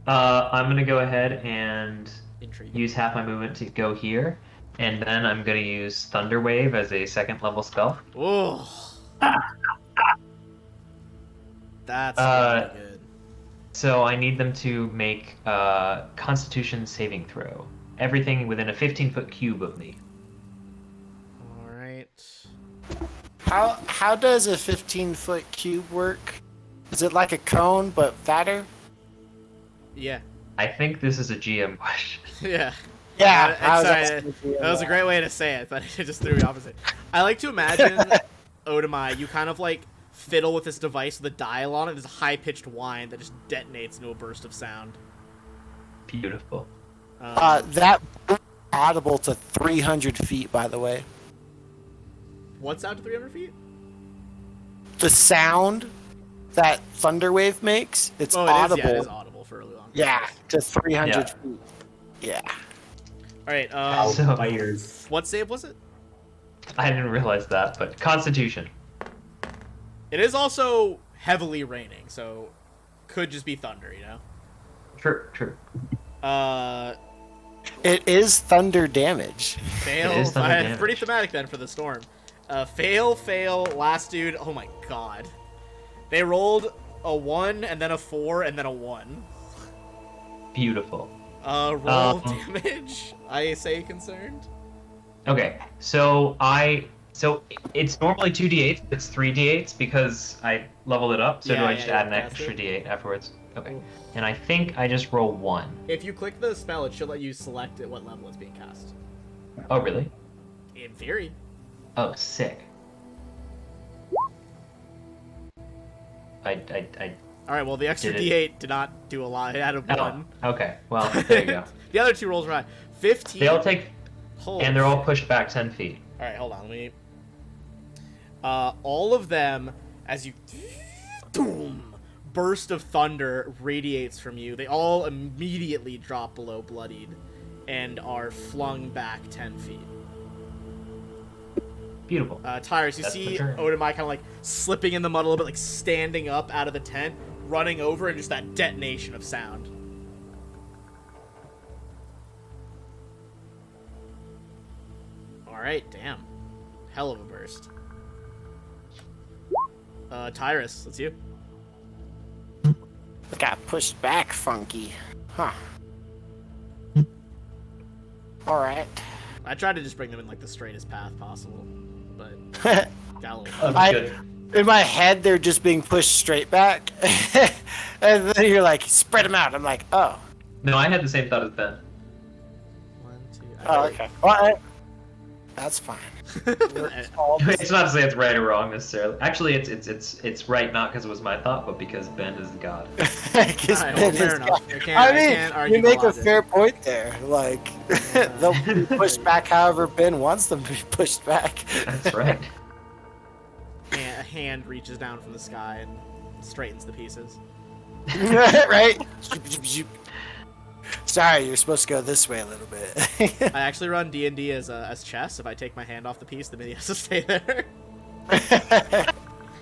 Speaker 5: I'm gonna go ahead and
Speaker 1: Intriguing.
Speaker 5: use half my movement to go here, and then I'm gonna use Thunder Wave as a second level spell.
Speaker 1: Oh. That's
Speaker 5: Uh,
Speaker 1: really good.
Speaker 5: So I need them to make a Constitution saving throw. Everything within a 15-foot cube of me.
Speaker 1: All right.
Speaker 3: How does a 15-foot cube work? Is it like a cone but fatter?
Speaker 1: Yeah.
Speaker 5: I think this is a GM question.
Speaker 1: Yeah.
Speaker 3: Yeah, I was
Speaker 1: sorry,
Speaker 3: asking you
Speaker 1: that was a great way to say it, but it just threw me opposite. I like to imagine, Odamai, you kind of like fiddle with this device with a dial on it. There's a high-pitched whine that just detonates into a burst of sound.
Speaker 5: Beautiful.
Speaker 3: That audible to 300 feet, by the way.
Speaker 1: What's out to 300 feet?
Speaker 3: The sound that Thunderwave makes, it's
Speaker 1: Oh,
Speaker 3: audible.
Speaker 1: Yeah, it is audible for early on.
Speaker 3: Yeah, to 300
Speaker 5: Yeah.
Speaker 3: feet. Yeah.
Speaker 1: All right.
Speaker 5: So-
Speaker 7: My ears.
Speaker 1: What save was it?
Speaker 5: I didn't realize that, but Constitution.
Speaker 1: It is also heavily raining, so could just be thunder, you know.
Speaker 5: True.
Speaker 3: It is thunder damage.
Speaker 1: Fail.
Speaker 5: It is thunder damage.
Speaker 1: Pretty thematic then for the storm. Fail. Last dude. Oh my god. They rolled a 1 and then a 4 and then a 1.
Speaker 5: Beautiful.
Speaker 1: Roll damage. I say concerned.
Speaker 5: Okay, so it's normally 2d8s, it's 3d8s because I leveled it up. So do
Speaker 1: Yeah,
Speaker 5: I just
Speaker 1: yeah,
Speaker 5: add an
Speaker 1: that's
Speaker 5: extra
Speaker 1: it.
Speaker 5: d8 afterwards? Okay.
Speaker 1: Cool.
Speaker 5: And I think I just roll 1.
Speaker 1: If you click the spell, it should let you select at what level it's being cast.
Speaker 5: Oh, really?
Speaker 1: In theory.
Speaker 5: Oh, sick. I
Speaker 1: All right. Well, the extra
Speaker 5: Did it?
Speaker 1: D8 did not do a lot. It had a
Speaker 5: oh,
Speaker 1: 1.
Speaker 5: okay. Well, there you go.
Speaker 1: The other 2 rolls were high. 15.
Speaker 5: They all take,
Speaker 1: Holy
Speaker 5: and they're all
Speaker 1: shit.
Speaker 5: pushed back 10 feet.
Speaker 1: All right, hold on. Let me. All of them, as you, boom, burst of thunder radiates from you. They all immediately drop below bloodied, and are flung back 10 feet.
Speaker 5: Beautiful.
Speaker 1: Tyrus, you
Speaker 5: That's
Speaker 1: see
Speaker 5: the turn.
Speaker 1: Odamai kind of like slipping in the mud a little bit, like standing up out of the tent, running over, and just that detonation of sound. All right, damn, hell of a burst. Tyrus, that's you.
Speaker 3: Got pushed back, funky. Huh. All right.
Speaker 1: I tried to just bring them in like the straightest path possible, but got a little.
Speaker 5: Oh,
Speaker 3: I-
Speaker 5: good.
Speaker 3: In my head, they're just being pushed straight back, and then you're like, spread them out. I'm like, oh.
Speaker 5: No, I had the same thought as Ben.
Speaker 1: 1, 2.
Speaker 3: Oh, okay. Well, that's fine.
Speaker 5: It's not to say it's right or wrong necessarily. Actually, it's right not because it was my thought, but because Ben is God.
Speaker 3: Because
Speaker 1: Alright,
Speaker 3: Ben
Speaker 1: well, fair
Speaker 3: is
Speaker 1: enough.
Speaker 3: God.
Speaker 1: I
Speaker 3: I mean,
Speaker 1: can't argue
Speaker 3: you
Speaker 1: the
Speaker 3: make a
Speaker 1: logic.
Speaker 3: fair point there. Like, they'll be pushed back however Ben wants them to be pushed back.
Speaker 5: That's right.
Speaker 1: A hand reaches down from the sky and straightens the pieces.
Speaker 3: Right? Sorry, you're supposed to go this way a little bit.
Speaker 1: I actually run D&D as chess. If I take my hand off the piece, the mini has to stay there.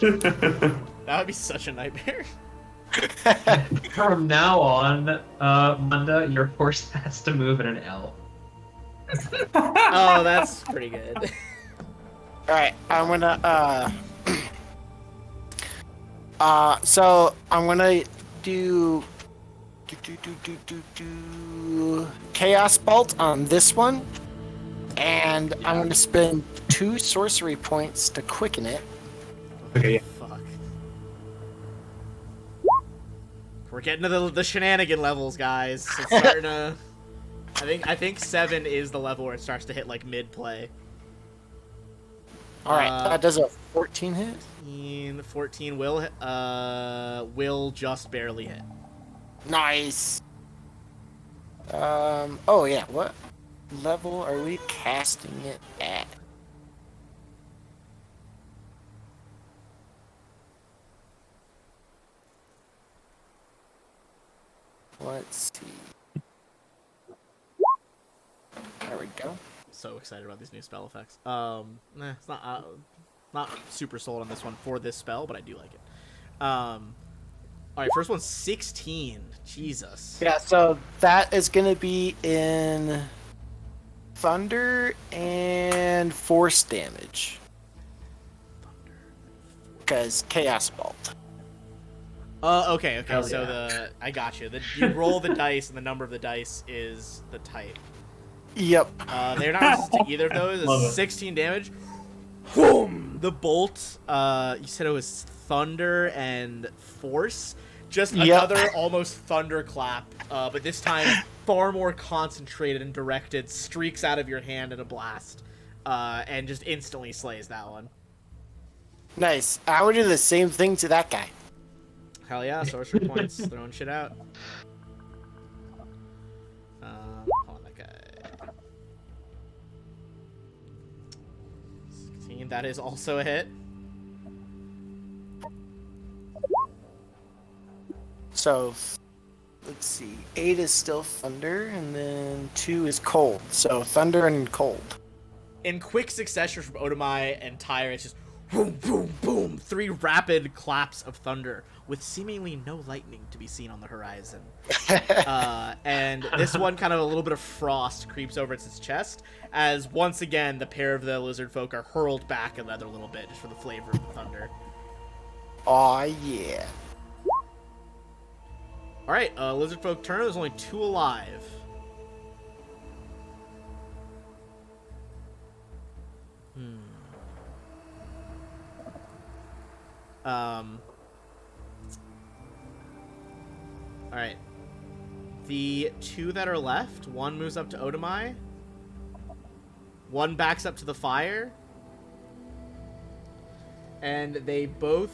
Speaker 1: That would be such a nightmare.
Speaker 5: From now on, Munda, your horse has to move in an L.
Speaker 1: Oh, that's pretty good.
Speaker 3: Alright, I'm gonna, so I'm gonna do Chaos Bolt on this one, and I'm gonna spend 2 sorcery points to quicken it.
Speaker 7: Okay, yeah.
Speaker 1: Fuck. We're getting to the shenanigan levels, guys. It's starting to. I think 7 is the level where it starts to hit like mid play.
Speaker 3: Alright, that does a 14 hit.
Speaker 1: 14 will just barely hit.
Speaker 3: Nice. Oh yeah, what level are we casting it at? Let's see. There we go.
Speaker 1: So excited about these new spell effects. It's not super sold on this one for this spell, but I do like it. All right, first one's 16. Jesus.
Speaker 3: Yeah, so that is gonna be in thunder and force damage. Because Chaos Bolt.
Speaker 1: Okay.
Speaker 5: Hell
Speaker 1: So
Speaker 5: yeah.
Speaker 1: I got you. You roll the dice, and the number of the dice is the type.
Speaker 3: Yep.
Speaker 1: They're not resistant to either of those.
Speaker 7: Love it.
Speaker 1: It's 16 damage. Boom! The bolt. You said it was thunder and force. Just
Speaker 3: Yep.
Speaker 1: another almost thunderclap, but this time far more concentrated and directed. Streaks out of your hand in a blast, and just instantly slays that one.
Speaker 3: Nice. I would do the same thing to that guy.
Speaker 1: Hell yeah! Sorcery points, throwing shit out. Hold on, that guy. 16. That is also a hit.
Speaker 3: So, let's see. 8 is still thunder, and then 2 is cold. So, thunder and cold.
Speaker 1: In quick succession from Odomai and Tyre, it's just boom, boom, boom. 3 rapid claps of thunder with seemingly no lightning to be seen on the horizon. And this one, kind of a little bit of frost creeps over its chest, as once again the pair of the lizard folk are hurled back another little bit just for the flavor of the thunder.
Speaker 3: Aw, yeah.
Speaker 1: Alright, lizard folk turn. There's only 2 alive. Alright. The 2 that are left, one moves up to Odomai. One backs up to the fire. And they both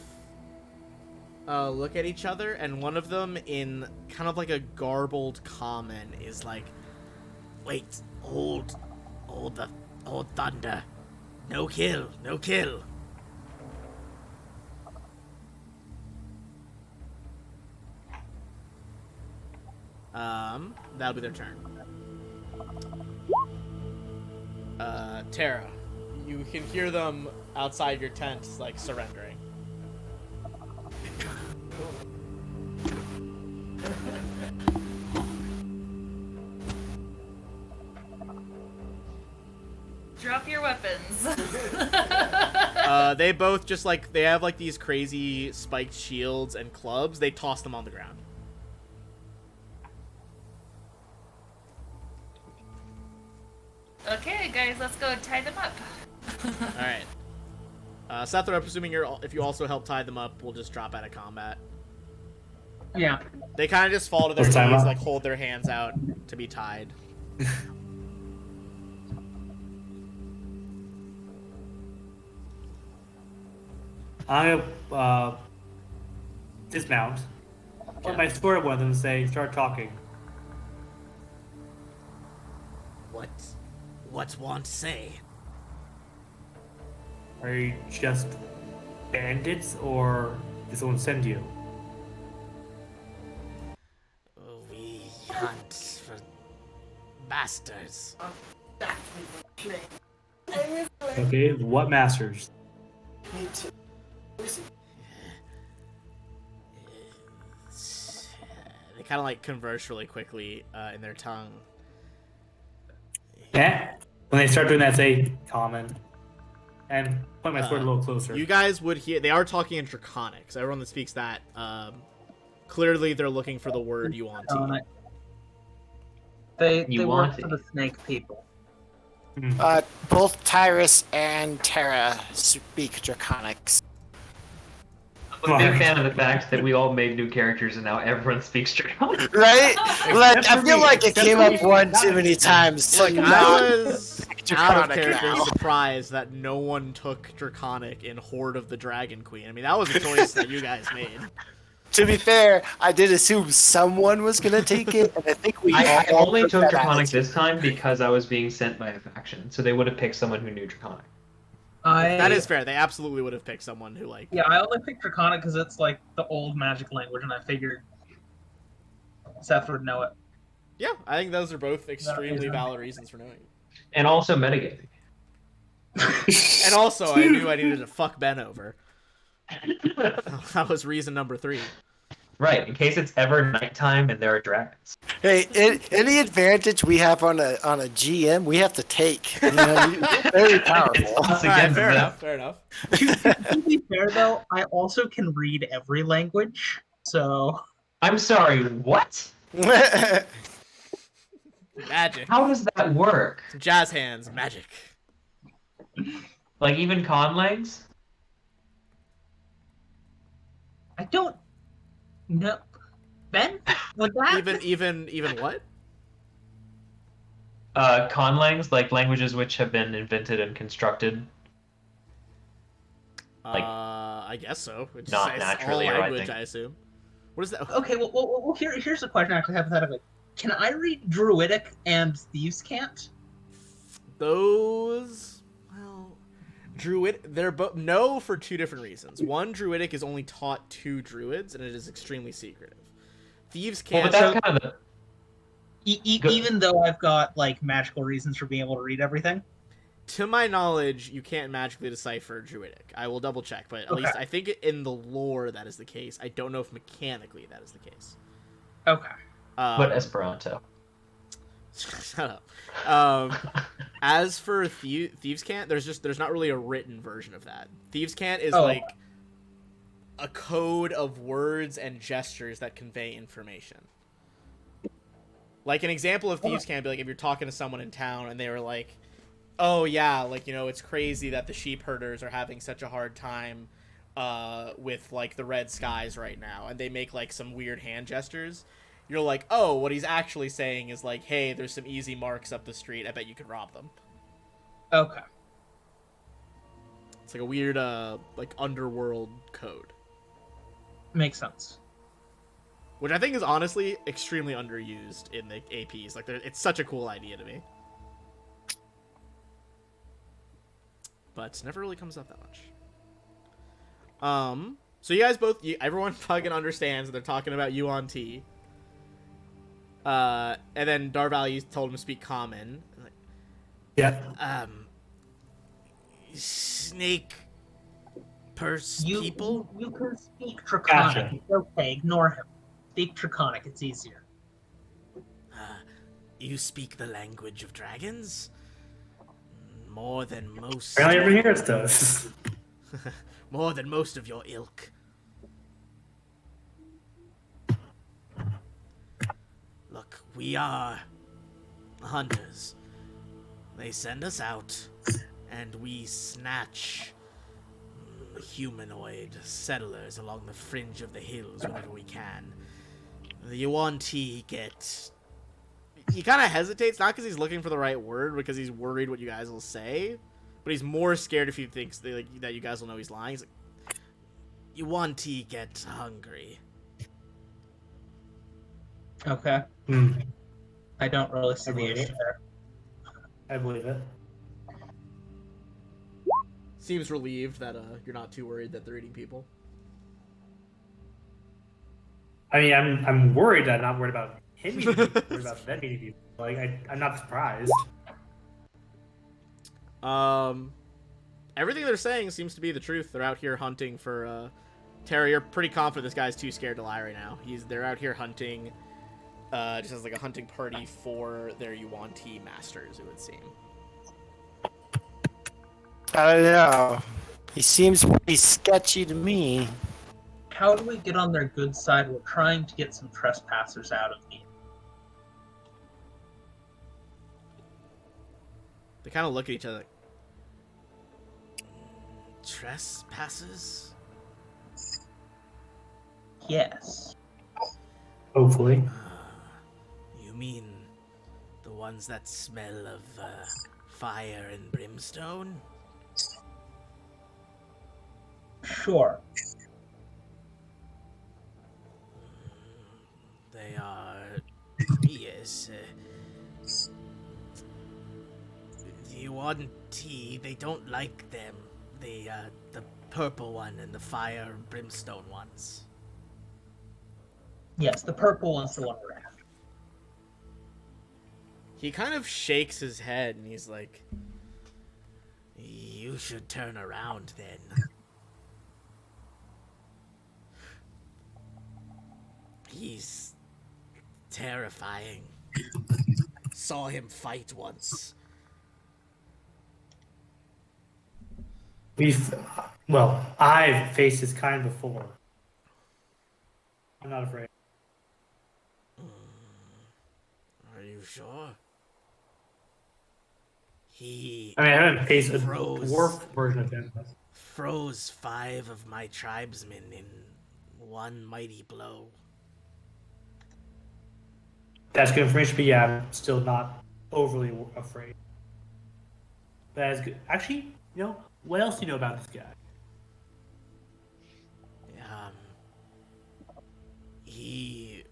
Speaker 1: look at each other, and one of them, in kind of like a garbled common, is like, "Wait, hold thunder. No kill. That'll be their turn. Tara, you can hear them outside your tent, like, surrendering.
Speaker 4: Drop your weapons.
Speaker 1: They both just, like, they have, like, these crazy spiked shields and clubs. They toss them on the ground.
Speaker 4: guys, let's go tie them up.
Speaker 1: All right. Sethra, I'm presuming if you also help tie them up, we'll just drop out of combat.
Speaker 6: Yeah.
Speaker 1: They kind of just fall to their
Speaker 7: Let's tie 'em
Speaker 1: knees,
Speaker 7: up.
Speaker 1: like hold their hands out to be tied.
Speaker 7: I'm gonna dismount. Put my sword at one of them and say, start talking.
Speaker 8: What's want to say?
Speaker 7: Are you just bandits, or did someone send you?
Speaker 8: We hunt for bastards.
Speaker 7: Okay, what masters?
Speaker 1: They kind of like converse really quickly in their tongue.
Speaker 7: Yeah. When they start doing that, say common, and point my sword a little closer.
Speaker 1: You guys would hear they are talking in Draconic, so everyone that speaks that, clearly they're looking for the word you want to.
Speaker 6: They
Speaker 5: You
Speaker 6: work
Speaker 5: want
Speaker 6: for
Speaker 5: it.
Speaker 6: the snake people.
Speaker 3: Both Tyrus and Terra speak Draconics.
Speaker 5: I'm a big fan of the fact that we all made new characters and now everyone speaks Draconic.
Speaker 3: Right? Like, I
Speaker 7: for
Speaker 3: feel
Speaker 7: me,
Speaker 3: like it
Speaker 7: except
Speaker 3: came
Speaker 7: for
Speaker 3: up
Speaker 7: me.
Speaker 3: one too many times.
Speaker 1: Look,
Speaker 3: to
Speaker 1: I
Speaker 3: not
Speaker 1: was
Speaker 3: speak
Speaker 1: out of
Speaker 3: Draconic
Speaker 1: character
Speaker 3: now.
Speaker 1: surprised that no one took Draconic in Horde of the Dragon Queen. I mean, that was a choice that you guys made.
Speaker 3: To be fair, I did assume someone was gonna take it, and I think we
Speaker 5: I
Speaker 3: all
Speaker 5: only took
Speaker 3: that
Speaker 5: Draconic
Speaker 3: attitude.
Speaker 5: this time because I was being sent by a faction, so they would have picked someone who knew Draconic.
Speaker 1: That is fair. They absolutely would have picked someone who, like...
Speaker 6: Yeah, I only picked Draconic because it's like the old magic language, and I figured Seth would know it.
Speaker 1: Yeah, I think those are both extremely
Speaker 6: reason.
Speaker 1: valid reasons for knowing it.
Speaker 5: And also metagaming.
Speaker 1: And also, I knew I needed to fuck Ben over. That was reason number 3.
Speaker 5: Right, in case it's ever nighttime and there are dragons.
Speaker 3: Hey, any advantage we have on a GM, we have to take. You know, very
Speaker 5: It's
Speaker 3: powerful.
Speaker 5: us
Speaker 1: All right,
Speaker 5: against
Speaker 1: fair
Speaker 5: them.
Speaker 1: enough, fair enough.
Speaker 6: To be fair, though, I also can read every language, so
Speaker 5: I'm sorry, what?
Speaker 1: Magic.
Speaker 5: How does that work?
Speaker 1: Jazz hands, magic.
Speaker 5: Like even conlangs?
Speaker 6: I don't know. Ben, would that
Speaker 1: Even what?
Speaker 5: Conlangs, like languages which have been invented and constructed. Like,
Speaker 1: I guess so. It's
Speaker 5: not
Speaker 1: it's
Speaker 5: naturally
Speaker 1: all language,
Speaker 5: arising.
Speaker 1: I assume. What is that?
Speaker 6: Okay, well here's a question actually hypothetically. Can I read Druidic and Thieves Can't?
Speaker 1: Those, well, they're both no for 2 different reasons. One, Druidic is only taught to druids, and it is extremely secretive. Thieves
Speaker 5: well,
Speaker 1: can't.
Speaker 5: but that's kind of the. Go-
Speaker 6: Even though I've got like magical reasons for being able to read everything.
Speaker 1: To my knowledge, you can't magically decipher Druidic. I will double check, but at least I think in the lore that is the case. I don't know if mechanically that is the case.
Speaker 6: Okay.
Speaker 5: But Esperanto.
Speaker 1: Shut up. As for Thieves Can't, there's not really a written version of that. Thieves Can't is like a code of words and gestures that convey information. Like an example of Thieves Can't be like if you're talking to someone in town and they were like, "Oh yeah, like it's crazy that the sheep herders are having such a hard time with like the red skies right now," and they make like some weird hand gestures. You're like, oh, what he's actually saying is like, hey, there's some easy marks up the street. I bet you could rob them.
Speaker 6: Okay.
Speaker 1: It's like a weird, like underworld code,
Speaker 6: Makes sense.
Speaker 1: which I think is honestly extremely underused in the APs. Like, it's such a cool idea to me, but never really comes up that much. So you guys everyone fucking understands that they're talking about you on T. And then Darval, you told him to speak common.
Speaker 7: Yeah.
Speaker 8: Snake
Speaker 6: You
Speaker 8: people?
Speaker 6: you can speak Draconic.
Speaker 7: Gotcha.
Speaker 6: It's okay, ignore him. Speak Draconic, it's easier.
Speaker 8: You speak the language of dragons? More than most.
Speaker 7: Apparently everyone here does.
Speaker 8: More than most of your ilk. Look, we are hunters. They send us out, and we snatch humanoid settlers along the fringe of the hills whenever we can. The Yuan-Ti get... He kind of hesitates, not because he's looking for the right word, because he's worried what you guys will say, but he's more scared if he thinks that you guys will know he's lying. He's like, Yuan-Ti get hungry.
Speaker 6: Okay.
Speaker 7: Hmm.
Speaker 6: I don't really see
Speaker 7: I
Speaker 6: the
Speaker 7: believe
Speaker 6: issue
Speaker 7: it.
Speaker 6: there.
Speaker 7: I believe it.
Speaker 1: Seems relieved that you're not too worried that they're eating people.
Speaker 7: I mean, I'm worried that I'm not worried about him eating people. I'm worried about them eating people. Like, I'm not surprised.
Speaker 1: Everything they're saying seems to be the truth. They're out here hunting for Terry. You're pretty confident this guy's too scared to lie right now. They're out here hunting, just as like a hunting party for their Yuan-Ti masters, it would seem.
Speaker 3: I don't know. He seems pretty sketchy to me.
Speaker 6: How do we get on their good side? We're trying to get some trespassers out of here.
Speaker 1: They kind of look at each other like,
Speaker 8: Trespassers?
Speaker 6: Yes.
Speaker 7: Hopefully.
Speaker 8: You mean the ones that smell of fire and brimstone?
Speaker 6: Sure.
Speaker 8: They are... yes. The Yuan-Ti, they don't like them. The purple one and the fire and brimstone ones.
Speaker 6: Yes, the purple one's the one we're after.
Speaker 1: he kind of shakes his head and he's like,
Speaker 8: You should turn around then. He's terrifying. Saw him fight once.
Speaker 7: I've faced his kind before. I'm not afraid.
Speaker 8: Are you sure? He
Speaker 7: I haven't faced a
Speaker 8: Froze.
Speaker 7: dwarf version of him.
Speaker 8: froze 5 of my tribesmen in one mighty blow.
Speaker 7: That's good information, but yeah, I'm still not overly afraid. That is good. Actually, what else do you know about this guy?
Speaker 8: He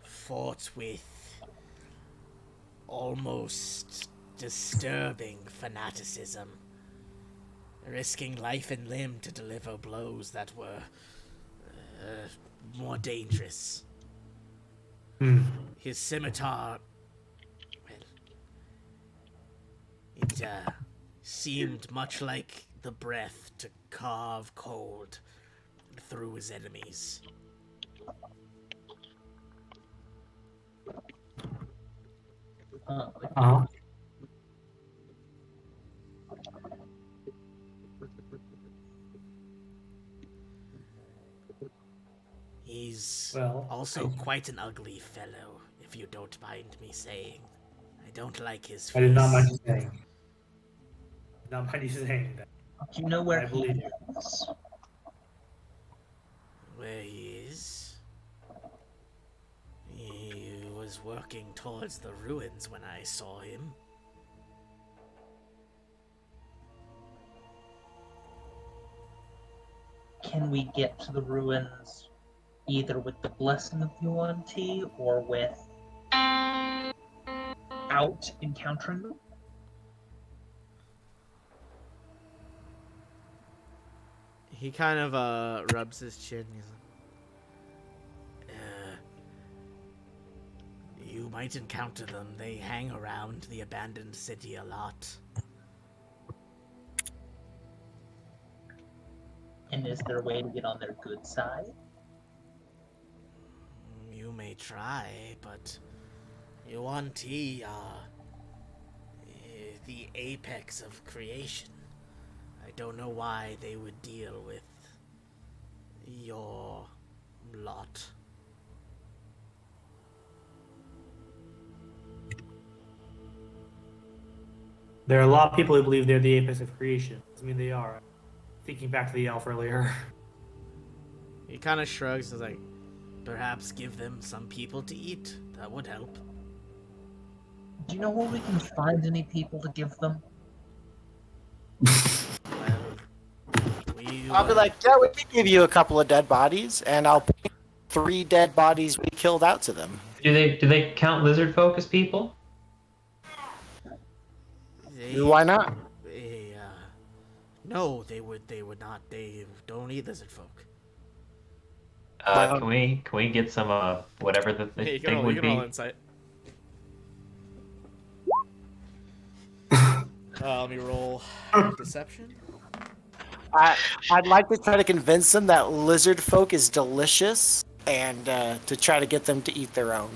Speaker 8: fought with almost disturbing fanaticism, risking life and limb to deliver blows that were more dangerous. His scimitar, well, it seemed much like the breath to carve cold through his enemies.
Speaker 7: Uh-huh.
Speaker 8: He's
Speaker 7: Well,
Speaker 8: also quite an ugly fellow, if you don't mind me saying. I don't like his face.
Speaker 7: I did not mind you saying. Not mind you saying that.
Speaker 6: Do you know where
Speaker 7: I
Speaker 6: he
Speaker 7: believe
Speaker 6: is?
Speaker 8: Where he is? He was working towards the ruins when I saw him.
Speaker 6: Can we get to the ruins either with the blessing of Yuan-Ti or without encountering them?
Speaker 1: he kind of rubs his chin. He's like,
Speaker 8: You might encounter them. They hang around the abandoned city a lot.
Speaker 6: And is there a way to get on their good side?
Speaker 8: You may try, but Yuan-Ti are the apex of creation. I don't know why they would deal with your lot.
Speaker 7: There are a lot of people who believe they're the apex of creation. I mean, they are. Thinking back to the elf earlier.
Speaker 1: He kind of shrugs and is like,
Speaker 8: Perhaps give them some people to eat. That would help.
Speaker 6: Do you know where we can find any people to give them?
Speaker 8: Well,
Speaker 3: I'll be like, yeah, we can give you a couple of dead bodies, and I'll bring 3 dead bodies we killed out to them.
Speaker 5: Do they count lizard folk as people?
Speaker 3: Why not?
Speaker 8: No, they would not. They don't eat lizard folk.
Speaker 5: Can we get some whatever the
Speaker 1: hey, you
Speaker 5: thing
Speaker 1: can
Speaker 5: would
Speaker 1: roll
Speaker 5: be?
Speaker 1: insight. Let me roll deception.
Speaker 3: I'd like to try to convince them that lizard folk is delicious, and to try to get them to eat their own.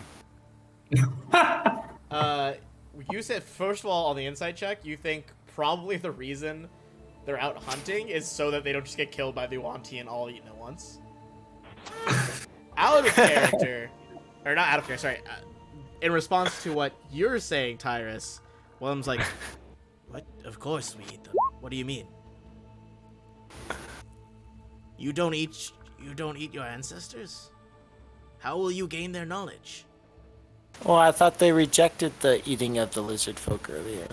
Speaker 1: You said, first of all, on the insight check, you think probably the reason they're out hunting is so that they don't just get killed by the Yuan-Ti and all eaten at once. Out of character, or not out of character, sorry. In response to what you're saying, Tyrus, Willem's like,
Speaker 8: What? Of course we eat them. What do you mean? You don't eat your ancestors? How will you gain their knowledge?
Speaker 3: Well, I thought they rejected the eating of the lizard folk earlier.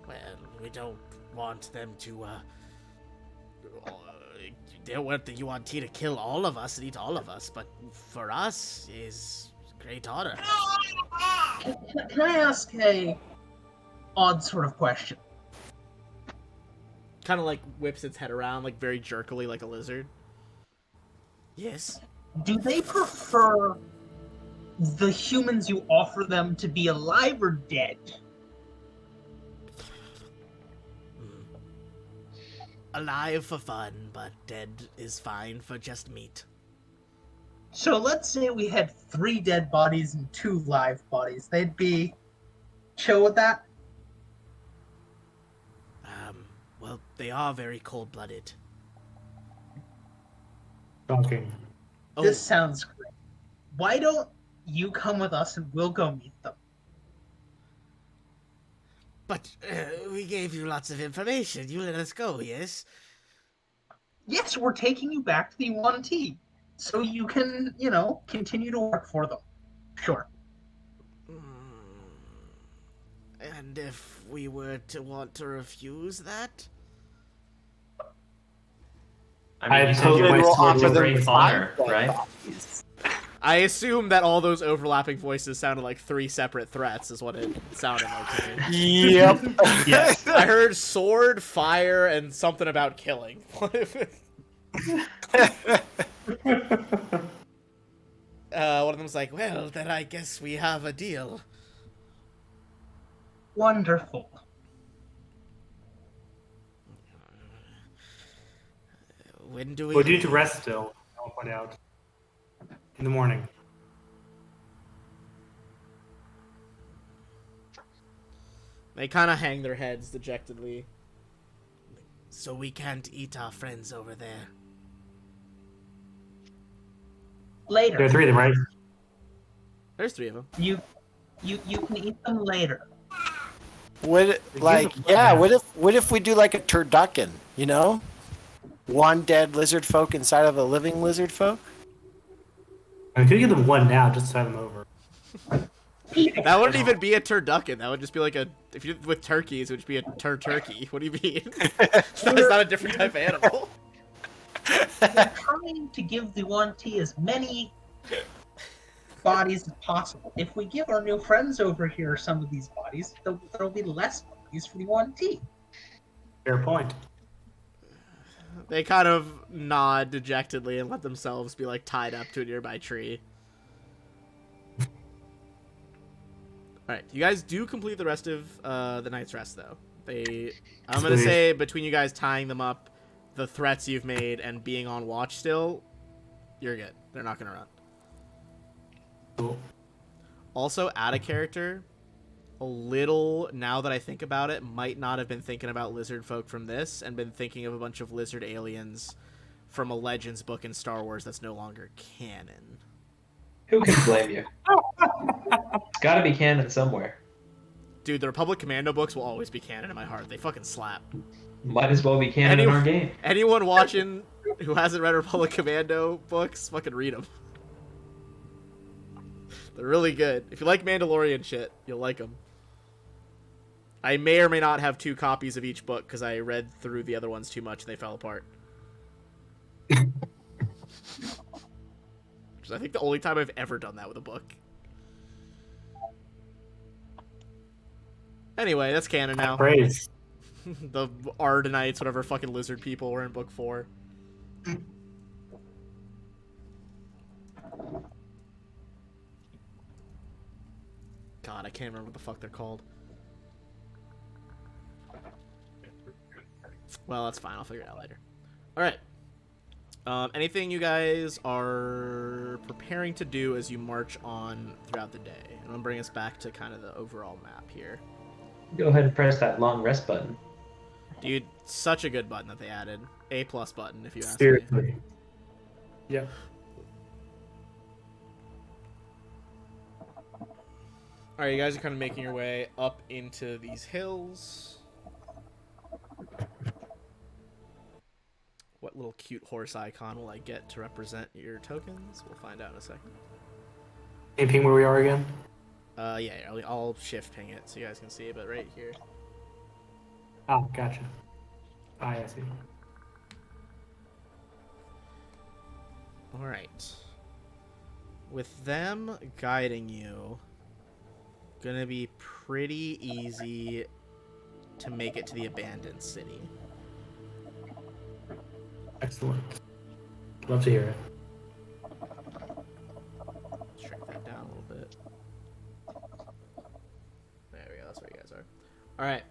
Speaker 8: Well, we don't want them to, they don't want the Yuan-Ti to kill all of us and eat all of us, but for us is great honor.
Speaker 6: Can I ask a odd sort of question?
Speaker 1: kind of like whips its head around, like very jerkily, like a lizard.
Speaker 8: Yes.
Speaker 6: Do they prefer the humans you offer them to be alive or dead?
Speaker 8: Alive for fun, but dead is fine for just meat.
Speaker 6: So let's say we had 3 dead bodies and 2 live bodies. They'd be chill with that?
Speaker 8: Well, they are very cold-blooded.
Speaker 7: Shocking.
Speaker 1: Oh,
Speaker 6: This sounds great. Why don't you come with us and we'll go meet them?
Speaker 8: But we gave you lots of information. You let us go, yes?
Speaker 6: Yes, we're taking you back to the Yuan-Ti. So you can, continue to work for them. Sure.
Speaker 8: And if we were to want to refuse that?
Speaker 5: I mean, you
Speaker 7: I'd
Speaker 5: said you
Speaker 7: totally
Speaker 5: went
Speaker 3: will
Speaker 5: towards
Speaker 3: offer
Speaker 5: a
Speaker 3: them
Speaker 5: great
Speaker 3: 5
Speaker 5: honor,
Speaker 3: dead
Speaker 5: right?
Speaker 3: bodies.
Speaker 1: I assume that all those overlapping voices sounded like 3 separate threats, is what it sounded like to me.
Speaker 3: Yep.
Speaker 5: Yes.
Speaker 1: I heard sword, fire, and something about killing. What if it... one of them's like, well, then I guess we have a deal.
Speaker 6: Wonderful.
Speaker 8: When do we...
Speaker 7: We're due to rest still, I'll point out. In the morning.
Speaker 1: They kind of hang their heads dejectedly.
Speaker 8: So we can't eat our friends over there.
Speaker 6: Later.
Speaker 7: There are 3 of them, right?
Speaker 1: There's 3 of them.
Speaker 6: You can eat them later.
Speaker 3: What if we do like a turducken, One dead lizard folk inside of a living lizard folk?
Speaker 7: I mean, could give them 1 now, just to have them over.
Speaker 1: That wouldn't even be a turducken. That would just be like a... If you did with turkeys, it would just be a turkey. What do you mean? That's not a different type of animal.
Speaker 6: We're trying to give the Yuan-Ti as many bodies as possible. If we give our new friends over here some of these bodies, there'll be less bodies for the Yuan-Ti.
Speaker 7: Fair point.
Speaker 1: They kind of nod dejectedly and let themselves be like tied up to a nearby tree. Alright, you guys do complete the rest of the night's rest, though. I'm going to
Speaker 7: Sweet.
Speaker 1: say between you guys tying them up, the threats you've made, and being on watch still, you're good. They're not going to run.
Speaker 7: Cool.
Speaker 1: Also, add a character. A little, now that I think about it, might not have been thinking about lizard folk from this and been thinking of a bunch of lizard aliens from a Legends book in Star Wars that's no longer canon.
Speaker 5: Who can blame you? It's got to be canon somewhere.
Speaker 1: Dude, the Republic Commando books will always be canon in my heart. They fucking slap.
Speaker 5: Might as well be canon in our game.
Speaker 1: Anyone watching who hasn't read Republic Commando books, fucking read them. They're really good. If you like Mandalorian shit, you'll like them. I may or may not have 2 copies of each book because I read through the other ones too much and they fell apart. Which is, I think, the only time I've ever done that with a book. Anyway, that's canon now.
Speaker 7: Praise.
Speaker 1: The Ardenites, whatever fucking lizard people, were in book 4. God, I can't remember what the fuck they're called. Well, that's fine. I'll figure it out later. Alright. Anything you guys are preparing to do as you march on throughout the day? I'm going to bring us back to kind of the overall map here.
Speaker 5: Go ahead and press that long rest button.
Speaker 1: Dude, such a good button that they added. A+ button, if you ask me.
Speaker 7: Seriously. Yep.
Speaker 1: Alright, you guys are kind of making your way up into these hills. What little cute horse icon will I get to represent your tokens? We'll find out in a second.
Speaker 7: Can you ping where we are again?
Speaker 1: Yeah, I'll shift ping it so you guys can see it, but right here.
Speaker 7: Oh, gotcha. I see.
Speaker 1: Alright. With them guiding you, gonna be pretty easy to make it to the abandoned city.
Speaker 7: Excellent. Love to hear it.
Speaker 1: Shrink that down a little bit. There we go, that's where you guys are. Alright.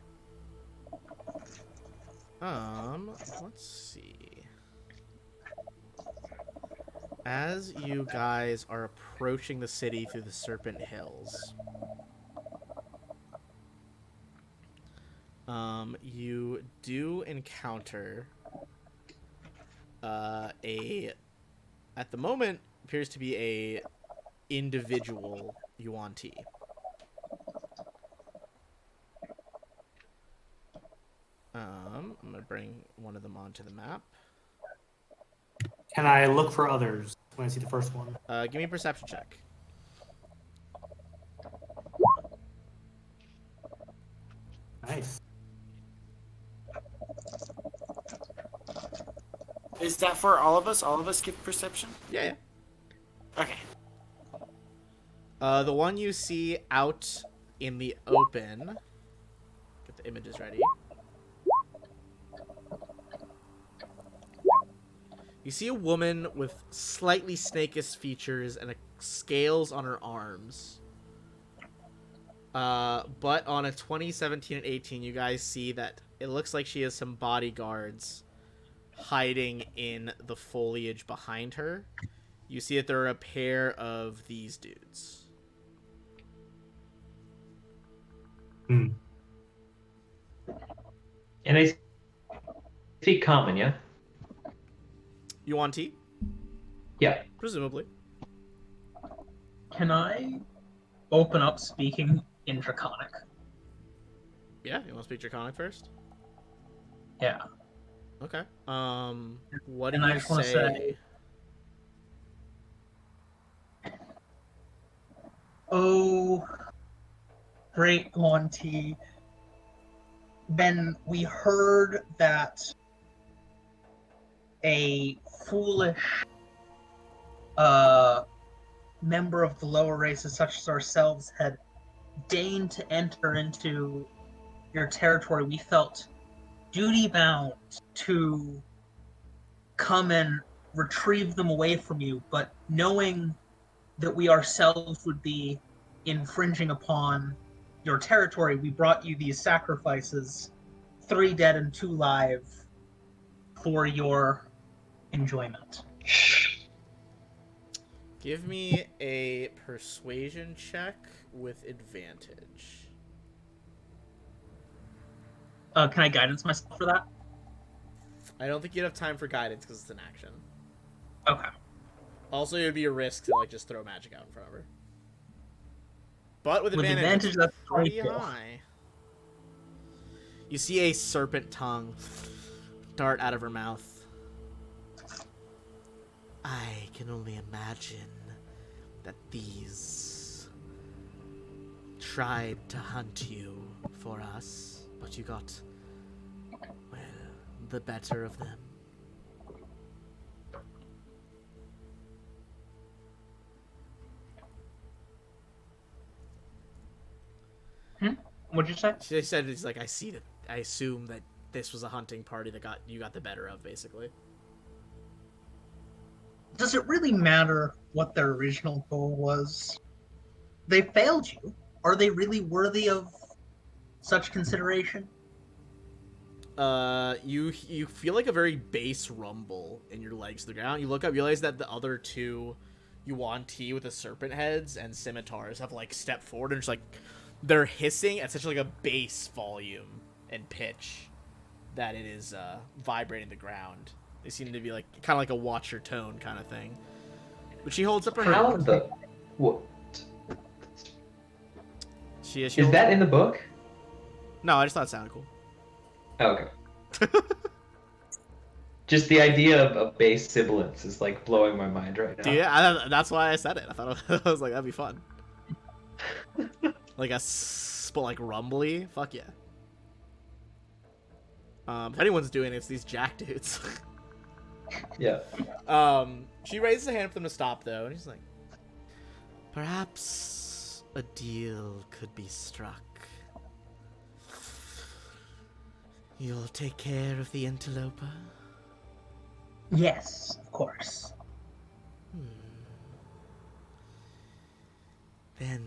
Speaker 1: Let's see. As you guys are approaching the city through the Serpent Hills, you do encounter at the moment, appears to be a individual Yuan-Ti. I'm gonna bring one of them onto the map.
Speaker 7: Can I look for others when I see the first one?
Speaker 1: Give me a perception check.
Speaker 7: Nice.
Speaker 3: Is that for all of us? All of us give perception?
Speaker 1: Yeah.
Speaker 3: Okay.
Speaker 1: The one you see out in the open. Get the images ready. You see a woman with slightly snakish features and scales on her arms. But on a 2017 and 18, you guys see that it looks like she has some bodyguards hiding in the foliage behind her. You see that there are a pair of these dudes.
Speaker 7: Hmm.
Speaker 5: And I speak common, yeah?
Speaker 1: Yuan-Ti?
Speaker 5: Yeah.
Speaker 1: Presumably.
Speaker 6: Can I open up speaking in Draconic?
Speaker 1: Yeah, you want to speak Draconic first?
Speaker 6: Yeah.
Speaker 1: Okay. What do
Speaker 6: And I
Speaker 1: you
Speaker 6: just wanna
Speaker 1: say?
Speaker 6: Oh, great Yuan-Ti. When we heard that a foolish member of the lower races, such as ourselves, had deigned to enter into your territory, we felt duty-bound to come and retrieve them away from you, but knowing that we ourselves would be infringing upon your territory, we brought you these sacrifices, 3 dead and 2 live, for your enjoyment.
Speaker 1: Give me a persuasion check with advantage.
Speaker 6: Can I guidance myself for that?
Speaker 1: I don't think you'd have time for guidance because it's an action.
Speaker 6: Okay.
Speaker 1: Also, it would be a risk to like just throw magic out in front of her. But with
Speaker 6: With
Speaker 1: advantage,
Speaker 6: advantage, that's
Speaker 1: pretty
Speaker 6: 20.
Speaker 1: high. You see a serpent tongue dart out of her mouth. I can only imagine that these tried to hunt you for us, but you got, well, the better of them.
Speaker 5: What'd you say?
Speaker 1: She said, "It's like I assume that this was a hunting party that you got the better of, basically."
Speaker 6: Does it really matter what their original goal was? They failed you. Are they really worthy of such consideration?
Speaker 1: You feel like a very base rumble in your legs to the ground. You look up, realize that the other two Yuan Ti with the serpent heads and scimitars have like stepped forward and just like they're hissing at such like a bass volume and pitch that it is vibrating the ground. They seem to be like kind of like a watch your tone kind of thing. But she holds up her
Speaker 5: How
Speaker 1: hand.
Speaker 5: the what?
Speaker 1: She
Speaker 5: Is
Speaker 1: holds
Speaker 5: that
Speaker 1: up-
Speaker 5: in the book?
Speaker 1: No, I just thought it sounded cool.
Speaker 5: Oh, okay. Just the idea of base sibilance is like blowing my mind right now.
Speaker 1: Yeah, that's why I said it. I thought I was like that'd be fun. Like a like rumbly. Fuck yeah. If anyone's doing it, it's these jack dudes.
Speaker 5: Yeah.
Speaker 1: She raises a hand for them to stop though, and she's like, "Perhaps a deal could be struck. You'll take care of the interloper."
Speaker 6: Yes, of course.
Speaker 1: Then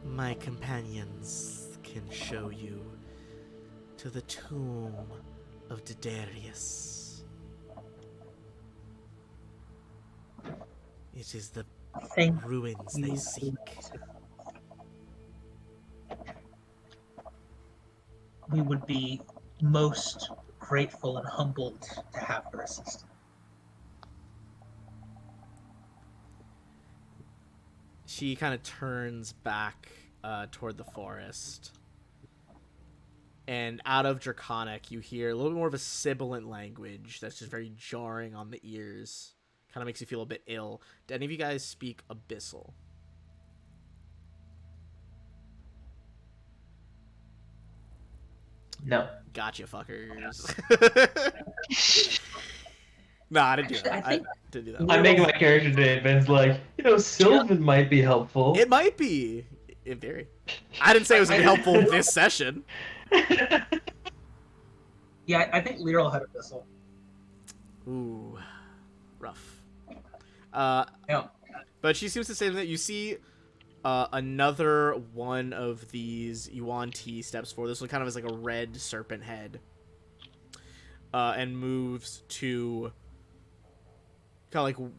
Speaker 1: my companions can show you to the tomb of Didarius. It is the
Speaker 6: Thank
Speaker 1: ruins they
Speaker 6: you.
Speaker 1: seek.
Speaker 6: We would be most grateful and humbled to have your assistance.
Speaker 1: She kind of turns back toward the forest. And out of Draconic, you hear a little bit more of a sibilant language that's just very jarring on the ears. Kind of makes you feel a bit ill. Do any of you guys speak Abyssal?
Speaker 5: No.
Speaker 1: Gotcha, fuckers. No, I didn't do that.
Speaker 6: I think-
Speaker 1: didn't do that.
Speaker 5: I'm making my character today. Ben's like, Sylvan might be helpful.
Speaker 1: It might be, in theory. I didn't say it was going to be helpful this session.
Speaker 6: Yeah, I think Lyral had Abyssal.
Speaker 1: Ooh, rough.
Speaker 6: Yeah.
Speaker 1: But she seems to say that you see another one of these Yuan Ti steps forward. This one kind of is like a red serpent head. And moves to kind of like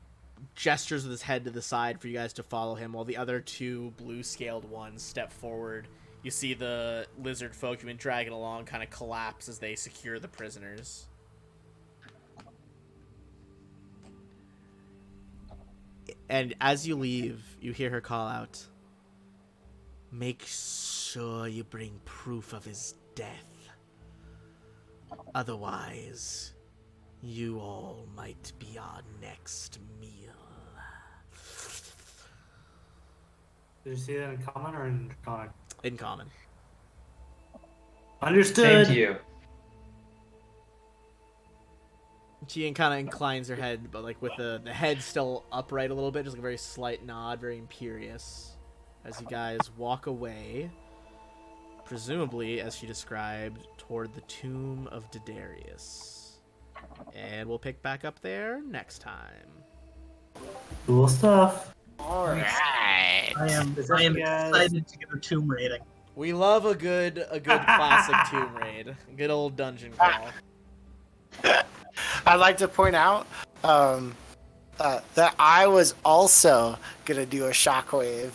Speaker 1: gestures with his head to the side for you guys to follow him, while the other two blue-scaled ones step forward. You see the lizard folk you've been dragging along kind of collapse as they secure the prisoners. And as you leave, you hear her call out, "Make sure you bring proof of his death. Otherwise, you all might be our next meal."
Speaker 7: Did you see that in common or in Draconic?
Speaker 1: In common.
Speaker 7: Understood.
Speaker 5: Same to you.
Speaker 1: She kind of inclines her head, but like with the head still upright a little bit, just like a very slight nod, very imperious, as you guys walk away, presumably, as she described, toward the tomb of Didarius. And we'll pick back up there next time.
Speaker 7: Cool stuff.
Speaker 3: All right.
Speaker 6: I am
Speaker 7: Yes.
Speaker 6: excited to get a tomb rating.
Speaker 1: We love a good classic tomb raid, a good old dungeon crawl.
Speaker 3: I'd like to point out that I was also gonna do a shockwave,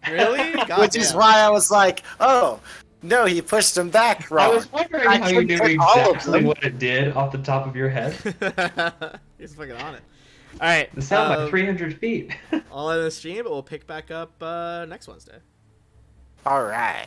Speaker 1: Really?
Speaker 3: which is why I was like, "Oh no, he pushed him back
Speaker 5: I
Speaker 3: wrong."
Speaker 5: was wondering
Speaker 3: I
Speaker 5: how you
Speaker 3: couldn't
Speaker 5: knew
Speaker 3: put all of
Speaker 5: exactly
Speaker 3: them.
Speaker 5: what it did off the top of your head.
Speaker 1: He's fucking on it. All right.
Speaker 5: The sound like 300 feet.
Speaker 1: All in the stream, but we'll pick back up next Wednesday.
Speaker 3: All right.